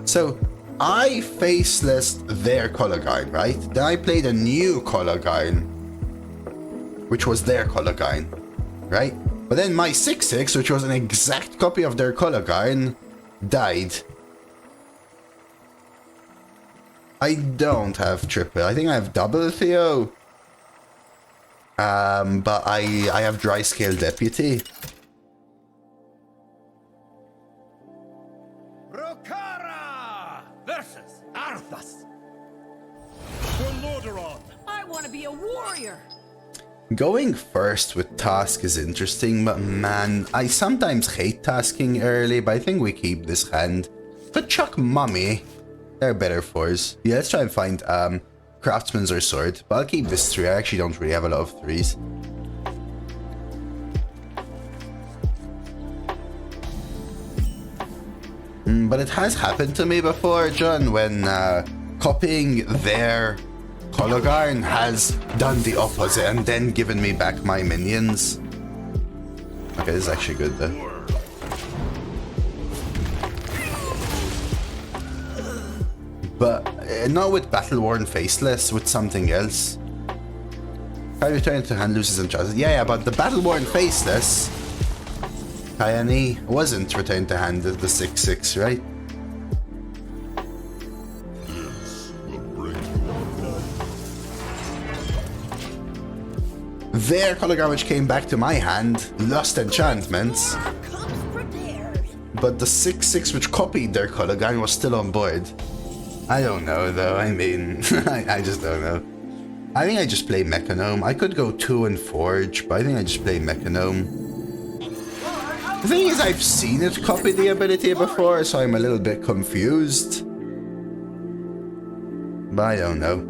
So, I faceless their color guide, right? Then I played a new color guide, which was their color guide, right? But then my 6/6, which was an exact copy of their color guide, died. I don't have triple. I think I have double Theo. But I have dry scale deputy. Rokara versus Arthas. For Lordaeron. I want to be a warrior. Going first with task is interesting, but man, I sometimes hate tasking early, but I think we keep this hand. But Chuck Mummy, they're better fours. Yeah, let's try and find Craftsman's or Sword, but I'll keep this 3. I actually don't really have a lot of 3s. But it has happened to me before, John, when copying their Hologarn has done the opposite and then given me back my minions. Okay, this is actually good though. But not with Battle-Worn Faceless, with something else. I return to hand loses and chances. Yeah, but the Battle-Worn Faceless Kayani wasn't returned to hand the 6/6, right? Their color garbage came back to my hand, lost enchantments. But the 6/6 which copied their color guard was still on board. I don't know though, I mean, I just don't know. I think I just play Mechanome. I could go 2 and Forge, but I think I just play Mechanome. The thing is, I've seen it copy the ability before, so I'm a little bit confused. But I don't know.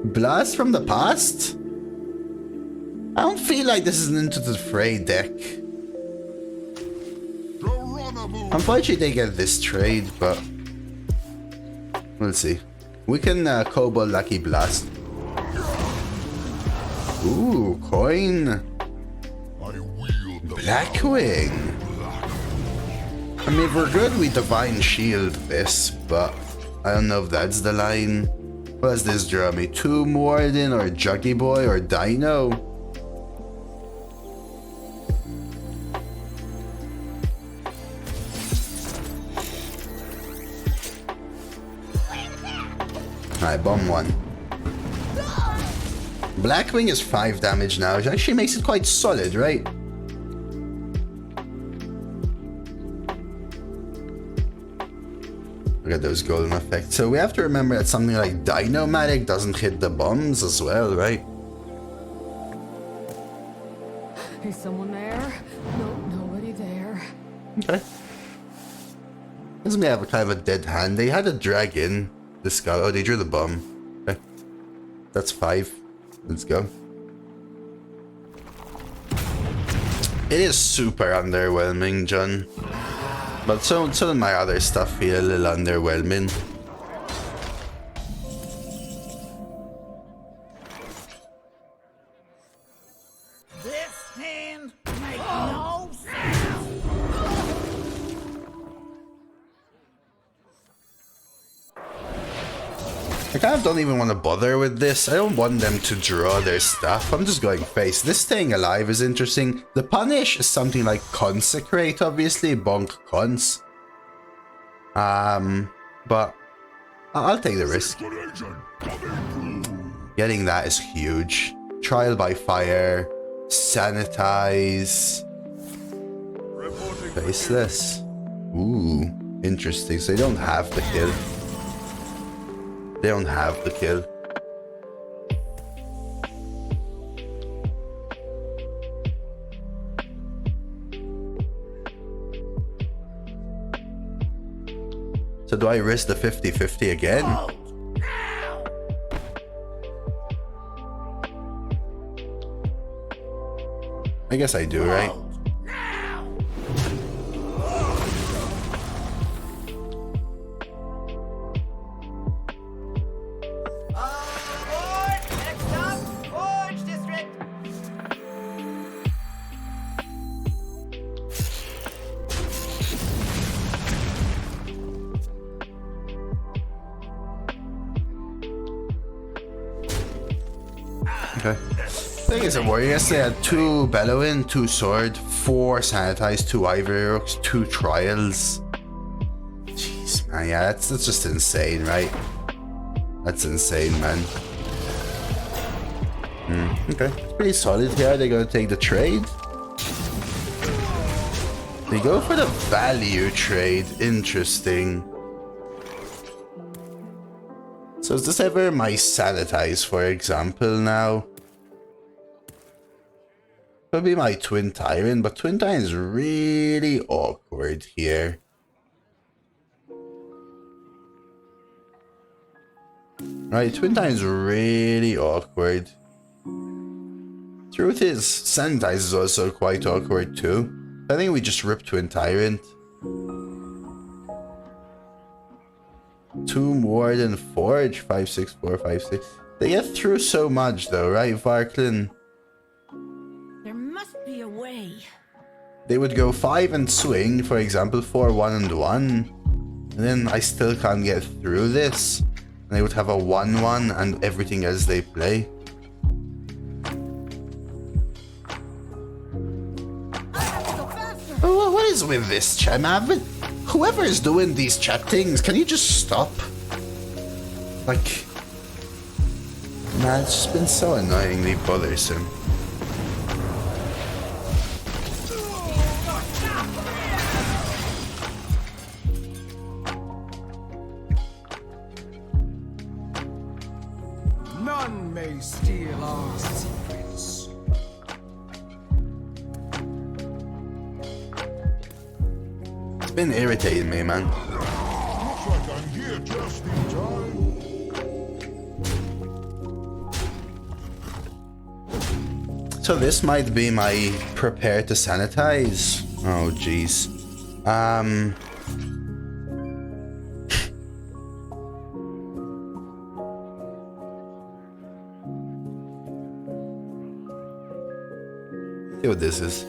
Blast from the Past? I don't feel like this is an Into the Fray deck. Unfortunately, they get this trade, but we'll see. We can Kobold Lucky Blast. Ooh, coin. Blackwing. I mean, if we're good, we Divine Shield this, but I don't know if that's the line. What does this draw me? 2 Warden or Juggy Boy or Dino? Alright, bomb 1. Blackwing is 5 damage now, which actually makes it quite solid, right? Look at those golden effects. So we have to remember that something like Dino-Matic doesn't hit the bombs as well, right? Is someone there? No, nobody there. Okay. Doesn't mean I have a kind of a dead hand. They had a dragon. This guy. Oh, they drew the bomb. Okay. That's 5. Let's go. It is super underwhelming, John. But some of my other stuff feel a little underwhelming. This hand makes no sense. I kind of don't even want to bother with this. I don't want them to draw their stuff. I'm just going face. This staying alive is interesting. The punish is something like consecrate, obviously. Bonk cons. But I'll take the risk. Getting that is huge. Trial by fire. Sanitize. Faceless. Ooh, interesting. So they don't have the kill. They don't have the kill. So do I risk the 50-50 again? I guess I do, right? Okay. Thing is, I'm worried. Yesterday I had 2 bellowing, 2 sword, 4 sanitize, 2 ivory rooks, 2 trials. Jeez, man, yeah, that's just insane, right? That's insane, man. Okay, it's pretty solid here. They're gonna take the trade. They go for the value trade. Interesting. So is this ever my sanitize, for example, now? Could be my twin tyrant, but twin tyrant is really awkward here. Right, twin tyrant is really awkward. Truth is, sanitize is also quite awkward too. I think we just rip twin tyrant. 2 more than forge. 5, 6, 4, 5, 6. They get through so much though, right, Varklin? There must be a way. They would go 5 and swing, for example, 4, 1 and 1. And then I still can't get through this. And they would have a 1-1 and everything else they play. Oh, what is with this chat, man? Whoever is doing these chat things, can you just stop? Like, man, it's just been so annoyingly bothersome. None may steal our secrets. It's been irritating me, man. Looks like I'm here just in time. So this might be my prepare to sanitize. Oh, jeez. See what this is.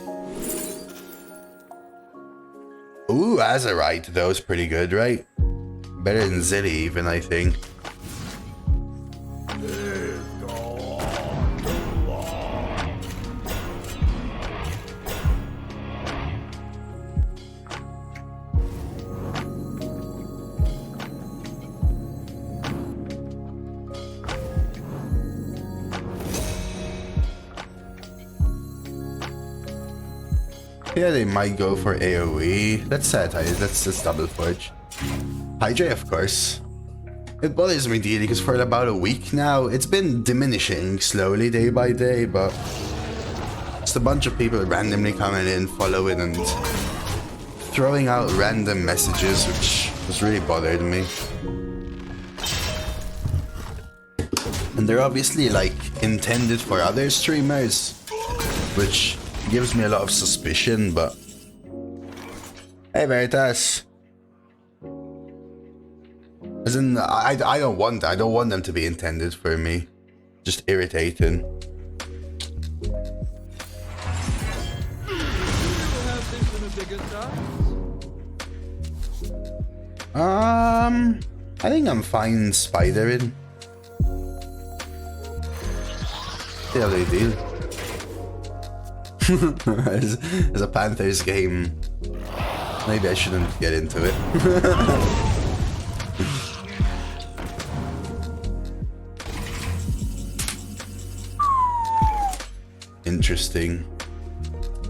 Ooh, Azerite, though, is pretty good, right? Better than Zilly, even, I think. Yeah, they might go for AoE. Let's sanitize. Let's just double forge. Hydra, of course. It bothers me dearly because for about a week now, it's been diminishing slowly day by day, but just a bunch of people randomly coming in, following, and throwing out random messages, which was really bothered me. And they're obviously like intended for other streamers, which gives me a lot of suspicion, but hey, Veritas. As in, I don't want them to be intended for me. Just irritating. I think I'm fine spidering. the other deal. As a Panthers game, maybe I shouldn't get into it. Interesting.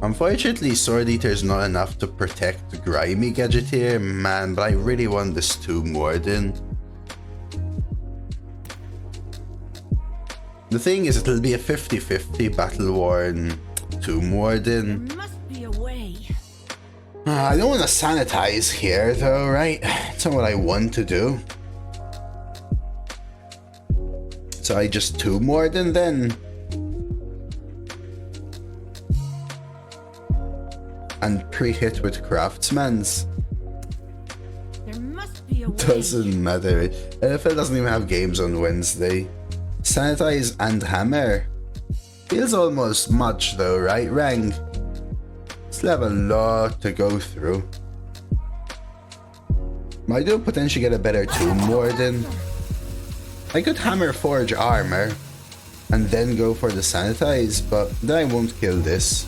Unfortunately, Sword Eater is not enough to protect the Grimy Gadgeteer, man, but I really want this Tomb Warden. The thing is, it'll be a 50-50 Battle-Worn Tomb Warden. There must be a way. I don't want to sanitize here, though, right? It's not what I want to do. So I just Tomb Warden then. And pre-hit with Craftsman's. There must be a way. Doesn't matter. NFL doesn't even have games on Wednesday. Sanitize and Hammer. Feels almost much though, right, Rang? Still have a lot to go through. I do potentially get a better Tomb Warden. I could Hammer Forge Armor and then go for the Sanitize, but then I won't kill this.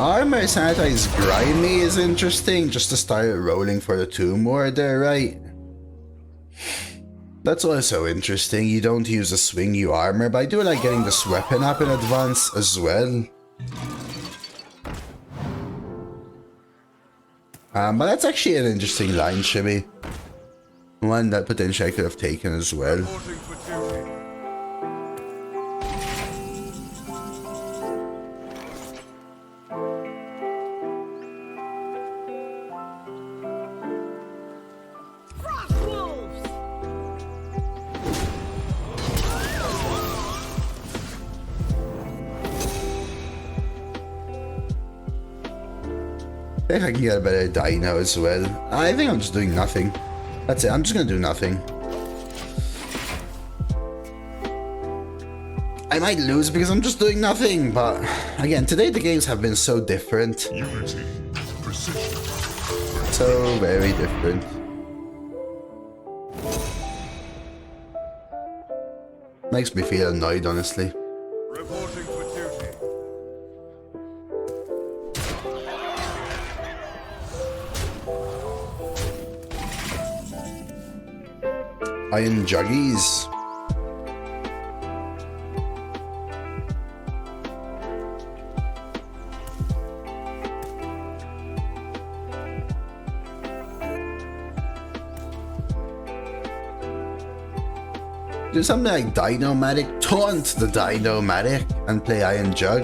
Armor Sanitize Grimy is interesting, just to start rolling for the Tomb Warder, right? That's also interesting. You don't use a swing, you armor, but I do like getting this weapon up in advance as well. But that's actually an interesting line, Shimmy. One that potentially I could have taken as well. I think I can get a better dino as well. I think I'm just doing nothing. That's it, I'm just gonna do nothing. I might lose because I'm just doing nothing, but again, today the games have been so different. Unity, precision. So very different. Makes me feel annoyed, honestly. Reporting for duty. Iron Juggies. Do something like Dino-matic, taunt the Dino-matic and play Iron Jug.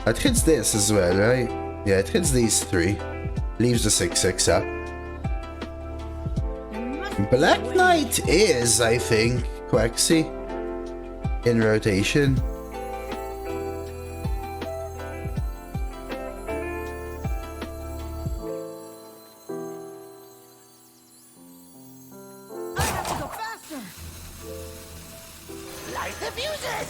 It hits this as well, right? Yeah, it hits these three. Leaves the 6/6 up. Black Knight is, I think, Quaxy in rotation. I have to go faster. Light the fuses.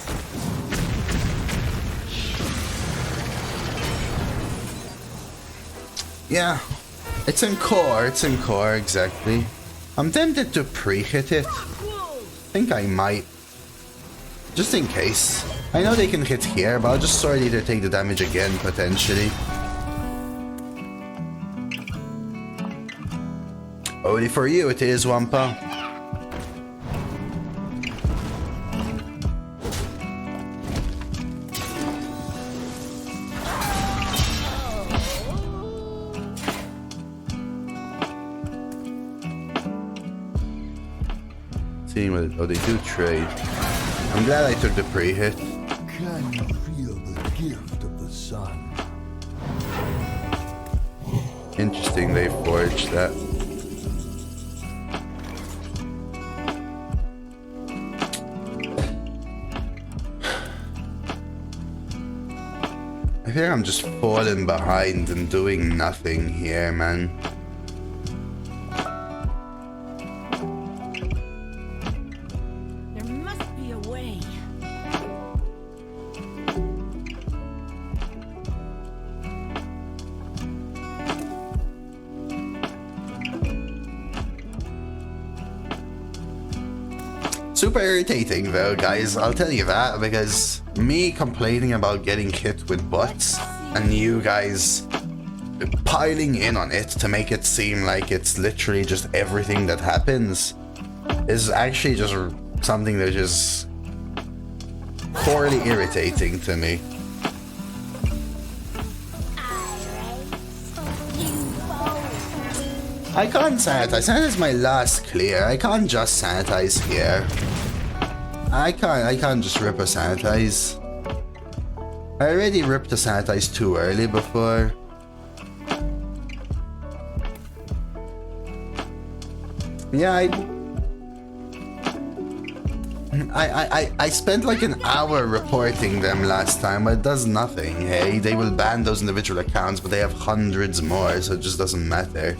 Yeah, it's in core, exactly. I'm tempted to pre-hit it. I think I might. Just in case. I know they can hit here, but I'll just Sword Eater take the damage again, potentially. Only for you it is, Wampa. Seeing what they do trade. I'm glad I took the pre-hit. Can you feel the gift of the sun? Interesting they forged that. I think I'm just falling behind and doing nothing here, man. Super irritating though, guys, I'll tell you that, because me complaining about getting hit with butts and you guys piling in on it to make it seem like it's literally just everything that happens is actually just something that is poorly irritating to me. I can't sanitize. Sanitize my last clear. I can't just sanitize here. I can't just rip a sanitize. I already ripped a sanitize too early before. Yeah, I spent like an hour reporting them last time, but it does nothing. Hey, they will ban those individual accounts, but they have hundreds more, so it just doesn't matter.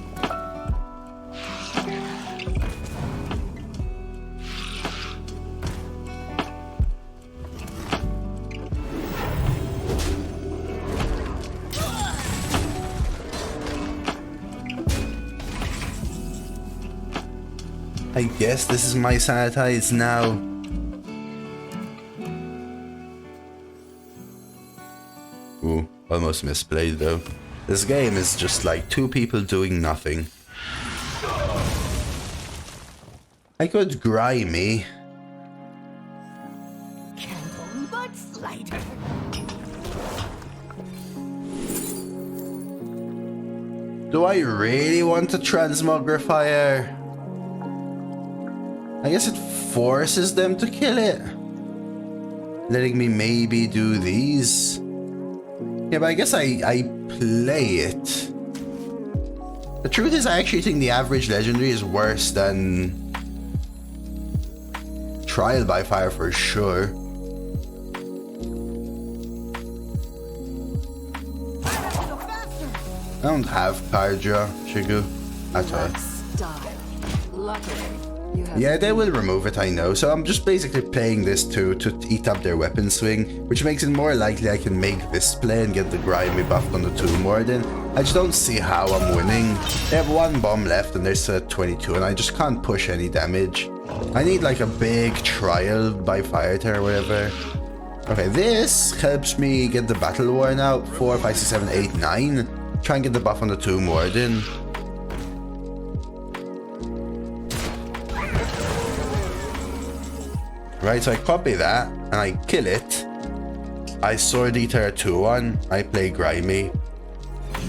I guess this is my sanitize now. Ooh, almost misplayed though. This game is just like two people doing nothing. I could grimy. Do I really want to transmogrifier? I guess it forces them to kill it. Letting me maybe do these. Yeah, but I guess I play it. The truth is, I actually think the average legendary is worse than Trial by Fire for sure. I don't have card draw, Shigu, at all. Yeah, they will remove it, I know, so I'm just basically playing this to eat up their weapon swing, which makes it more likely I can make this play and get the grimy buff on the Tomb Warden. I just don't see how I'm winning. They have one bomb left and there's 22, and I just can't push any damage. I need like a big trial by fire or whatever. Okay, this helps me get the battle worn out. 4, 5, 6, 7, 8, 9. Try and get the buff on the Tomb Warden. Right, so I copy that and I kill it. I Sword Eater a 2-1. I play Grimy.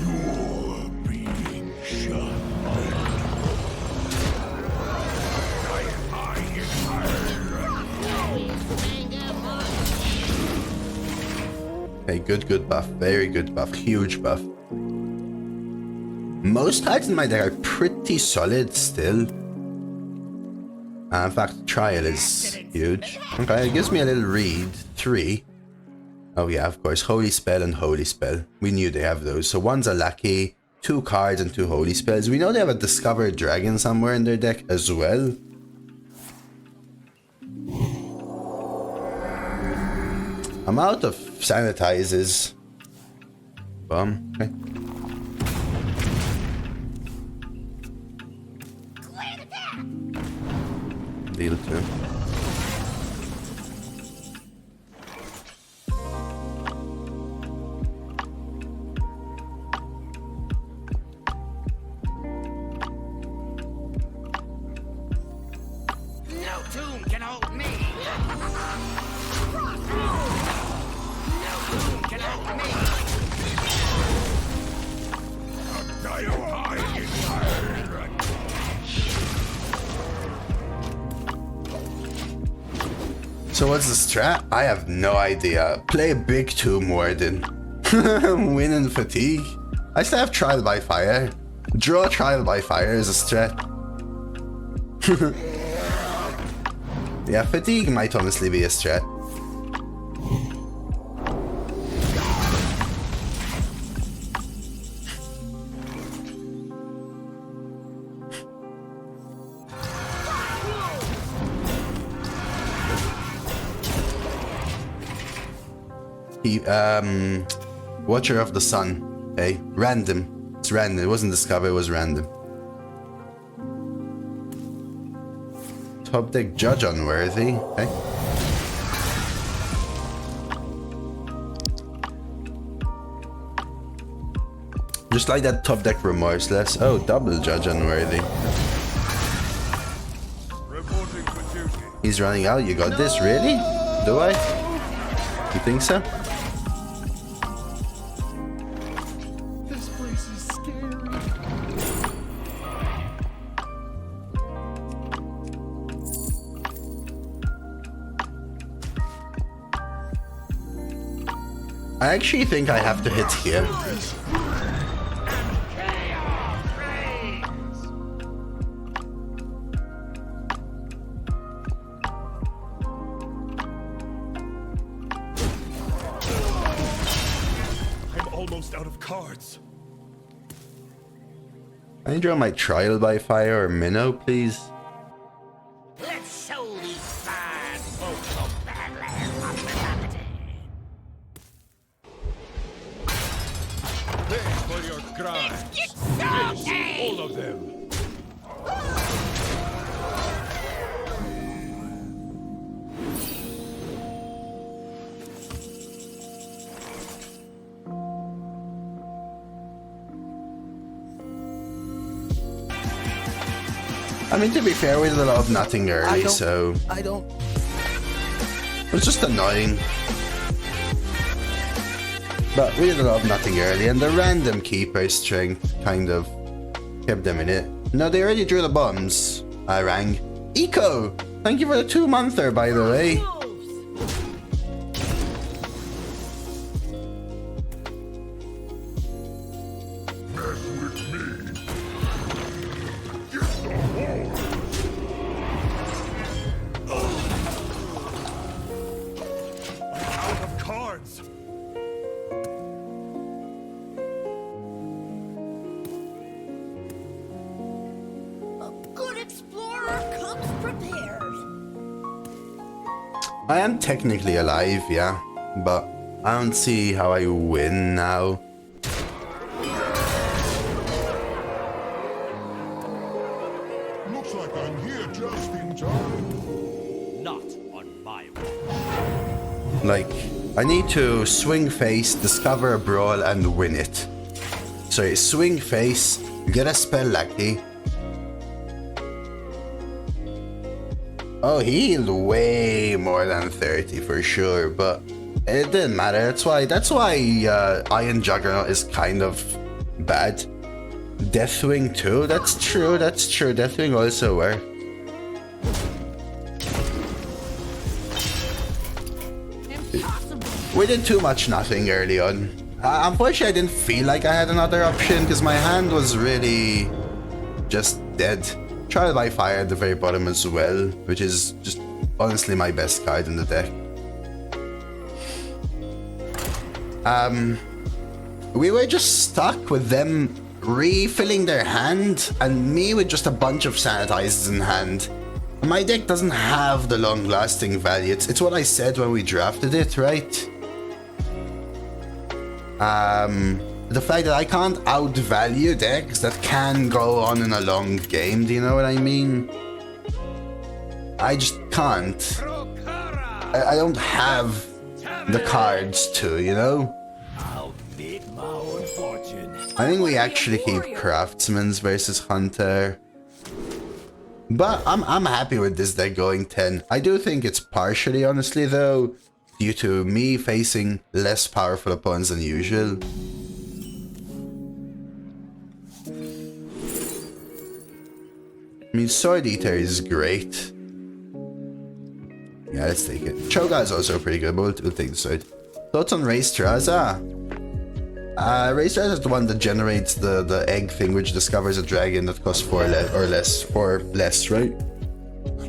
You're being shot. Okay, good buff. Very good buff. Huge buff. Most cards in my deck are pretty solid still. In fact, Trial is huge. Okay, it gives me a little read. 3. Oh yeah, of course. Holy Spell and Holy Spell. We knew they have those. So one's a Lackey, 2 cards and 2 Holy Spells. We know they have a Discovered Dragon somewhere in their deck as well. I'm out of sanitizers. Bomb. Okay. Deal too. No tomb can hold me. No tomb can hold me. So what's the strat? I have no idea. Play a big Tomb Warden. Win in Fatigue. I still have Trial by Fire. Draw Trial by Fire is a strat. Yeah, Fatigue might honestly be a strat. Watcher of the Sun. Okay, random. It's random. It wasn't discovered, it was random. Top deck judge unworthy. Okay. Just like that top deck remorseless. Oh, double judge unworthy. Reporting for duty. He's running out. You got this, really? Do I? You think so? This place is scary. I actually think I have to hit here. I'm almost out of cards. Can I draw my Trial by Fire or Minnow, please? Let's show these fine folks of Badlands hospitality. Thanks for your crimes. Finish all of them. I mean, to be fair, we did a lot of nothing early, so... I don't. It was just annoying. But we did a lot of nothing early, and the random keeper strength kind of kept them in it. No, they already drew the bombs. I rang. Eco! Thank you for the 2-monther, by the way. Out of cards. A good explorer comes prepared. I am technically alive, yeah. But I don't see how I win now. Looks like I'm here just in time. Not on my watch. Like, I need to swing face, discover a brawl, and win it. So swing face, get a spell lucky. Oh, he healed way more than 30 for sure, but it didn't matter. That's why Iron Juggernaut is kind of bad. Deathwing too. That's true. Deathwing also worked. We did too much nothing early on. Unfortunately, I didn't feel like I had another option because my hand was really just dead. Trial by Fire at the very bottom as well, which is just honestly my best card in the deck. We were just stuck with them refilling their hand and me with just a bunch of sanitizers in hand. My deck doesn't have the long-lasting value. It's what I said when we drafted it, right? The fact that I can't outvalue decks that can go on in a long game, do you know what I mean? I just can't. I don't have the cards to, you know? I'll make my own fortune. I think we actually keep Craftsman's versus Hunter. But I'm happy with this deck going 10. I do think it's partially, honestly, though, due to me facing less powerful opponents than usual. I mean, Sword Eater is great. Yeah, let's take it. Choga is also pretty good, but we'll take the sword. Thoughts on Race Traza? Race Traza is the one that generates the egg thing, which discovers a dragon that costs 4 less, right?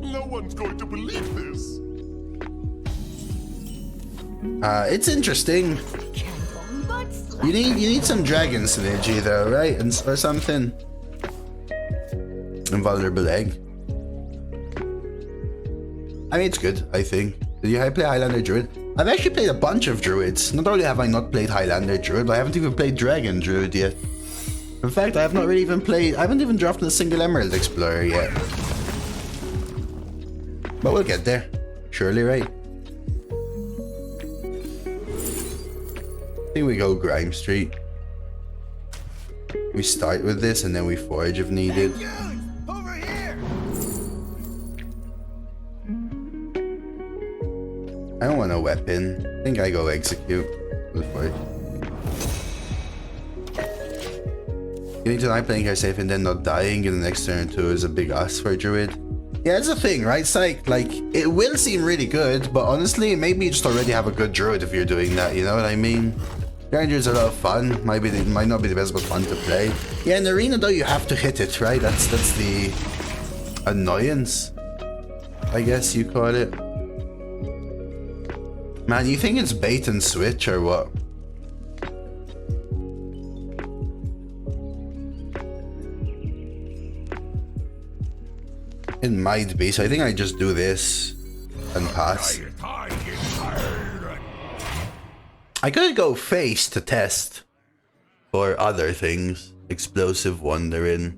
No one's going to believe this. It's interesting. You need some dragon synergy though, right? Or something. Invulnerable egg. I mean, it's good, I think. Did you play Highlander Druid? I've actually played a bunch of Druids. Not only have I not played Highlander Druid, but I haven't even played Dragon Druid yet. In fact, I have not really even played... I haven't even drafted a single Emerald Explorer yet. But we'll get there. Surely, right? I think we go Grime Street. We start with this and then we forage if needed. Over here! I don't want a weapon. I think I go execute. Go for it. Getting tonight playing her safe and then not dying in the next turn or two is a big ask for a druid. Yeah, it's a thing, right? It's like it will seem really good, but honestly, maybe you just already have a good druid if you're doing that, you know what I mean? Grinders are a lot of fun. Might not be the best, but fun to play. Yeah, in arena though, you have to hit it, right? That's the annoyance, I guess you call it. Man, you think it's bait and switch or what? It might be, so I think I just do this and pass. I could go face to test for other things. Explosive Wandering.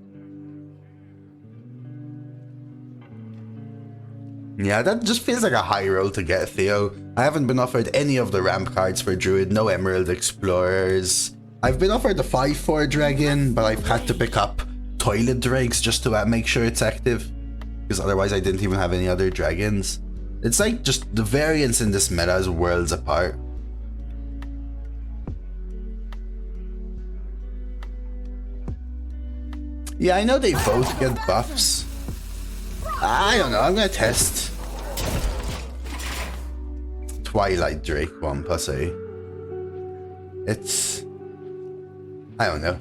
Yeah, that just feels like a high roll to get, Theo. I haven't been offered any of the ramp cards for Druid, no Emerald Explorers. I've been offered the 5/4 Dragon, but I've had to pick up Toilet Drakes just to make sure it's active. Because otherwise I didn't even have any other dragons. It's like just the variance in this meta is worlds apart. Yeah, I know they both get buffs. I don't know, I'm gonna test. Twilight Drake 1+A. It's... I don't know.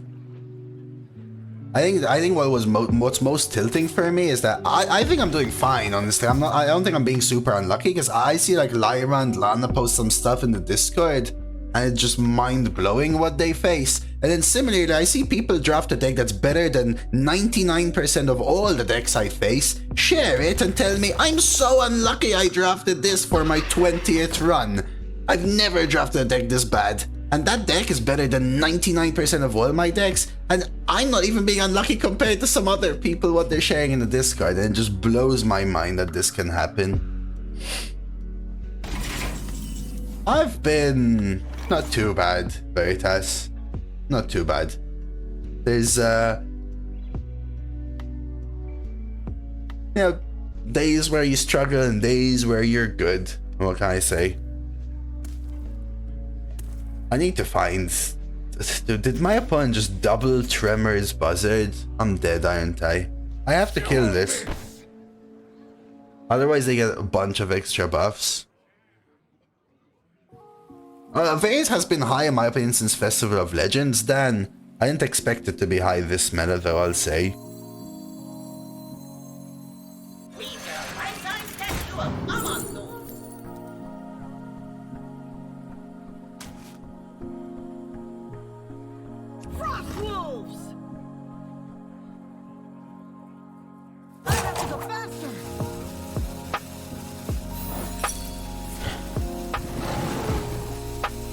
I think what's most tilting for me is that I think I'm doing fine, honestly. I don't think I'm being super unlucky, because I see like Lyra and Lana post some stuff in the Discord and it's just mind-blowing what they face. And then similarly, I see people draft a deck that's better than 99% of all the decks I face, share it and tell me I'm so unlucky I drafted this for my 20th run. I've never drafted a deck this bad. And that deck is better than 99% of all my decks, and I'm not even being unlucky compared to some other people what they're sharing in the Discord, and it just blows my mind that this can happen. I've been not too bad, Veritas. Not too bad. There's you know, days where you struggle and days where you're good. What can I say? I need to find... Did my opponent just double Tremor's Buzzard? I'm dead, aren't I? I have to kill this. Otherwise they get a bunch of extra buffs. Vase has been high in my opinion since Festival of Legends, Dan. I didn't expect it to be high this meta though, I'll say.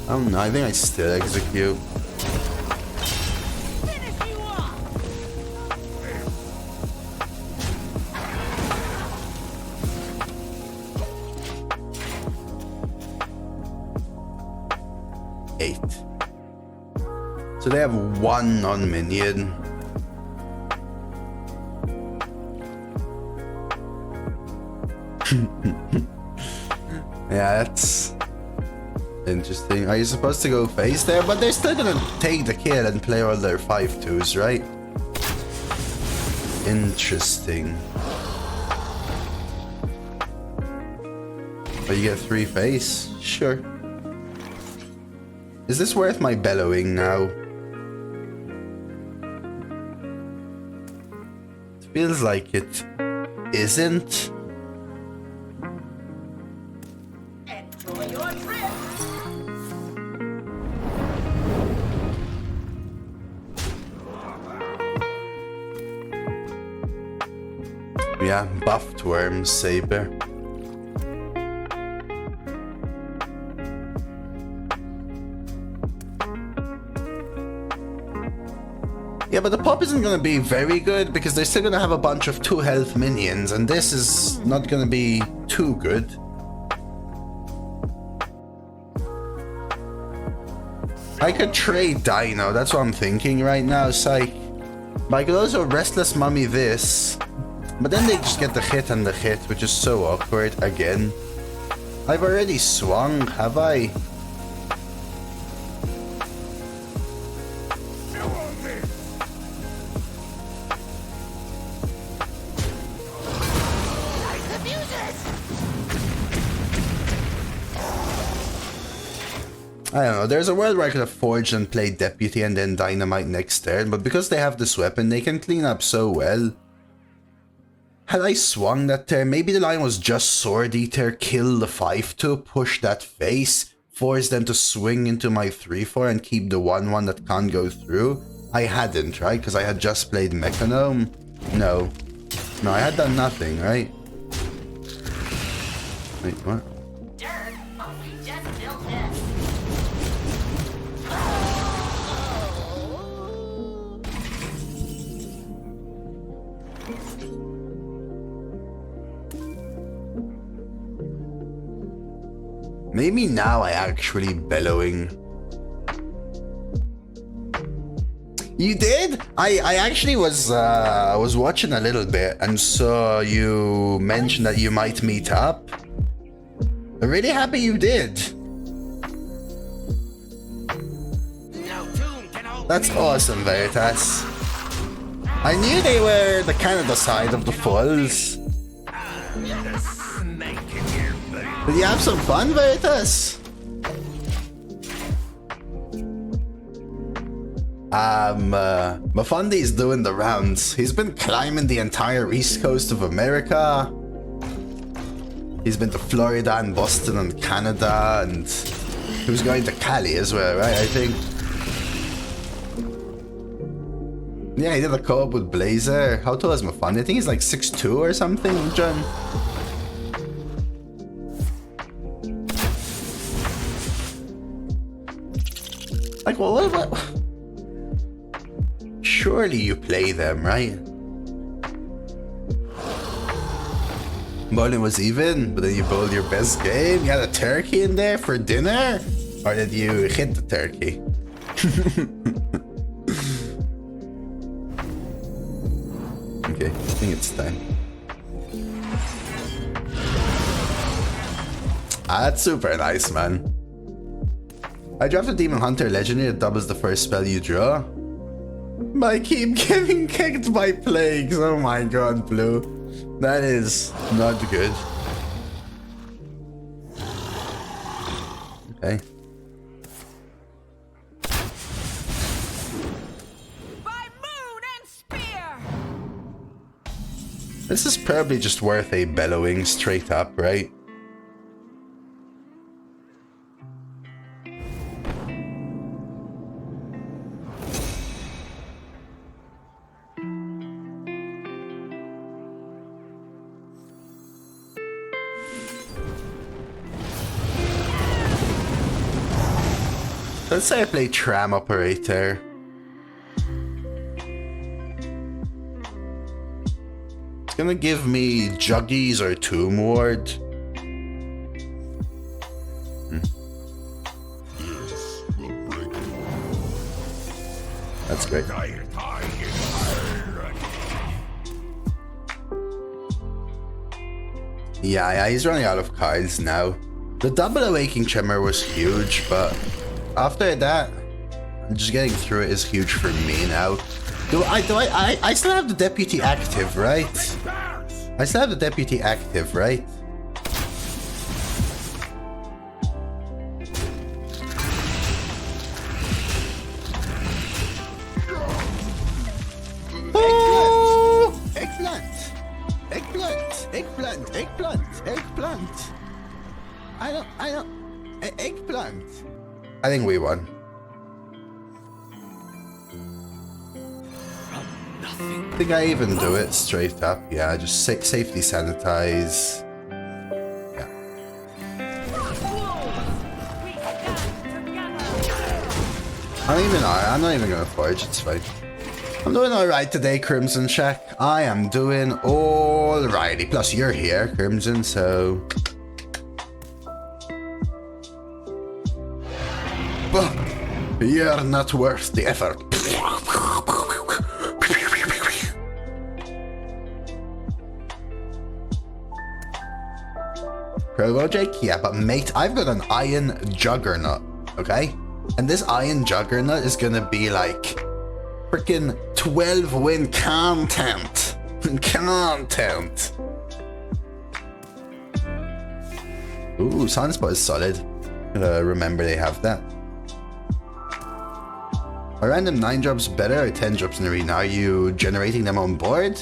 I don't know, I think I still execute. So they have one non-minion. Yeah, that's interesting. Are you supposed to go face there? But they're still gonna take the kill and play all their 5/2s, right? Interesting. But you get 3 face? Sure. Is this worth my bellowing now? It feels like it isn't. Yeah, buffed Worm Saber. Yeah, but the pop isn't gonna be very good because they're still gonna have a bunch of 2 health minions, and this is not gonna be too good. I could trade Dino, that's what I'm thinking right now, Psych. But I could also Restless Mummy this. But then they just get the hit and the hit, which is so awkward again. I've already swung, have I? I don't know, there's a world where I could have forged and played Deputy and then Dynamite next turn, but because they have this weapon, they can clean up so well. Had I swung that turn, maybe the line was just Sword Eater, kill the 5-2, push that face, force them to swing into my 3-4 and keep the 1-1 that can't go through. I hadn't, right? Because I had just played Mechanome. No. No, I had done nothing, right? Wait, what? Dirt, but we just built this. Maybe now I actually bellowing. You did? I actually was watching a little bit and saw you mention that you might meet up. I'm really happy you did. That's awesome, Veritas. I knew they were the Canada side of the Falls. Did you have some fun, Veritas? Mafundi's doing the rounds. He's been climbing the entire east coast of America. He's been to Florida and Boston and Canada, and he was going to Cali as well, right? I think. Yeah, he did a co-op with Blazer. How tall is Mafundi? I think he's like 6'2" or something, John. Like, well, what? Surely you play them, right? Bowling was even, but then you bowled your best game. You had a turkey in there for dinner? Or did you hit the turkey? Okay, I think it's time. That's super nice, man. I dropped a Demon Hunter Legendary that doubles the first spell you draw. But I keep getting kicked by plagues. Oh my god, Blue. That is not good. Okay. By moon and spear. This is probably just worth a bellowing straight up, right? Let's say I play Tram Operator. It's gonna give me Juggies or Tomb Ward. That's great. Yeah, he's running out of cards now. The double Awakening Tremor was huge, but after that, just getting through it is huge for me now. I still have the Deputy active, right? I still have the Deputy active, right? Oh! Eggplant! Eggplant! Eggplant! I think we won. I think I even do it straight up. Yeah, just safety sanitize. Yeah. I'm not even gonna forge, it's fine. I'm doing alright today, Crimson Shack. I am doing alrighty. Plus, you're here, Crimson, so... But you're not worth the effort. Provo Jake? Yeah, but mate, I've got an Iron Juggernaut, okay? And this Iron Juggernaut is gonna be like freaking 12 win content. Content. Ooh, Sunspot is solid. Remember they have that. Are random 9 drops better or 10 drops in arena? Are you generating them on board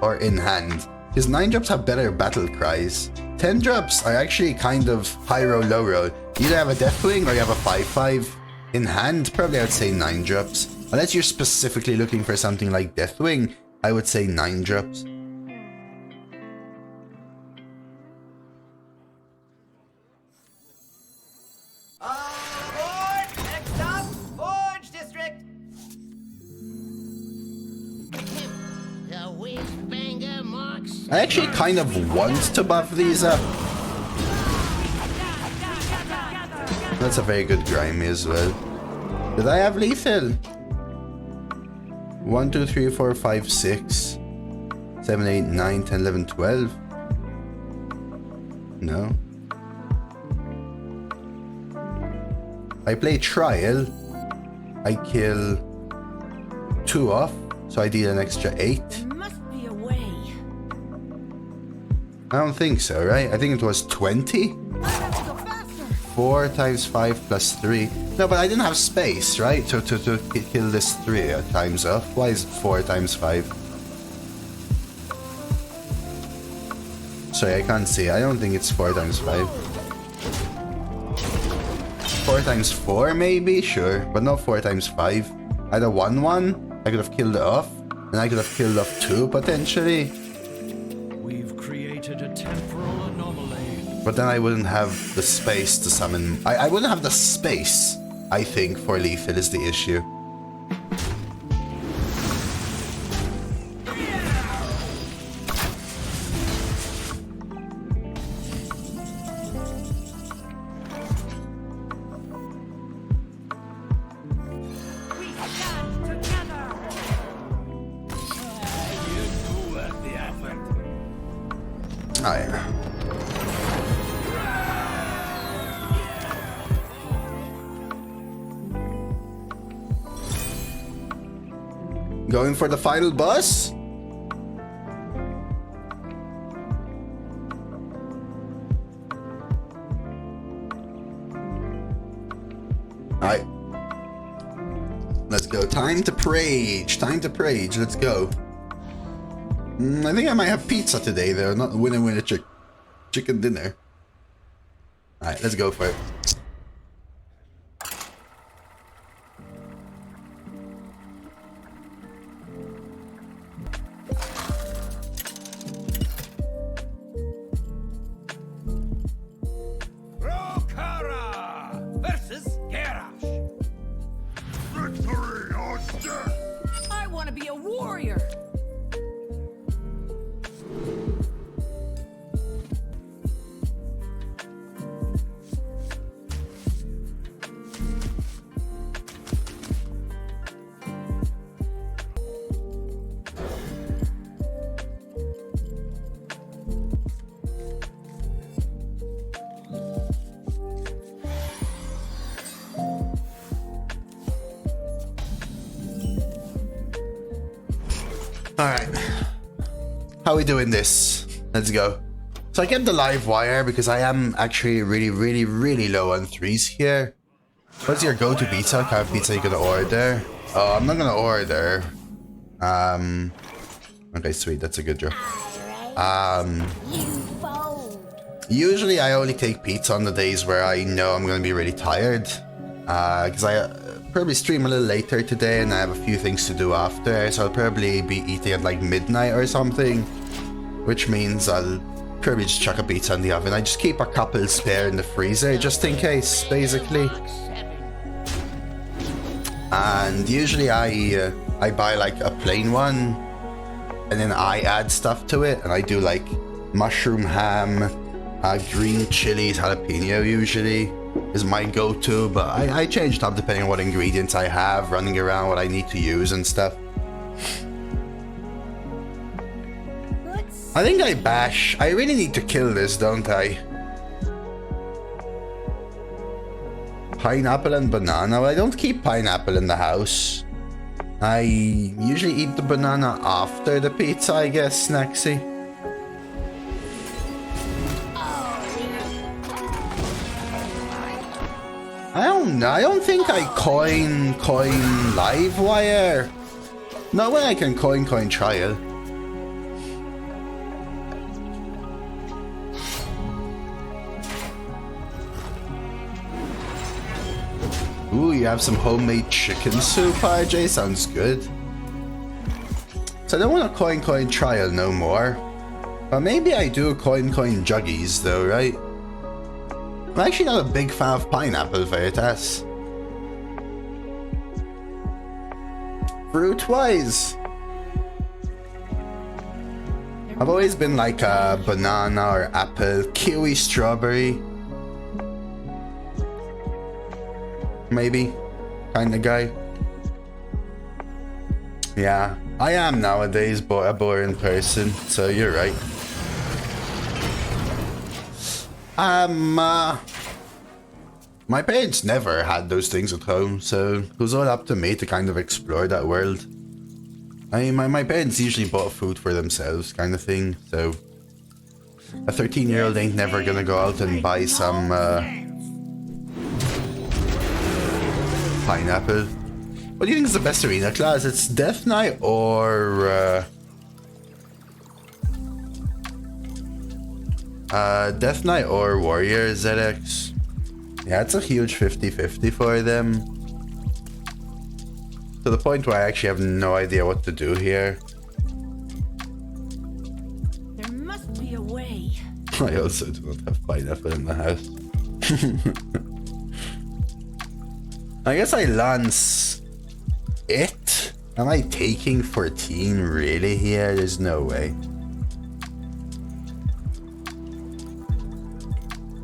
or in hand? Because 9 drops have better battle cries. 10 drops are actually kind of high roll, low roll. You either have a Deathwing or you have a 5/5 in hand. Probably I would say 9 drops. Unless you're specifically looking for something like Deathwing, I would say 9 drops. Next stop, Forge District. The whiz-banger marks. I actually kind of want to buff these up. That's a very good grimy as well. Did I have lethal? 1, 2, 3, 4, 5, 6, 7, 8, 9, 10, 11, 12. No. I play trial. I kill 2 off, so I deal an extra 8. There must be a way. I don't think so, right? I think it was 20? I have to go faster. 4 times 5 plus 3. No, but I didn't have space, right? To kill this 3 times off. Why is it 4 times 5? Sorry, I can't see. I don't think it's 4 times 5. 4 times 4 maybe? Sure. But not 4 times 5. I had a 1-1. I could have killed it off. And I could have killed off 2 potentially. We've created a temporal anomaly. But then I wouldn't have the space to summon... I wouldn't have the space, I think, for lethal is the issue. We stand together. You're worth the effort. Oh yeah. Going for the final boss? Alright. Let's go. Time to prage. Time to prage. Let's go. I think I might have pizza today though, not winning with a chicken dinner. Alright, let's go for it. Versus Garrosh. Victory or death! I want to be a warrior. Alright. How are we doing this? Let's go. So I kept the live wire because I am actually really low on 3s here. What's your go-to pizza? What kind of pizza are you gonna order? Oh, I'm not gonna order. Okay, sweet. That's a good job. Usually I only take pizza on the days where I know I'm gonna be really tired. Because I probably stream a little later today and I have a few things to do after, so I'll probably be eating at like midnight or something, which means I'll probably just chuck a pizza in the oven. I just keep a couple spare in the freezer just in case, basically. And usually I buy like a plain one, and then I add stuff to it, and I do like mushroom ham, green chilies, jalapeno usually is my go-to, but I change it up depending on what ingredients I have running around, what I need to use and stuff. I think I bash. I really need to kill this, don't I? Pineapple and banana. Well, I don't keep pineapple in the house. I usually eat the banana after the pizza, I guess, Snacksy. I don't know. I don't think I coin live wire. No way I can coin trial. Ooh, you have some homemade chicken soup, RJ? Sounds good. So I don't want a coin trial no more. But maybe I do coin juggies though, right? I'm actually not a big fan of pineapple, Veritas. Fruit-wise, I've always been like a banana or apple, kiwi, strawberry. Maybe kind of guy. Yeah, I am nowadays a boring person, so you're right. My parents never had those things at home, so it was all up to me to kind of explore that world. I mean, my parents usually bought food for themselves, kind of thing, so a 13-year-old ain't never gonna go out and buy some pineapple. What do you think is the best arena class? It's Death Knight or Death Knight or Warrior ZX. Yeah, it's a huge 50-50 for them. To the point where I actually have no idea what to do here. There must be a way. I also do not have pineapple in the house. I guess I lance it. Am I taking 14 really here? There's no way.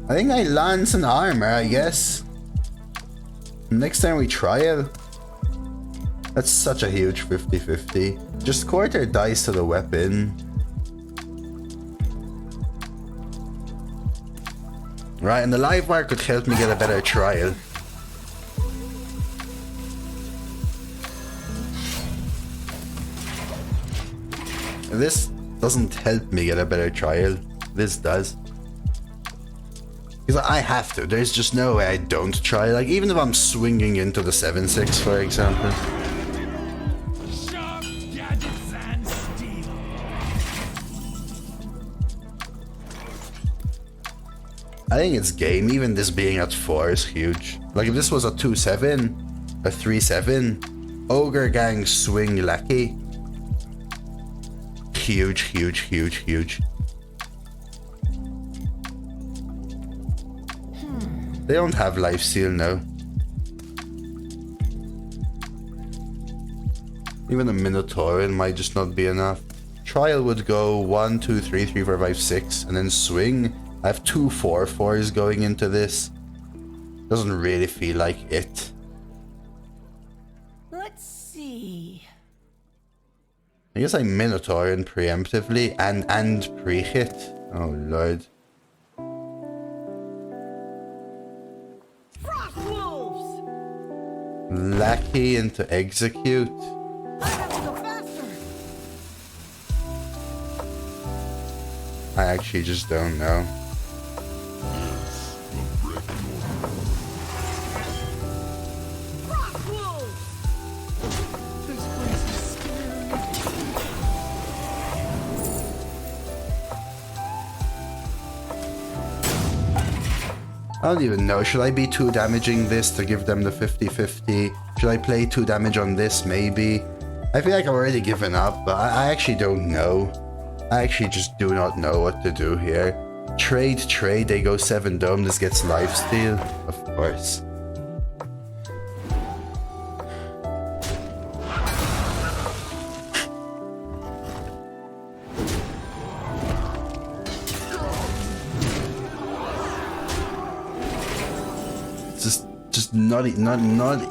I think I lance an armor, I guess. Next time we try it. That's such a huge 50-50. Just quarter dice to the weapon. Right, and the live wire could help me get a better trial. This doesn't help me get a better trial. This does. Because I have to. There's just no way I don't try. Like, even if I'm swinging into the 7-6, for example. Sharp gadgets and steel. I think it's game. Even this being at 4 is huge. Like, if this was a 2-7, a 3-7, Ogre Gang swing Lucky. Huge, huge, huge, huge. They don't have lifesteal now. Even a Minotaurin might just not be enough. Trial would go 1, 2, 3, 3, 4, 5, 6, and then swing. I have 2 4/4s going into this. Doesn't really feel like it. Let's see. I guess I Minotaurin preemptively and pre-hit. Oh lord. Lackey into execute. I have to go faster. I actually just don't know. I don't even know. Should I be 2 damaging this to give them the 50-50? Should I play 2 damage on this maybe? I feel like I've already given up, but I actually don't know. I actually just do not know what to do here. Trade, they go 7 dome, this gets lifesteal, of course. not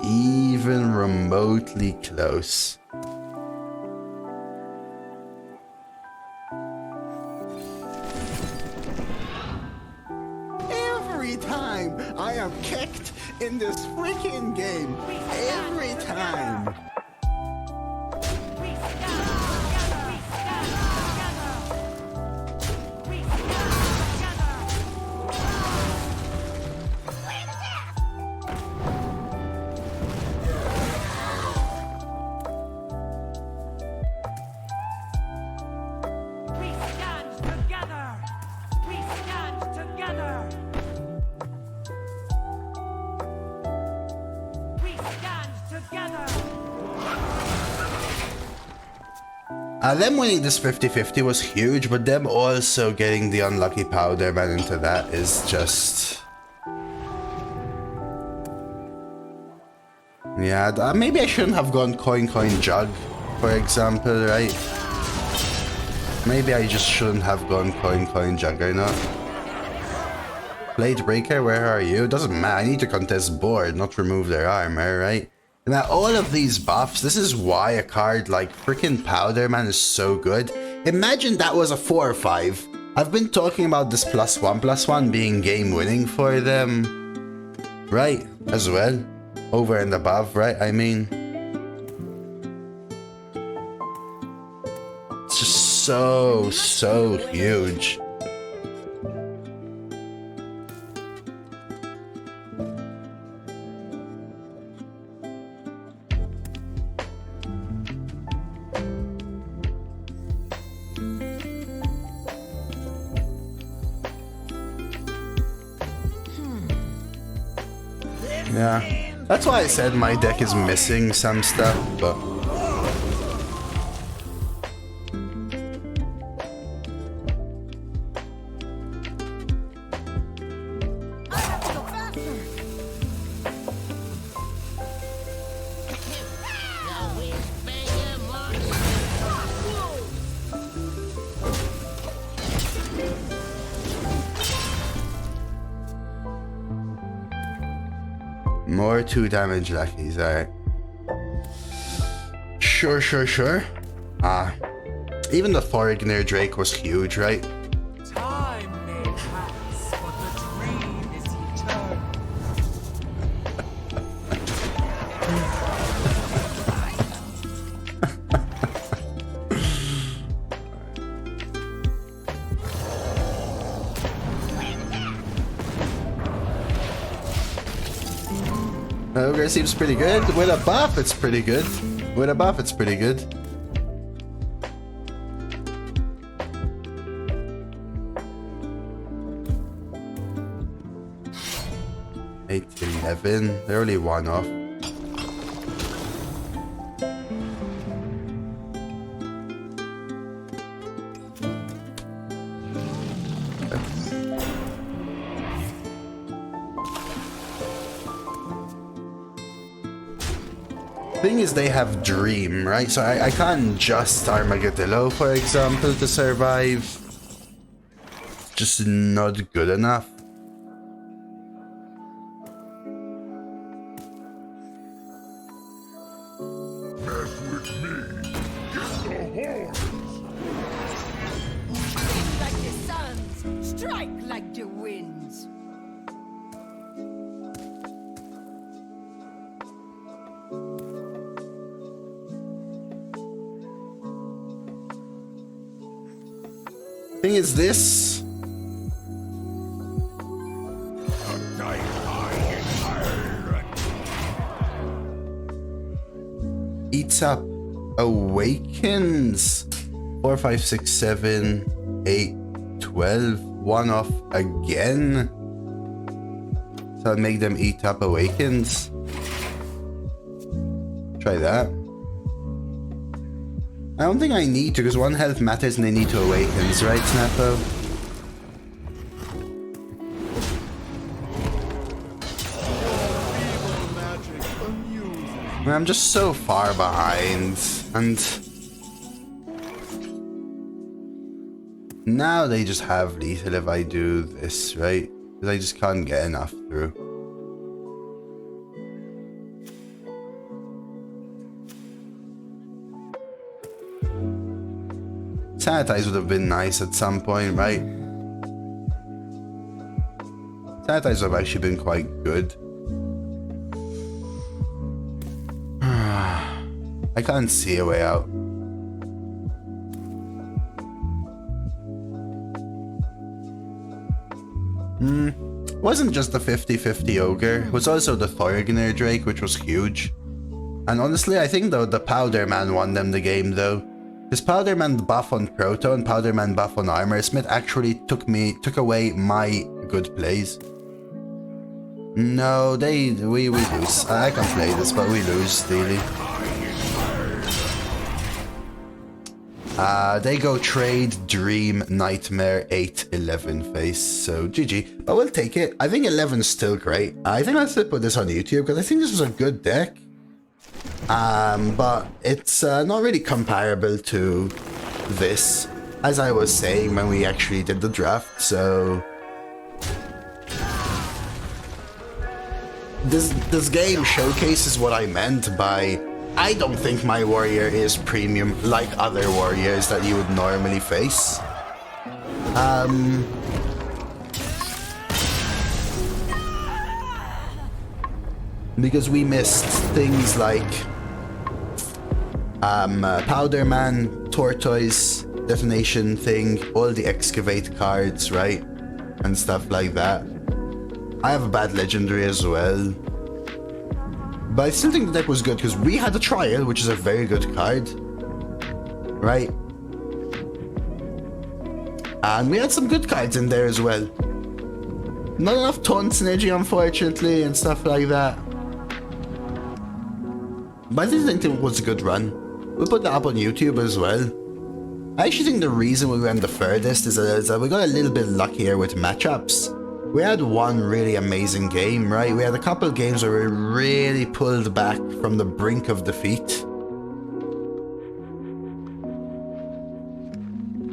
even remotely close. Every time I am kicked in this freaking game. Every time. We stand together. We stand together. We stand together. We stand together. We stand together. We stand together. Them winning this 50-50 was huge, but them also getting the unlucky powder man into that is just... Yeah, maybe I shouldn't have gone coin jug, for example, right? Maybe I just shouldn't have gone coin juggernaut. Blade breaker, where are you? Doesn't matter, I need to contest board, not remove their armor, right? Now, all of these buffs, this is why a card like freaking Powder Man is so good. Imagine that was a 4 or 5. I've been talking about this +1/+1 being game winning for them. Right, as well. Over and above, right? I mean... It's just so huge. Yeah, that's why I said my deck is missing some stuff, but... More 2 damage lackeys, alright. Sure. Even the Thorigner Drake was huge, right? Time may pass, but the dream is eternal. Ogre seems pretty good. With a buff, it's pretty good. With a buff, it's pretty good. Eight to 11. They're only 1 off. Thing is, they have Dream, right? So I can't just Armageddon, for example, to survive. Just not good enough. Mess with me. Get the horns. Like the suns, strike like the winds. Thing is this. Eats up. Awakens. 4, 5, 6, 7, 8, 12. 1 off again. So I'll make them eat up Awakens. Try that. I don't think I need to, because 1 health matters and they need to Awakens, right, Snappo? I mean, I'm just so far behind, and... Now they just have lethal if I do this, right? Because I just can't get enough through. Sanitize would have been nice at some point, right? Sanitize would have actually been quite good. I can't see a way out. Wasn't just the 50-50 ogre, it was also the Thorgnir Drake, which was huge. And honestly, I think though the Powder Man won them the game though. Because Powder Man buff on Proto and Powder Man buff on Armor Smith actually took away my good plays. No, we lose. I can play this, but we lose, really. They go trade, dream, nightmare, 8, 11 face. So GG. But we'll take it. I think 11 is still great. I think I'll still put this on YouTube because I think this was a good deck. But it's not really comparable to this, as I was saying when we actually did the draft. So this game showcases what I meant by I don't think my warrior is premium like other warriors that you would normally face. Because we missed things like Powder Man, Tortoise, Detonation thing, all the Excavate cards, right? And stuff like that. I have a bad legendary as well. But I still think the deck was good because we had a Trial, which is a very good card. Right? And we had some good cards in there as well. Not enough taunt synergy, unfortunately, and stuff like that. But I think it was a good run. We'll put that up on YouTube as well. I actually think the reason we went the furthest is that we got a little bit luckier with matchups. We had one really amazing game, right? We had a couple of games where we really pulled back from the brink of defeat.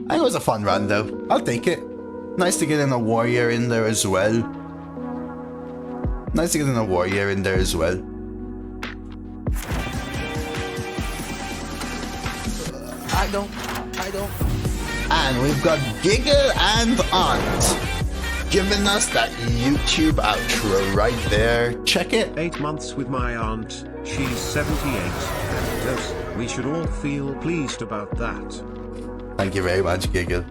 I think it was a fun run though. I'll take it. Nice to get in a warrior in there as well. Nice to get in a warrior in there as well. I don't. And we've got Giggle and Aunt giving us that YouTube outro right there. Check it. 8 months with my aunt. She's 78. And us, we should all feel pleased about that. Thank you very much, Giggle.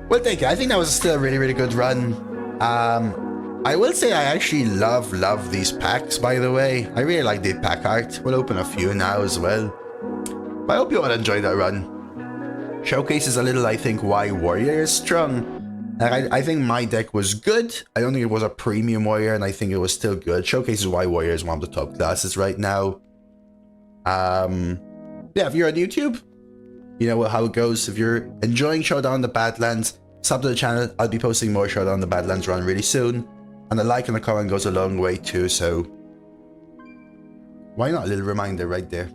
Well, thank you. I think that was still a really, really good run. I will say I actually love these packs, by the way. I really like the pack art. We'll open a few now as well. But I hope you all enjoyed that run. Showcases a little, I think, why Warrior is strong. I think my deck was good. I don't think it was a premium warrior, and I think it was still good. Showcases why warrior is one of the top classes right now. Yeah, if you're on YouTube, you know how it goes. If you're enjoying Showdown in the Badlands, sub to the channel. I'll be posting more Showdown in the Badlands run really soon. And a like and a comment goes a long way too, so why not? A little reminder right there.